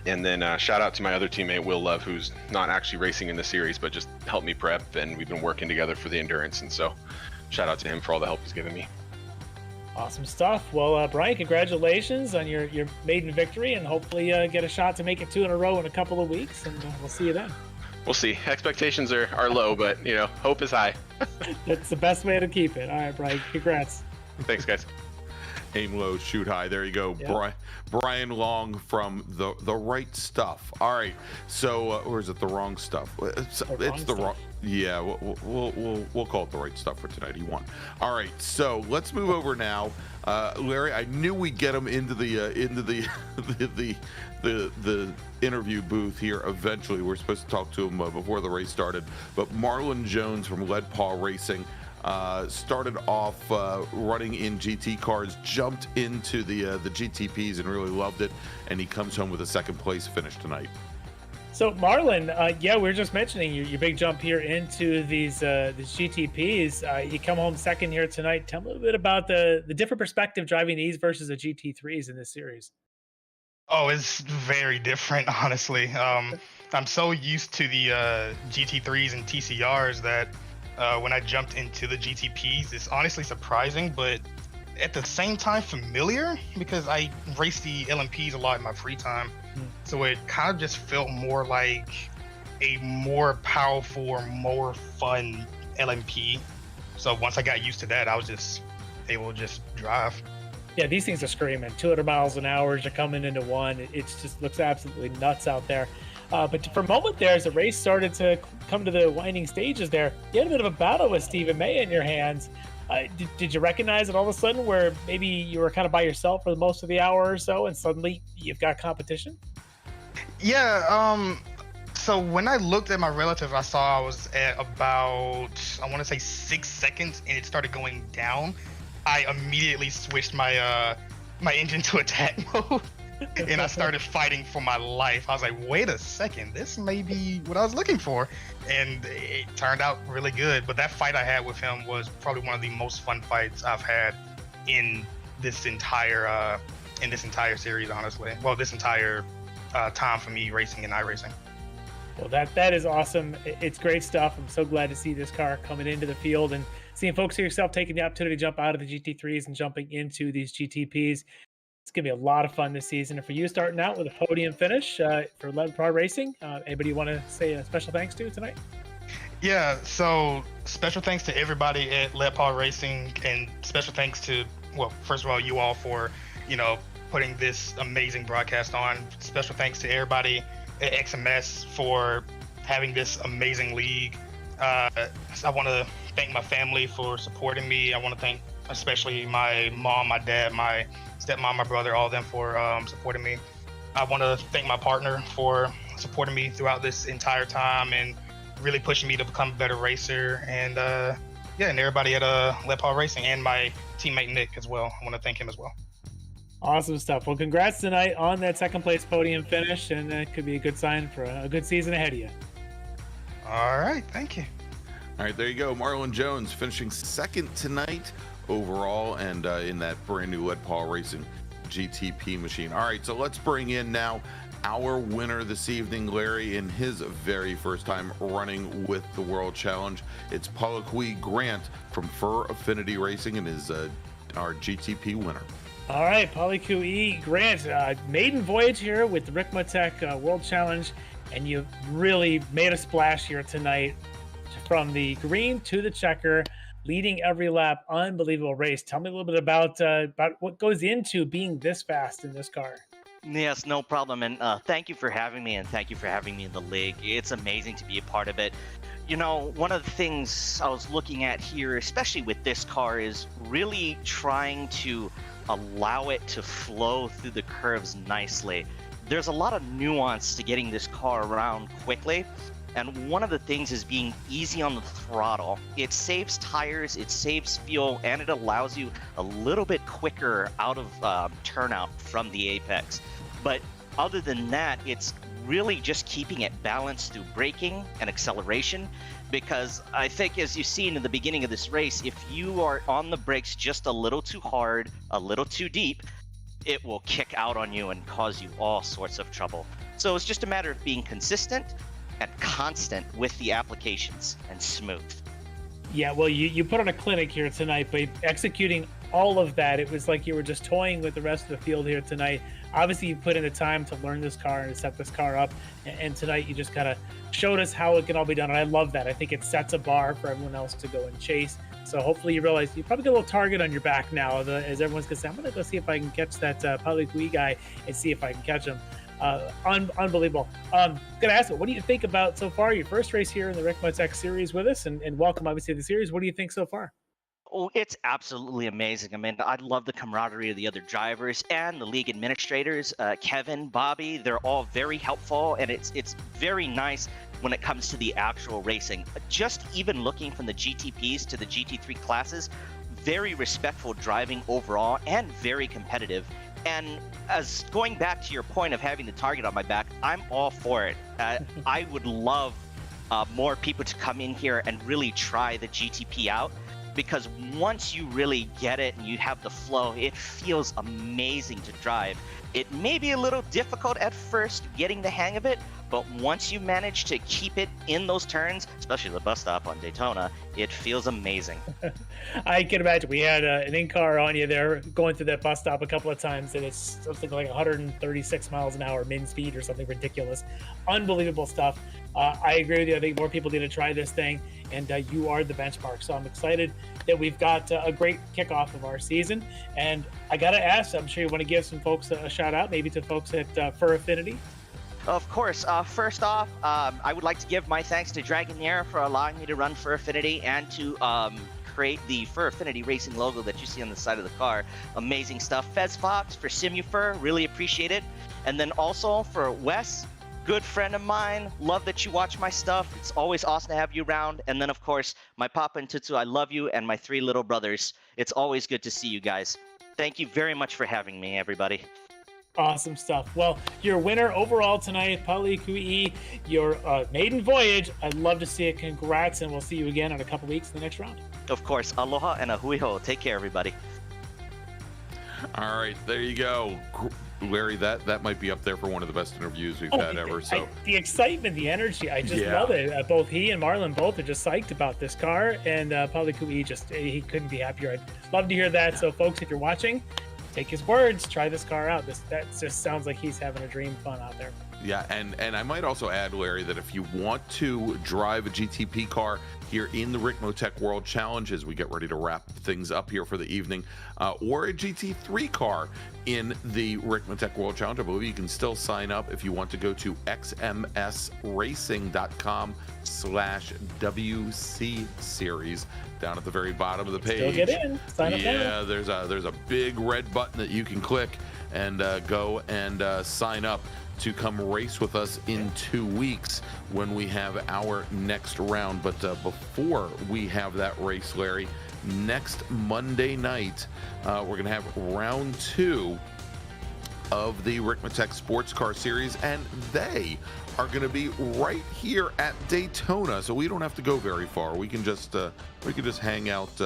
And then shout out to my other teammate, Will Love, who's not actually racing in the series, but just helped me prep, and we've been working together for the endurance. And so shout out to him for all the help he's given me. Awesome stuff. Well, Brian, congratulations on your maiden victory, and hopefully get a shot to make it 2 in a row in a couple of weeks, and we'll see you then. We'll see. Expectations are low, but hope is high. That's the best way to keep it. All right, Brian, congrats. Thanks, guys. Aim low, shoot high. There you go. Yep. Brian Long from the right stuff. All right. So, or is it the wrong stuff? It's the wrong. Yeah, we'll call it the right stuff for tonight. He won. All right. So let's move over now. Larry, I knew we'd get him into the interview booth here eventually. We're supposed to talk to him before the race started, but Marlon Jones from Lead Paw Racing started off running in GT cars, jumped into the GTPs and really loved it, and he comes home with a second place finish tonight. So Marlon, we were just mentioning your big jump here into these GTPs. You come home second here tonight. Tell me a little bit about the different perspective driving these versus the GT3s in this series. Oh, it's very different, honestly. I'm so used to the GT3s and TCRs that when I jumped into the GTPs, it's honestly surprising, but at the same time familiar, because I race the LMPs a lot in my free time. So it kind of just felt more like a more powerful or more fun LMP. So once I got used to that, I was just able to just drive. Yeah, these things are screaming. 200 miles an hour as you're coming into one. It just looks absolutely nuts out there. But for a moment there, as the race started to come to the winding stages there, you had a bit of a battle with Stephen May in your hands. Did you recognize it all of a sudden where maybe you were kind of by yourself for most of the hour or so, and suddenly you've got competition? Yeah, so when I looked at my relative, I saw I was at about, I want to say 6 seconds, and it started going down. I immediately switched my engine to attack mode, and I started fighting for my life. I was like, wait a second, this may be what I was looking for. And it turned out really good. But that fight I had with him was probably one of the most fun fights I've had in this entire series, honestly. Well, this entire time for me racing in iRacing. Well, that is awesome. It's great stuff. I'm so glad to see this car coming into the field and seeing folks like yourself taking the opportunity to jump out of the GT3s and jumping into these GTPs. It's going to be a lot of fun this season. And for you starting out with a podium finish for Lead Paw Racing, anybody you want to say a special thanks to tonight? Yeah, so special thanks to everybody at Lead Paw Racing, and special thanks to, well, first of all, you all for, putting this amazing broadcast on. Special thanks to everybody at XMS for having this amazing league. I want to thank my family for supporting me. I want to thank especially my mom, my dad, my stepmom, my brother, all of them for supporting me. I want to thank my partner for supporting me throughout this entire time and really pushing me to become a better racer. And and everybody at Lead Paw Racing, and my teammate Nick as well. I want to thank him as well. Awesome stuff. Well, congrats tonight on that second place podium finish, and that could be a good sign for a good season ahead of you. All right, thank you. All right, there you go. Marlon Jones finishing second tonight overall, and in that brand new Lead Paul Racing GTP machine. All right, so let's bring in now our winner this evening, Larry, in his very first time running with the World Challenge. It's Pauliqui Grant from Fur Affinity Racing, and is our GTP winner. All right, Pauliqui Grant, maiden voyage here with the Ricmotech World Challenge, and you really made a splash here tonight from the green to the checker, leading every lap. Unbelievable race. Tell me a little bit about what goes into being this fast in this car. Yes, no problem. And thank you for having me, and thank you for having me in the league. It's amazing to be a part of it. You know, one of the things I was looking at here, especially with this car, is really trying to allow it to flow through the curves nicely. There's a lot of nuance to getting this car around quickly. And one of the things is being easy on the throttle. It saves tires, it saves fuel, and it allows you a little bit quicker out of turnout from the apex. But other than that, it's really just keeping it balanced through braking and acceleration, because I think, as you've seen in the beginning of this race, if you are on the brakes just a little too hard, a little too deep, it will kick out on you and cause you all sorts of trouble. So it's just a matter of being consistent and constant with the applications and smooth. Yeah, well, you put on a clinic here tonight by executing all of that. It was like you were just toying with the rest of the field here tonight. Obviously, you put in the time to learn this car and to set this car up, and tonight you just kind of showed us how it can all be done, and I love that. I think it sets a bar for everyone else to go and chase. So hopefully you realize you probably got a little target on your back now, as everyone's going to say, I'm going to go see if I can catch that Pauliqui guy and see if I can catch him. Unbelievable. Gonna ask you, what do you think about so far your first race here in the Ricmotech series with us, and welcome obviously to the series. What do you think so far? Oh, it's absolutely amazing. I mean, I love the camaraderie of the other drivers and the league administrators. Kevin, Bobby, they're all very helpful, and it's very nice when it comes to the actual racing. Just even looking from the GTPs to the GT3 classes, very respectful driving overall and very competitive. And as going back to your point of having the target on my back, I'm all for it. I would love more people to come in here and really try the GTP out, because once you really get it and you have the flow, it feels amazing to drive. It may be a little difficult at first getting the hang of it, but once you manage to keep it in those turns, especially the bus stop on Daytona, it feels amazing. I can imagine. We had an in-car on you there going through that bus stop a couple of times, and it's something like 136 miles an hour min speed or something ridiculous. Unbelievable stuff. I agree with you. I think more people need to try this thing, and you are the benchmark. So I'm excited that we've got a great kickoff of our season. And I got to ask, I'm sure you want to give some folks a shout out, maybe to folks at Fur Affinity. Of course. First off, I would like to give my thanks to Dragonair for allowing me to run Fur Affinity and to create the Fur Affinity Racing logo that you see on the side of the car. Amazing stuff. Fez Fox for SimuFur, really appreciate it. And then also for Wes, good friend of mine. Love that you watch my stuff. It's always awesome to have you around. And then, of course, my Papa and Tutsu, I love you, and my 3 little brothers. It's always good to see you guys. Thank you very much for having me, everybody. Awesome stuff. Well, your winner overall tonight, Pauliqui, your maiden voyage. I'd love to see it. Congrats, and we'll see you again in a couple weeks in the next round. Of course. Aloha and a hui ho. Take care, everybody. All right, there you go. Larry, that might be up there for one of the best interviews we've had ever. So the excitement, the energy, I just love it. Both he and Marlon both are just psyched about this car, and Pauliqui he couldn't be happier. I'd love to hear that. So, folks, if you're watching, take his words, try this car out. That just sounds like he's having a dream fun out there. Yeah, and I might also add, Larry, that if you want to drive a GTP car here in the Ricmotech World Challenge as we get ready to wrap things up here for the evening, or a GT3 car in the Ricmotech World Challenge, I believe you can still sign up if you want to go to xmsracing.com/WC series down at the very bottom of the page. Still get in. Sign up now. Yeah, there's a big red button that you can click and go and sign up to come race with us in 2 weeks when we have our next round. But before we have that race, Larry, next Monday night, we're going to have round 2 of the Ricmotech Sports Car Series, and they are going to be right here at Daytona, so we don't have to go very far. We can just hang out.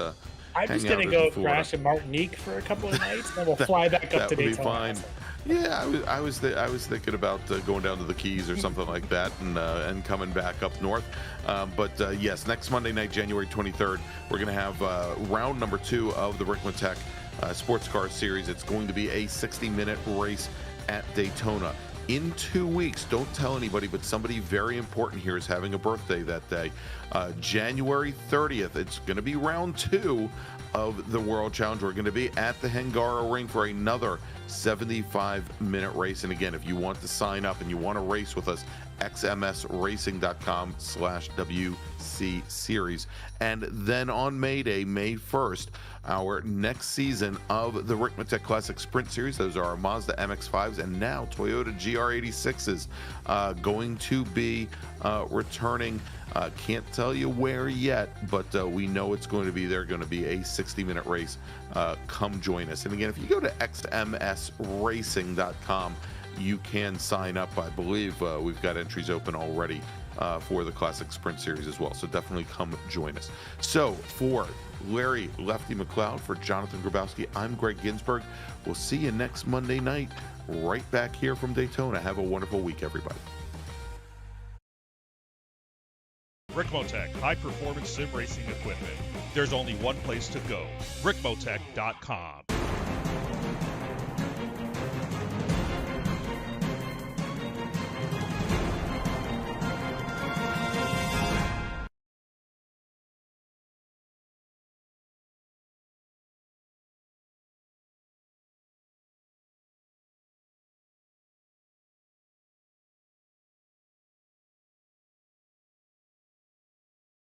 I'm just going to go crash in Martinique for a couple of nights, and then we'll fly back up to Daytona. That would be fine. Yeah, I was thinking about going down to the Keys or something like that, and coming back up north. But yes, next Monday night, January 23rd, we're going to have round number 2 of the Ricmotech Sports Car Series. It's going to be a 60-minute race at Daytona. In 2 weeks, don't tell anybody, but somebody very important here is having a birthday that day. January 30th, it's going to be round 2 of the World Challenge. We're going to be at the Hengaro Ring for another 75-minute race. And again, if you want to sign up and you want to race with us, xmsracing.com/WC Series. And then on May Day, May 1st, our next season of the Ricmotech Classic Sprint Series, those are our Mazda MX-5s and now Toyota GR86s, going to be returning. Can't tell you where yet, but we know it's going to be there. Going to be a 60-minute race. Come join us. And again, if you go to xmsracing.com, you can sign up. I believe we've got entries open already for the Classic Sprint Series as well. So definitely come join us. So for Larry Lefty McLeod, for Jonathan Grabowski, I'm Greg Ginsburg. We'll see you next Monday night right back here from Daytona. Have a wonderful week, everybody. Ricmotech, high-performance sim racing equipment. There's only one place to go, ricmotech.com.